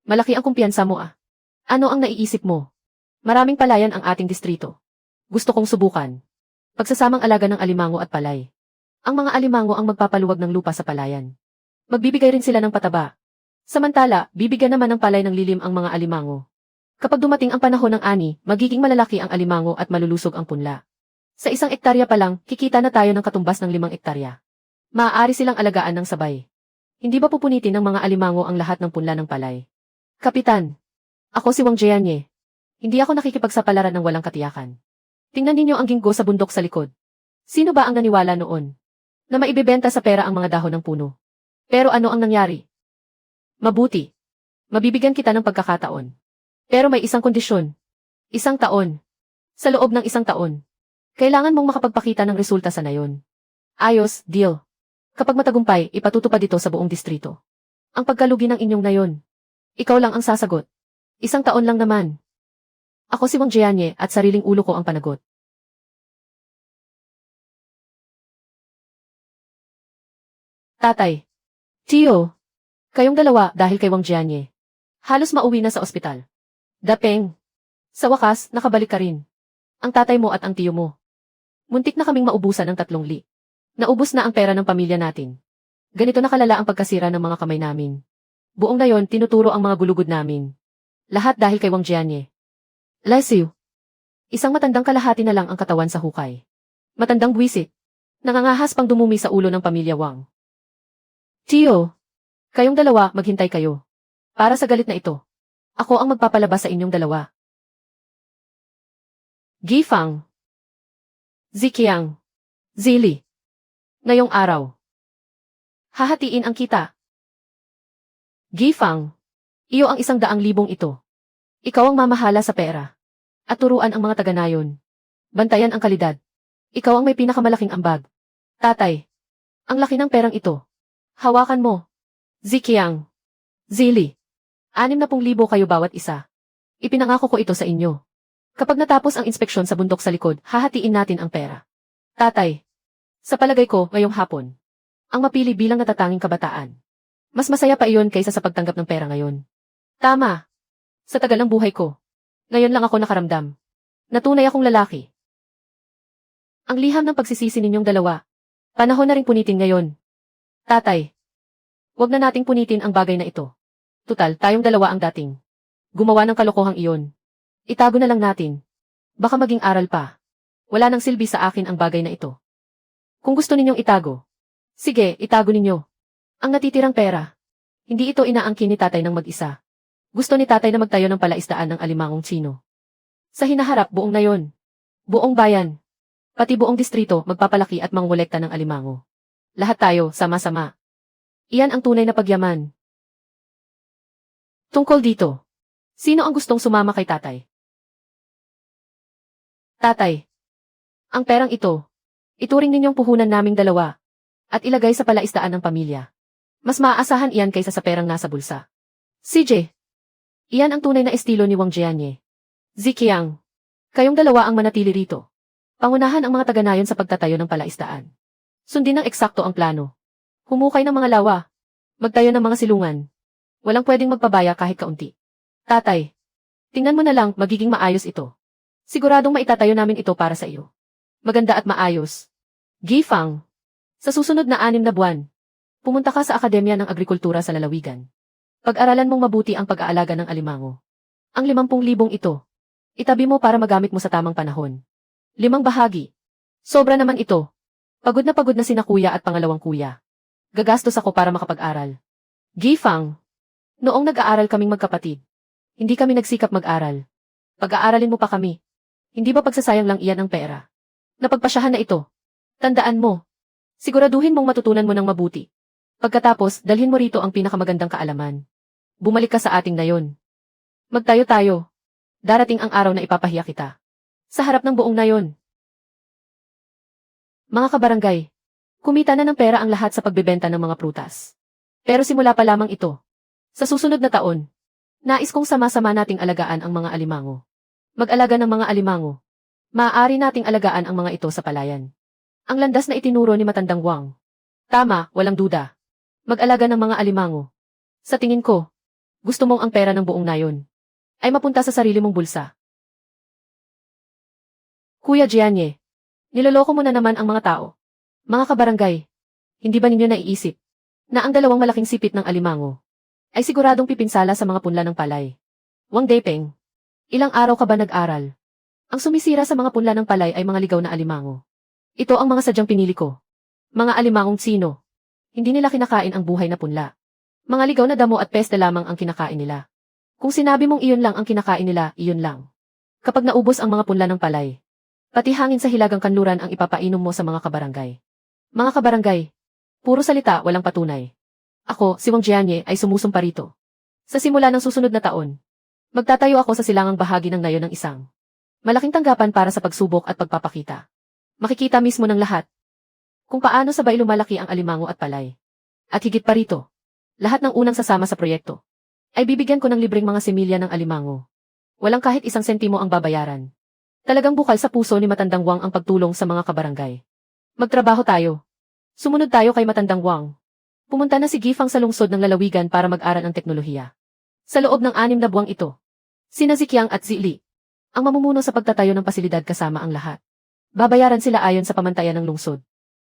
Speaker 1: Malaki ang kumpiyansa mo ah. Ano ang naiisip mo? Maraming palayan ang ating distrito. Gusto kong subukan. Pagsasamang alaga ng alimango at palay. Ang mga alimango ang magpapaluwag ng lupa sa palayan. Magbibigay rin sila ng pataba. Samantala, bibigyan naman ng palay ng lilim ang mga alimango. Kapag dumating ang panahon ng ani, magiging malalaki ang alimango at malulusog ang punla. Sa 1 ektarya pa lang, kikita na tayo ng katumbas ng 5 ektarya. Maaari silang alagaan ng sabay. Hindi ba pupunitin ng mga alimango ang lahat ng punla ng palay? Kapitan, ako si Wang Jianye. Hindi ako nakikipagsapalaran ng walang katiyakan. Tingnan ninyo ang ginggo sa bundok sa likod. Sino ba ang naniwala noon na maibebenta sa pera ang mga dahon ng puno? Pero ano ang nangyari? Mabuti. Mabibigyan kita ng pagkakataon. Pero may isang kondisyon. 1 taon. Sa loob ng 1 taon. Kailangan mong makapagpakita ng resulta sa nayon. Ayos, deal. Kapag matagumpay, ipatutupad ito sa buong distrito. Ang pagkalugi ng inyong nayon. Ikaw lang ang sasagot. 1 taon lang naman. Ako si Wang Jianye at sariling ulo ko ang panagot. Tatay. Tio. Kayong dalawa dahil kay Wang Jianye. Halos mauwi na sa ospital. Dapeng. Sa wakas, nakabalik ka rin. Ang tatay mo at ang tiyo mo. Muntik na kaming maubusan ng 3 li. Naubos na ang pera ng pamilya natin. Ganito na kalala ang pagkasira ng mga kamay namin. Buong nayon tinuturo ang mga gulugod namin. Lahat dahil kay Wang Jianye. Lesiu. Isang matandang kalahati na lang ang katawan sa hukay. Matandang buwisit. Nangangahas pang dumumi sa ulo ng pamilya Wang. Tio. Kayong dalawa, maghintay kayo. Para sa galit na ito. Ako ang magpapalabas sa inyong dalawa. Gifang. Ziqiang. Zili. Ngayong araw. Hahatiin ang kita. Gifang. Iyo ang 100,000 ito. Ikaw ang mamahala sa pera. At turuan ang mga taga-nayon. Bantayan ang kalidad. Ikaw ang may pinakamalaking ambag. Tatay. Ang laki ng perang ito. Hawakan mo. Ziqiang. Zili. 60,000 kayo bawat isa. Ipinangako ko ito sa inyo. Kapag natapos ang inspeksyon sa bundok sa likod, hahatiin natin ang pera. Tatay. Sa palagay ko, ngayong hapon. Ang mapili bilang natatanging kabataan. Mas masaya pa iyon kaysa sa pagtanggap ng pera ngayon. Tama. Sa tagal ng buhay ko. Ngayon lang ako nakaramdam. Natunay akong lalaki. Ang liham ng pagsisisi ninyong dalawa. Panahon na ring punitin ngayon. Tatay. Huwag na nating punitin ang bagay na ito. Tutal, tayong dalawa ang dating. Gumawa ng kalokohang iyon. Itago na lang natin. Baka maging aral pa. Wala nang silbi sa akin ang bagay na ito. Kung gusto ninyong itago. Sige, itago ninyo. Ang natitirang pera. Hindi ito inaangkin ni tatay ng mag-isa. Gusto ni tatay na magtayo ng palaisdaan ng alimangong Tsino. Sa hinaharap buong nayon. Buong bayan. Pati buong distrito magpapalaki at mangolekta ng alimango. Lahat tayo, sama-sama. Iyan ang tunay na pagyaman. Tungkol dito. Sino ang gustong sumama kay tatay? Tatay. Ang perang ito, ituring ninyong puhunan naming dalawa, at ilagay sa palaisdaan ng pamilya. Mas maaasahan iyan kaysa sa perang nasa bulsa. CJ. Iyan ang tunay na estilo ni Wang Jianye. Ziqiang. Kayong dalawa ang manatili rito. Pangunahan ang mga taga-nayon sa pagtatayo ng palaisdaan. Sundin ng eksakto ang plano. Humukay ng mga lawa. Magtayo ng mga silungan. Walang pwedeng magpabaya kahit kaunti. Tatay. Tingnan mo na lang, magiging maayos ito. Siguradong maitatayo namin ito para sa iyo. Maganda at maayos. Gifang. Sa susunod na 6 na buwan, pumunta ka sa Akademya ng Agrikultura sa Lalawigan. Pag-aralan mong mabuti ang pag-aalaga ng alimango. Ang 50,000 ito, itabi mo para magamit mo sa tamang panahon. 5 bahagi. Sobra naman ito. Pagod na sina kuya at pangalawang kuya. Gagastos ako para makapag-aral. Gifang. Noong nag-aaral kaming magkapatid, Hindi kami nagsikap mag-aral. Pag-aaralin mo pa kami. Hindi ba pagsasayang lang iyan ang pera? Napagpasyahan na ito. Tandaan mo. Siguraduhin mong matutunan mo ng mabuti. Pagkatapos, dalhin mo rito ang pinakamagandang kaalaman. Bumalik ka sa ating nayon. Magtayo tayo. Darating ang araw na ipapahiya kita. Sa harap ng buong nayon. Mga kabarangay, kumita na ng pera ang lahat sa pagbebenta ng mga prutas. Pero simula pa lamang ito. Sa susunod na taon, nais kong sama-sama nating alagaan ang mga alimango. Mag-alaga ng mga alimango. Maaari nating alagaan ang mga ito sa palayan. Ang landas na itinuro ni Matandang Wang. Tama, walang duda. Mag-alaga ng mga alimango. Sa tingin ko, gusto mong ang pera ng buong nayon ay mapunta sa sarili mong bulsa. Kuya Gianye, niloloko mo na naman ang mga tao. Mga kabarangay, hindi ba ninyo naiisip na ang dalawang malaking sipit ng alimango ay siguradong pipinsala sa mga punla ng palay? Wang Depeng, ilang araw ka ba nag-aral? Ang sumisira sa mga punla ng palay ay mga ligaw na alimango. Ito ang mga sadyang pinili ko. Mga alimangong sino. Hindi nila kinakain ang buhay na punla. Mga ligaw na damo at peste lamang ang kinakain nila. Kung sinabi mong iyon lang ang kinakain nila, iyon lang. Kapag naubos ang mga punla ng palay, pati hangin sa hilagang kanluran ang ipapainom mo sa mga kabarangay. Mga kabarangay, puro salita, walang patunay. Ako, si Wang Jianye, ay sumusumpa rito. Sa simula ng susunod na taon, magtatayo ako sa silangang bahagi ng nayon ng isang malaking tanggapan para sa pagsubok at pagpapakita. Makikita mismo ng lahat kung paano sabay lumalaki ang alimango at palay. At higit pa rito, lahat ng unang sasama sa proyekto ay bibigyan ko ng libreng mga semilya ng alimango. Walang kahit isang sentimo ang babayaran. Talagang bukal sa puso ni Matandang Wang ang pagtulong sa mga kabarangay. Magtrabaho tayo. Sumunod tayo kay Matandang Wang. Pumunta na si Gifang sa lungsod ng lalawigan para mag-aral ng teknolohiya. Sa loob ng 6 na buwang ito, sina Ziqiang at Zili ang mamumuno sa pagtatayo ng pasilidad kasama ang lahat. Babayaran sila ayon sa pamantayan ng lungsod.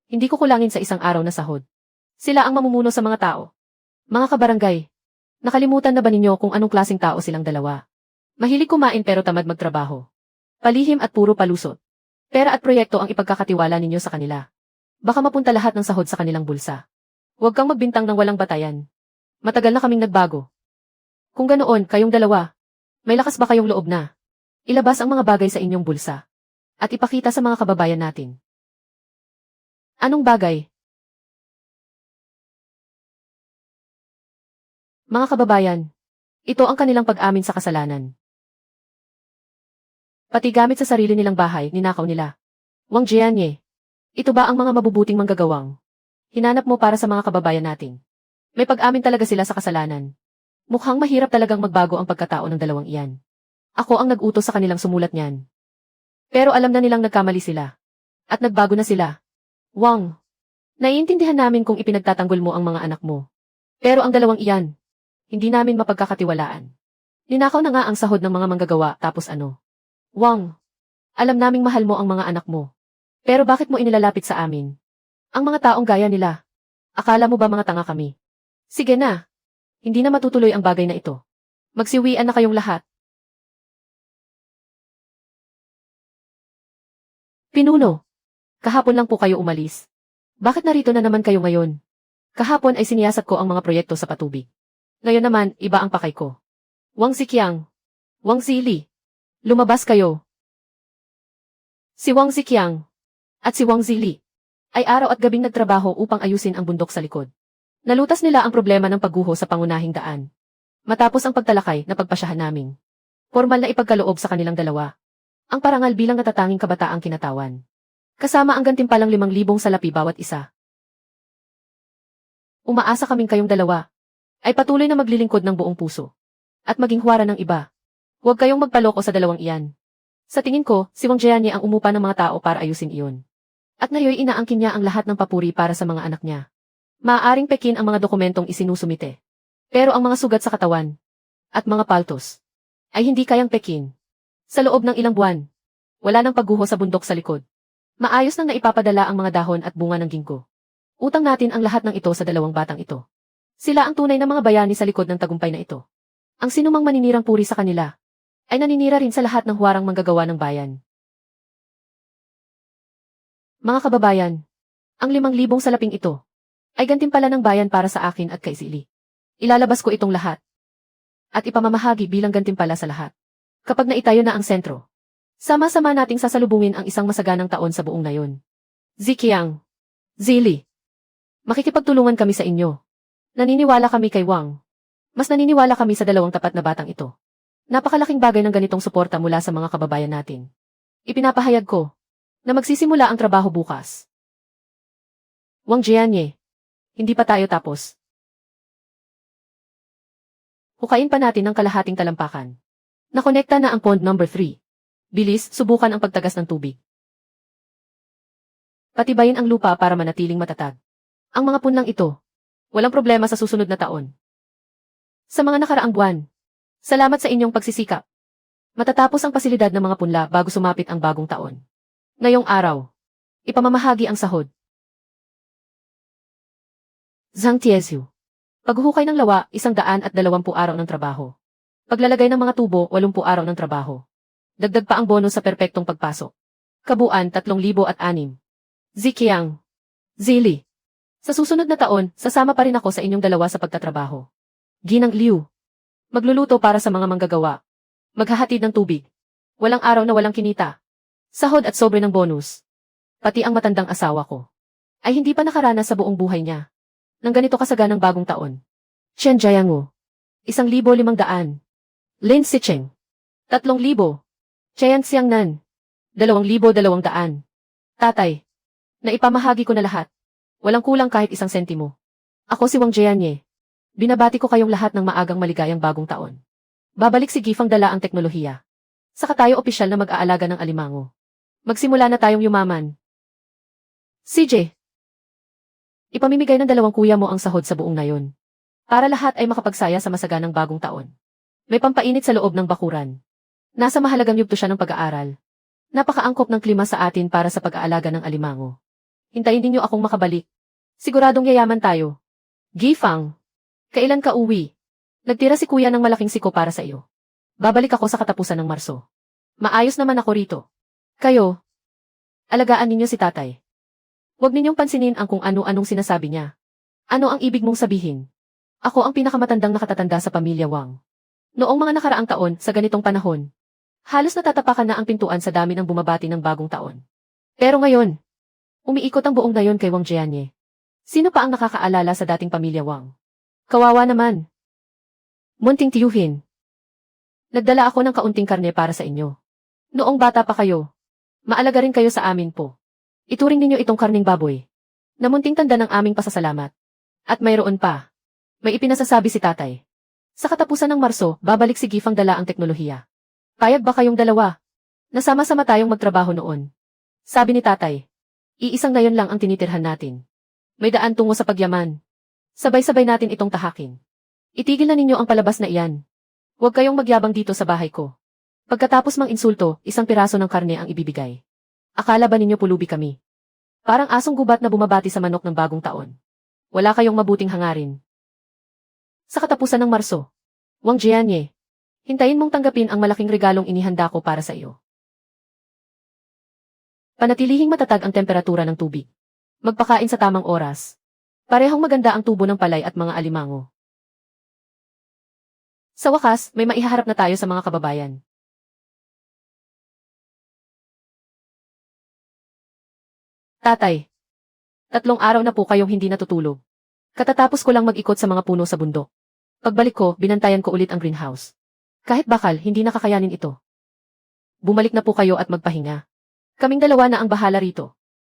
Speaker 1: Hindi ko kulangin sa isang araw na sahod. Sila ang mamumuno sa mga tao. Mga kabarangay, nakalimutan na ba ninyo kung anong klaseng tao silang dalawa? Mahilig kumain pero tamad magtrabaho. Palihim at puro palusot. Pera at proyekto ang ipagkakatiwala ninyo sa kanila. Baka mapunta lahat ng sahod sa kanilang bulsa. Huwag kang magbintang ng walang batayan. Matagal na kaming nagbago. Kung ganoon, kayong dalawa, may lakas ba kayong loob na ilabas ang mga bagay sa inyong bulsa at ipakita sa mga kababayan natin? Anong bagay? Mga kababayan, ito ang kanilang pag-amin sa kasalanan. Pati gamit sa sarili nilang bahay, ninakaw nila. Wang Jianye, ito ba ang mga mabubuting manggagawang hinanap mo para sa mga kababayan natin? May pag-amin talaga sila sa kasalanan. Mukhang mahirap talagang magbago ang pagkatao ng dalawang iyan. Ako ang nag-utos sa kanilang sumulat niyan. Pero alam na nilang nagkamali sila. At nagbago na sila. Wang, naiintindihan namin kung ipinagtatanggol mo ang mga anak mo. Pero ang dalawang iyan, hindi namin mapagkakatiwalaan. Ninakaw na nga ang sahod ng mga manggagawa, tapos ano? Wang, alam naming mahal mo ang mga anak mo. Pero bakit mo inilalapit sa amin ang mga taong gaya nila? Akala mo ba mga tanga kami? Sige na. Hindi na matutuloy ang bagay na ito. Magsiwian na kayong lahat. Pinuno, kahapon lang po kayo umalis. Bakit narito na naman kayo ngayon? Kahapon ay siniyasat ko ang mga proyekto sa patubig. Ngayon naman, iba ang pakay ko. Wang Ziqiang, Wang Zili, lumabas kayo. Si Wang Ziqiang at si Wang Zili ay araw at gabing nagtrabaho upang ayusin ang bundok sa likod. Nalutas nila ang problema ng pagguho sa pangunahing daan. Matapos ang pagtalakay na pagpasyahan namin, formal na ipagkaloob sa kanilang dalawa ang parangal bilang natatanging kabataang kinatawan. Kasama ang gantimpalang 5,000 salapi bawat isa. Umaasa kaming kayong dalawa ay patuloy na maglilingkod ng buong puso at maging huwara ng iba. Huwag kayong magpaloko sa dalawang iyan. Sa tingin ko, si Wang Jianye ang umupa ng mga tao para ayusin iyon. At ngayon inaangkin niya ang lahat ng papuri para sa mga anak niya. Maaaring pekin ang mga dokumentong isinusumite. Pero ang mga sugat sa katawan at mga paltos ay hindi kayang pekin. Sa loob ng ilang buwan, wala nang pagguho sa bundok sa likod. Maayos nang naipapadala ang mga dahon at bunga ng ginkgo. Utang natin ang lahat ng ito sa dalawang batang ito. Sila ang tunay na mga bayani sa likod ng tagumpay na ito. Ang sinumang maninirang puri sa kanila ay naninira rin sa lahat ng huwarang manggagawa ng bayan. Mga kababayan, ang 5,000 salaping ito ay gantimpala ng bayan para sa akin at kay Zili. Ilalabas ko itong lahat. at ipamamahagi bilang gantimpala sa lahat. Kapag naitayo na ang sentro, sama-sama nating sasalubungin ang isang masaganang taon sa buong nayon. Ziqiang. Zili. Makikipagtulungan kami sa inyo. Naniniwala kami kay Wang. Mas naniniwala kami sa dalawang tapat na batang ito. Napakalaking bagay ng ganitong suporta mula sa mga kababayan natin. Ipinapahayag ko na magsisimula ang trabaho bukas. Wang Jianye. Hindi pa tayo tapos. Hukayin pa natin ang kalahating talampakan. Nakonekta na ang pond number 3. Bilis, subukan ang pagtagas ng tubig. Patibayin ang lupa para manatiling matatag. Ang mga punlang ito, walang problema sa susunod na taon. Sa mga nakaraang buwan, salamat sa inyong pagsisikap. Matatapos ang pasilidad ng mga punla bago sumapit ang bagong taon. Ngayong araw, ipamamahagi ang sahod. Zhang Tiezu. Paghuhukay ng lawa, 120 araw ng trabaho. Paglalagay ng mga tubo, 80 araw ng trabaho. Dagdag pa ang bonus sa perpektong pagpasok. Kabuuan, 3,006. Ziqiang. Zili. Sa susunod na taon, sasama pa rin ako sa inyong dalawa sa pagtatrabaho. Ginang Liu. Magluluto para sa mga manggagawa. Maghahatid ng tubig. Walang araw na walang kinita. Sahod at sobre ng bonus. Pati ang matandang asawa ko ay hindi pa nakaranas sa buong buhay niya ng ganito kasaganang bagong taon. Chen Jiangu. 1,500. Lin Sicheng. 3,000. Chen Xiangnan. 2,200. Tatay. Naipamahagi ko na lahat. Walang kulang kahit 1 sentimo. Ako si Wang Jianye. Binabati ko kayong lahat ng maagang maligayang bagong taon. Babalik si Gifang dala ang teknolohiya. Saka tayo opisyal na mag-aalaga ng alimango. Magsimula na tayong yumaman. CJ. Ipamimigay ng 2 kuya mo ang sahod sa buong nayon. Para lahat ay makapagsaya sa masaganang bagong taon. May pampainit sa loob ng bakuran. Nasa mahalagang yugto siya ng pag-aaral. Napakaangkop ng klima sa atin para sa pag-aalaga ng alimango. Hintayin ninyo akong makabalik. Siguradong yayaman tayo. Gifang. Kailan ka uwi? Nagtira si kuya ng malaking siko para sa iyo. Babalik ako sa katapusan ng Marso. Maayos naman ako rito. Kayo. Alagaan ninyo si tatay. Huwag ninyong pansinin ang kung ano-anong sinasabi niya. Ano ang ibig mong sabihin? Ako ang pinakamatandang nakatatanda sa pamilya Wang. Noong mga nakaraang taon, sa ganitong panahon, halos natatapakan na ang pintuan sa dami ng bumabati ng bagong taon. Pero ngayon, umiikot ang buong nayon kay Wang Jianye. Sino pa ang nakakaalala sa dating pamilya Wang? Kawawa naman. Munting tiyuhin. Nagdala ako ng kaunting karne para sa inyo. Noong bata pa kayo, maalaga rin kayo sa amin po. Ituring ninyo itong karning baboy na munting tanda ng aming pasasalamat. At mayroon pa. May ipinasasabi si tatay. Sa katapusan ng Marso, babalik si Gifang dala ang teknolohiya. Payag ba kayong dalawa? Nasama-sama tayong magtrabaho noon. Sabi ni tatay. Iisang ngayon lang ang tinitirhan natin. May daan tungo sa pagyaman. Sabay-sabay natin itong tahakin. Itigil na ninyo ang palabas na iyan. Huwag kayong magyabang dito sa bahay ko. Pagkatapos mang insulto, 1 piraso ng karne ang ibibigay. Akala ba ninyo pulubi kami? Parang asong gubat na bumabati sa manok ng bagong taon. Wala kayong mabuting hangarin. Sa katapusan ng Marso, Wang Jianye, hintayin mong tanggapin ang malaking regalong inihanda ko para sa iyo. Panatilihing matatag ang temperatura ng tubig. Magpakain sa tamang oras. Parehong maganda ang tubo ng palay at mga alimango. Sa wakas, may maihaharap na tayo sa mga kababayan. Tatay, 3 araw na po kayong hindi natutulog. Katatapos ko lang mag-ikot sa mga puno sa bundok. Pagbalik ko, binantayan ko ulit ang greenhouse. Kahit bakal, hindi nakakayanin ito. Bumalik na po kayo at magpahinga. Kaming dalawa na ang bahala rito.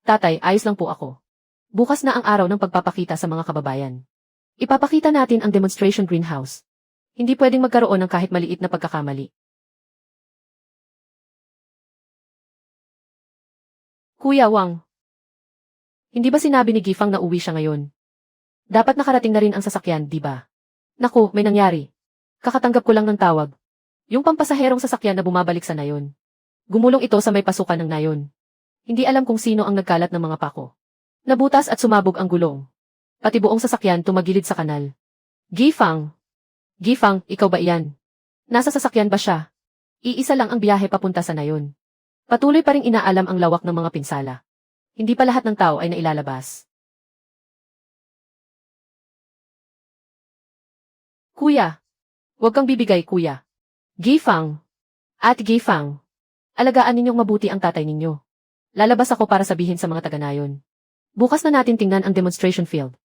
Speaker 1: Tatay, ayos lang po ako. Bukas na ang araw ng pagpapakita sa mga kababayan. Ipapakita natin ang demonstration greenhouse. Hindi pwedeng magkaroon ng kahit maliit na pagkakamali. Kuya Wang. Hindi ba sinabi ni Gifang na uwi siya ngayon? Dapat nakarating na rin ang sasakyan, di ba? Naku, may nangyari. Kakatanggap ko lang ng tawag. Yung pampasaherong sasakyan na bumabalik sa nayon. Gumulong ito sa may pasukan ng nayon. Hindi alam kung sino ang nagkalat ng mga pako. Nabutas at sumabog ang gulong. Pati buong sasakyan tumagilid sa kanal. Gifang! Gifang, ikaw ba iyan? Nasa sasakyan ba siya? Iisa lang ang biyahe papunta sa nayon. Patuloy pa ring inaalam ang lawak ng mga pinsala. Hindi pa lahat ng tao ay nailalabas. Kuya, Huwag kang bibigay, kuya. Gifang. At Gifang. Alagaan ninyong mabuti ang tatay ninyo. Lalabas ako para sabihin sa mga taga-nayon. Bukas na natin tingnan ang demonstration field.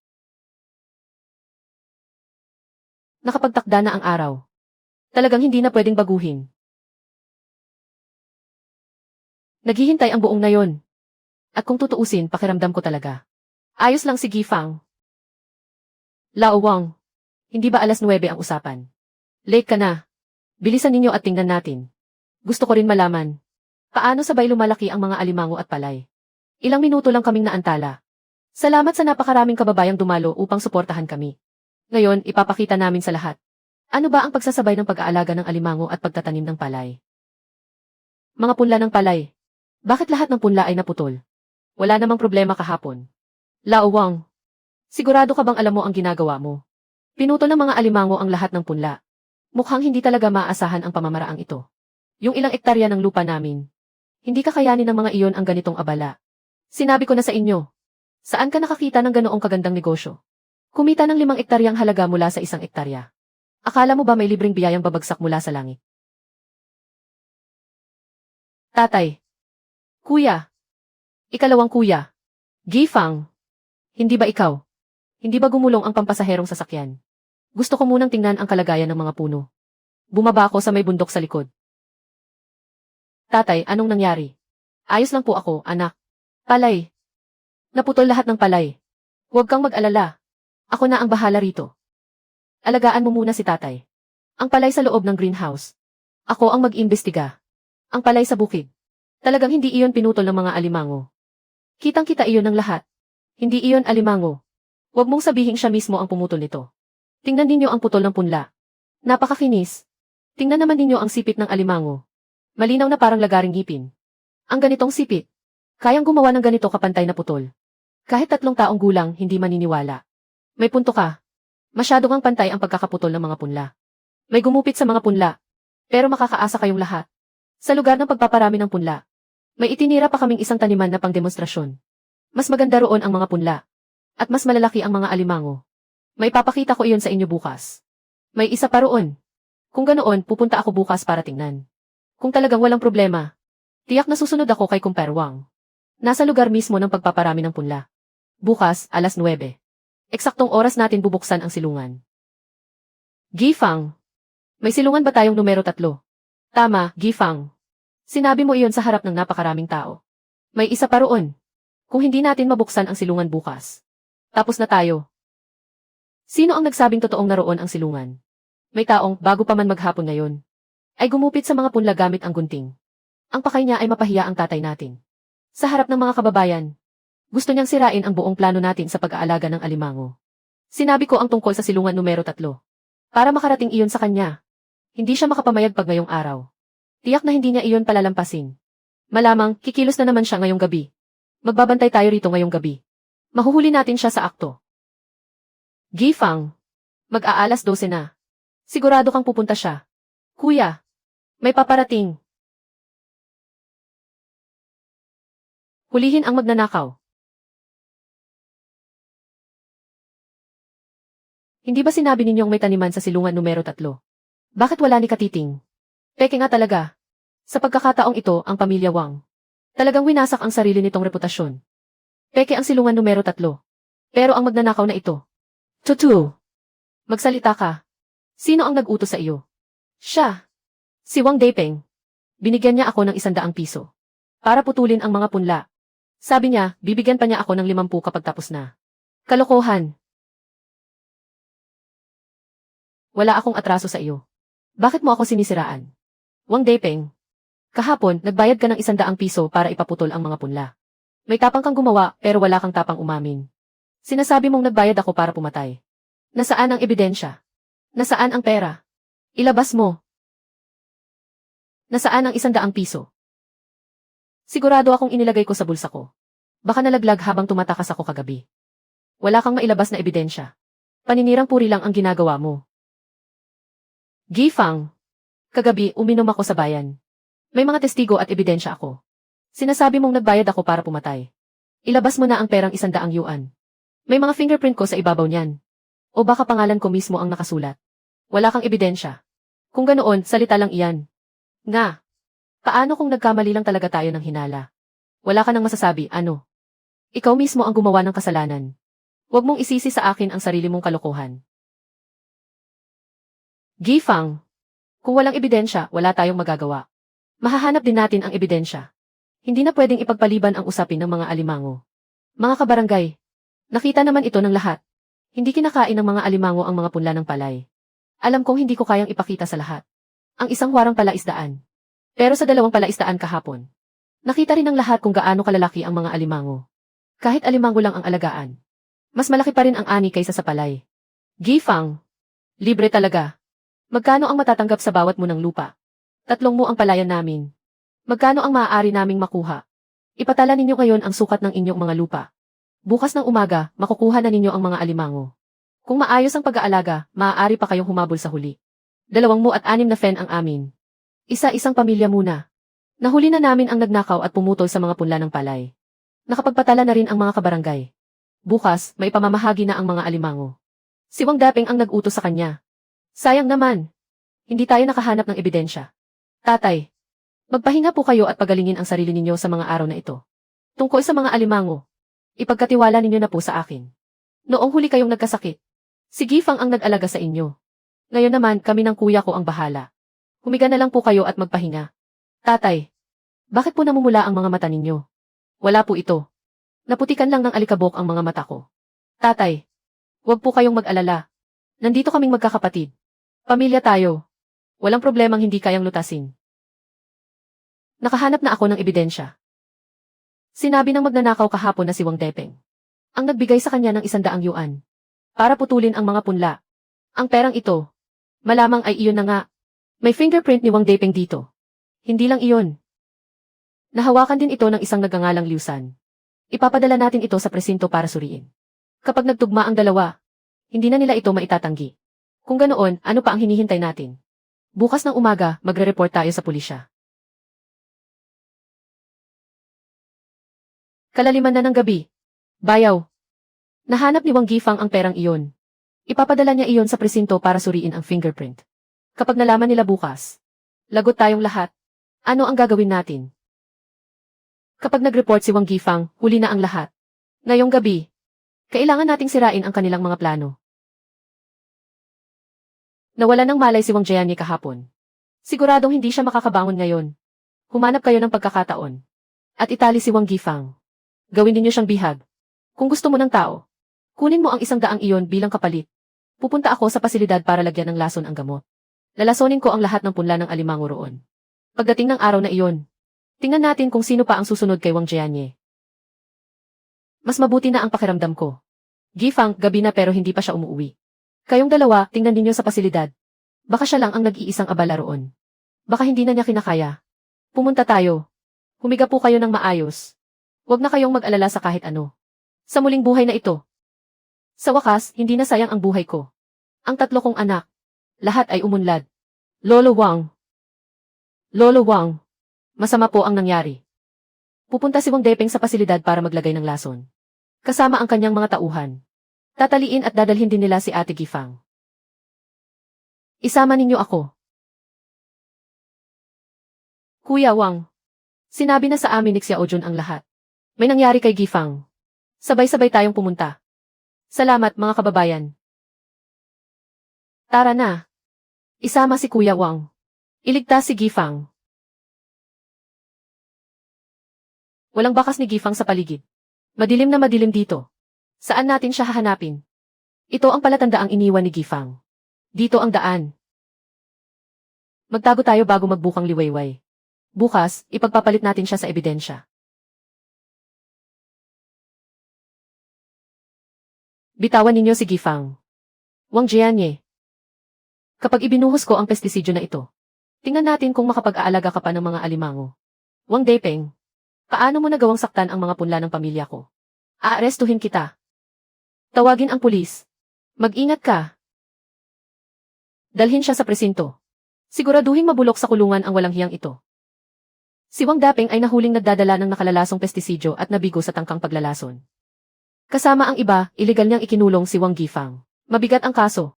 Speaker 1: Nakapagtakda na ang araw. Talagang hindi na pwedeng baguhin. Naghihintay ang buong nayon. At kung tutuusin, pakiramdam ko talaga. Ayos lang si Gifang. Lao Wang. Hindi ba alas 9 ang usapan? Late ka na. Bilisan ninyo at tingnan natin. Gusto ko rin malaman. Paano sabay lumalaki ang mga alimango at palay? Ilang minuto lang kaming naantala. Salamat sa napakaraming kababayang dumalo upang suportahan kami. Ngayon, ipapakita namin sa lahat. Ano ba ang pagsasabay ng pag-aalaga ng alimango at pagtatanim ng palay? Mga punla ng palay. Bakit lahat ng punla ay naputol? Wala namang problema kahapon. Lao Wang. Sigurado ka bang alam mo ang ginagawa mo? Pinutol ng mga alimango ang lahat ng punla. Mukhang hindi talaga maaasahan ang pamamaraang ito. Yung ilang ektarya ng lupa namin. Hindi kakayanin ng mga iyon ang ganitong abala. Sinabi ko na sa inyo. Saan ka nakakita ng ganoong kagandang negosyo? Kumita ng 5 ektaryang halaga mula sa 1 ektarya. Akala mo ba may libreng biyayang babagsak mula sa langit? Tatay. Kuya. Ikalawang kuya. Gifang. Hindi ba ikaw? Hindi ba gumulong ang pampasaherong sasakyan? Gusto ko munang tingnan ang kalagayan ng mga puno. Bumaba ako sa may bundok sa likod. Tatay, anong nangyari? Ayos lang po ako, anak. Palay. Naputol lahat ng palay. Huwag kang mag-alala. Ako na ang bahala rito. Alagaan mo muna si tatay. Ang palay sa loob ng greenhouse. Ako ang mag-imbestiga. Ang palay sa bukid. Talagang hindi iyon pinutol ng mga alimango. Kitang-kita iyon ng lahat. Hindi iyon alimango. Huwag mong sabihing siya mismo ang pumutol nito. Tingnan ninyo ang putol ng punla. Napakakinis. Tingnan naman ninyo ang sipit ng alimango. Malinaw na parang lagaring ngipin. Ang ganitong sipit. Kayang gumawa ng ganito kapantay na putol. Kahit 3 taong gulang, hindi maniniwala. May punto ka. Masyado ngang pantay ang pagkakaputol ng mga punla. May gumupit sa mga punla. Pero makakaasa kayong lahat. Sa lugar ng pagpaparami ng punla, may itinira pa kaming isang taniman na pangdemonstrasyon. Mas maganda roon ang mga punla. At mas malalaki ang mga alimango. May papakita ko iyon sa inyo bukas. May isa pa roon. Kung ganoon, pupunta ako bukas para tingnan. Kung talagang walang problema, tiyak na susunod ako kay Kumpare Wang. Nasa lugar mismo ng pagpaparami ng punla. Bukas, alas 9. Eksaktong oras natin bubuksan ang silungan. Gifang. May silungan ba tayong numero 3? Tama, Gifang. Sinabi mo iyon sa harap ng napakaraming tao. May isa pa roon. Kung hindi natin mabuksan ang silungan bukas, tapos na tayo. Sino ang nagsabing totoong naroon ang silungan? May taong, bago pa man maghapon ngayon, ay gumupit sa mga punla gamit ang gunting. Ang pakay niya ay mapahiya ang tatay natin. Sa harap ng mga kababayan, gusto niyang sirain ang buong plano natin sa pag-aalaga ng alimango. Sinabi ko ang tungkol sa silungan numero 3. Para makarating iyon sa kanya. Hindi siya makapamayag pag ngayong araw. Tiyak na hindi niya iyon palalampasin. Malamang, kikilos na naman siya ngayong gabi. Magbabantay tayo rito ngayong gabi. Mahuhuli natin siya sa akto. Gifang. Mag-aalas 12 na. Sigurado kang pupunta siya. Kuya. May paparating. Hulihin ang magnanakaw. Hindi ba sinabi ninyong may taniman sa silungan numero 3? Bakit wala ni Katiting? Peke nga talaga. Sa pagkakataong ito, ang pamilya Wang. Talagang winasak ang sarili nitong reputasyon. Peke ang silungan numero 3. Pero ang magnanakaw na ito. Tutu. Magsalita ka. Sino ang nag-utos sa iyo? Siya. Si Wang Daipeng. Binigyan niya ako ng 100 piso. Para putulin ang mga punla. Sabi niya, bibigyan pa niya ako ng 50 kapag tapos na. Kalokohan. Wala akong atraso sa iyo. Bakit mo ako sinisiraan? Wang Daipeng. Kahapon, nagbayad ka ng 100 piso para ipaputol ang mga punla. May tapang kang gumawa, pero wala kang tapang umamin. Sinasabi mong nagbayad ako para pumatay. Nasaan ang ebidensya? Nasaan ang pera? Ilabas mo. Nasaan ang 100 piso? Sigurado akong inilagay ko sa bulsa ko. Baka nalaglag habang tumatakas ako kagabi. Wala kang mailabas na ebidensya. Paninirang puri lang ang ginagawa mo. Gifang. Kagabi, uminom ako sa bayan. May mga testigo at ebidensya ako. Sinasabi mong nagbayad ako para pumatay. Ilabas mo na ang perang 100 yuan. May mga fingerprint ko sa ibabaw niyan. O baka pangalan ko mismo ang nakasulat. Wala kang ebidensya. Kung ganoon, salita lang iyan. Nga. Paano kung nagkamali lang talaga tayo ng hinala? Wala ka nang masasabi, ano? Ikaw mismo ang gumawa ng kasalanan. Huwag mong isisi sa akin ang sarili mong kalokohan. Gifang. Kung walang ebidensya, wala tayong magagawa. Mahahanap din natin ang ebidensya. Hindi na pwedeng ipagpaliban ang usapin ng mga alimango. Mga kabarangay, nakita naman ito ng lahat. Hindi kinakain ng mga alimango ang mga punla ng palay. Alam kong hindi ko kayang ipakita sa lahat. Ang isang warang palaisdaan. Pero sa 2 palaisdaan kahapon, nakita rin ng lahat kung gaano kalalaki ang mga alimango. Kahit alimango lang ang alagaan. Mas malaki pa rin ang ani kaysa sa palay. Gifang. Libre talaga. Magkano ang matatanggap sa bawat munang lupa? 3 mo ang palayan namin. Magkano ang maaari naming makuha? Ipatala ninyo ngayon ang sukat ng inyong mga lupa. Bukas ng umaga, makukuha na ninyo ang mga alimango. Kung maayos ang pag-aalaga, maaari pa kayong humabol sa huli. 26 na fen ang amin. Isa-isang pamilya muna. Nahuli na namin ang nagnakaw at pumutol sa mga punla ng palay. Nakapagpatala na rin ang mga kabarangay. Bukas, may pamamahagi na ang mga alimango. Si Wang Dapeng ang nag-utos sa kanya. Sayang naman. Hindi tayo nakahanap ng ebidensya. Tatay, magpahinga po kayo at pagalingin ang sarili ninyo sa mga araw na ito. Tungkol sa mga alimango, ipagkatiwala ninyo na po sa akin. Noong huli kayong nagkasakit, si Gifang ang nag-alaga sa inyo. Ngayon naman, kami ng kuya ko ang bahala. Humiga na lang po kayo at magpahinga. Tatay, bakit po namumula ang mga mata ninyo? Wala po ito. Naputikan lang ng alikabok ang mga mata ko. Tatay, huwag po kayong mag-alala. Nandito kaming magkakapatid. Pamilya tayo. Walang problemang hindi kayang lutasin. Nakahanap na ako ng ebidensya. Sinabi ng magnanakaw kahapon na si Wang Depeng ang nagbigay sa kanya ng 100 yuan para putulin ang mga punla. Ang perang ito, malamang ay iyon na nga. May fingerprint ni Wang Depeng dito. Hindi lang iyon. Nahawakan din ito ng isang nagngangalang Liu San. Ipapadala natin ito sa presinto para suriin. Kapag nagtugma ang dalawa, hindi na nila ito maitatanggi. Kung ganoon, ano pa ang hinihintay natin? Bukas ng umaga, magre-report tayo sa pulisya. Kalaliman na ng gabi. Bayaw. Nahanap ni Wang Gifang ang perang iyon. Ipapadala niya iyon sa presinto para suriin ang fingerprint. Kapag nalaman nila bukas, lagot tayong lahat. Ano ang gagawin natin? Kapag nag-report si Wang Gifang, huli na ang lahat. Ngayong gabi, kailangan nating sirain ang kanilang mga plano. Nawala ng malay si Wang Jianye kahapon. Siguradong hindi siya makakabangon ngayon. Humanap kayo ng pagkakataon. At itali si Wang Gifang. Gawin ninyo siyang bihag. Kung gusto mo ng tao, kunin mo ang 100 iyon bilang kapalit. Pupunta ako sa pasilidad para lagyan ng lason ang gamot. Lalasonin ko ang lahat ng punla ng alimango roon. Pagdating ng araw na iyon, tingnan natin kung sino pa ang susunod kay Wang Jianye. Mas mabuti na ang pakiramdam ko. Gifang, gabi na pero hindi pa siya umuwi. Kayong dalawa, tingnan ninyo sa pasilidad. Baka siya lang ang nag-iisang abala roon. Baka hindi na niya kinakaya. Pumunta tayo. Humiga po kayo ng maayos. Huwag na kayong mag-alala sa kahit ano. Sa muling buhay na ito. Sa wakas, hindi na sayang ang buhay ko. Ang 3 kong anak. Lahat ay umunlad. Lolo Wang. Lolo Wang. Masama po ang nangyari. Pupunta si Wang Depeng sa pasilidad para maglagay ng lason. Kasama ang kanyang mga tauhan. Tataliin at dadalhin din nila si Ate Gifang. Isama ninyo ako. Kuya Wang. Sinabi na sa amin ni Xiaojun ang lahat. May nangyari kay Gifang. Sabay-sabay tayong pumunta. Salamat mga kababayan. Tara na. Isama si Kuya Wang. Iligtas si Gifang. Walang bakas ni Gifang sa paligid. Madilim na madilim dito. Saan natin siya hahanapin? Ito ang palatandaang iniwan ni Gifang. Dito ang daan. Magtago tayo bago magbukang liwayway. Bukas, ipagpapalit natin siya sa ebidensya. Bitawan ninyo si Gifang. Wang Jianye. Kapag ibinuhos ko ang pestisidyo na ito, tingnan natin kung makapag-aalaga ka pa ng mga alimango. Wang Depeng, paano mo nagawang saktan ang mga punla ng pamilya ko? Aarestuhin kita. Tawagin ang pulis. Mag-ingat ka. Dalhin siya sa presinto. Siguraduhin mabulok sa kulungan ang walang hiyang ito. Si Wang Dapeng ay nahuling nagdadala ng nakalalasong pestisidyo at nabigo sa tangkang paglalason. Kasama ang iba, iligal niyang ikinulong si Wang Gifang. Mabigat ang kaso.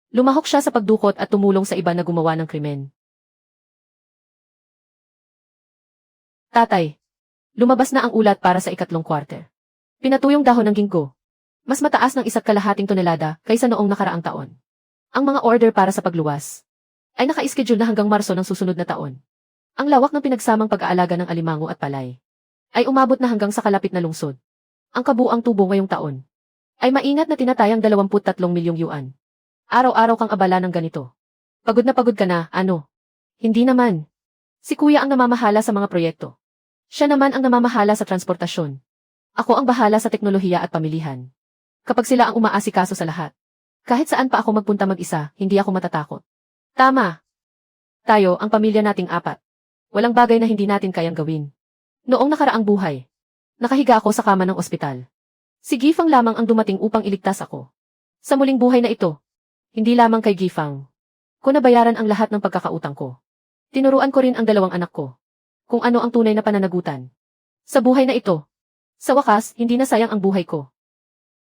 Speaker 1: Lumahok siya sa pagdukot at tumulong sa iba na gumawa ng krimen. Tatay. Lumabas na ang ulat para sa ikatlong quarter. Pinatuyong dahon ng ginkgo. Mas mataas ng 1.5 tonelada kaysa noong nakaraang taon. Ang mga order para sa pagluwas ay naka-schedule na hanggang Marso ng susunod na taon. Ang lawak ng pinagsamang pag-aalaga ng alimango at palay ay umabot na hanggang sa kalapit na lungsod. Ang kabuang tubo ngayong taon ay maingat na tinatayang 23 milyong yuan. Araw-araw kang abala ng ganito. Pagod na pagod ka na, ano? Hindi naman. Si kuya ang namamahala sa mga proyekto. Siya naman ang namamahala sa transportasyon. Ako ang bahala sa teknolohiya at pamilihan. Kapag sila ang umaasikaso sa lahat. Kahit saan pa ako magpunta mag-isa, hindi ako matatakot. Tama. Tayo, ang pamilya nating 4. Walang bagay na hindi natin kayang gawin. Noong nakaraang buhay, nakahiga ako sa kama ng ospital. Si Gifang lamang ang dumating upang iligtas ako. Sa muling buhay na ito, hindi lamang kay Gifang ko nabayaran ang lahat ng pagkakautang ko. Tinuruan ko rin ang 2 anak ko kung ano ang tunay na pananagutan. Sa buhay na ito, sa wakas, hindi na sayang ang buhay ko.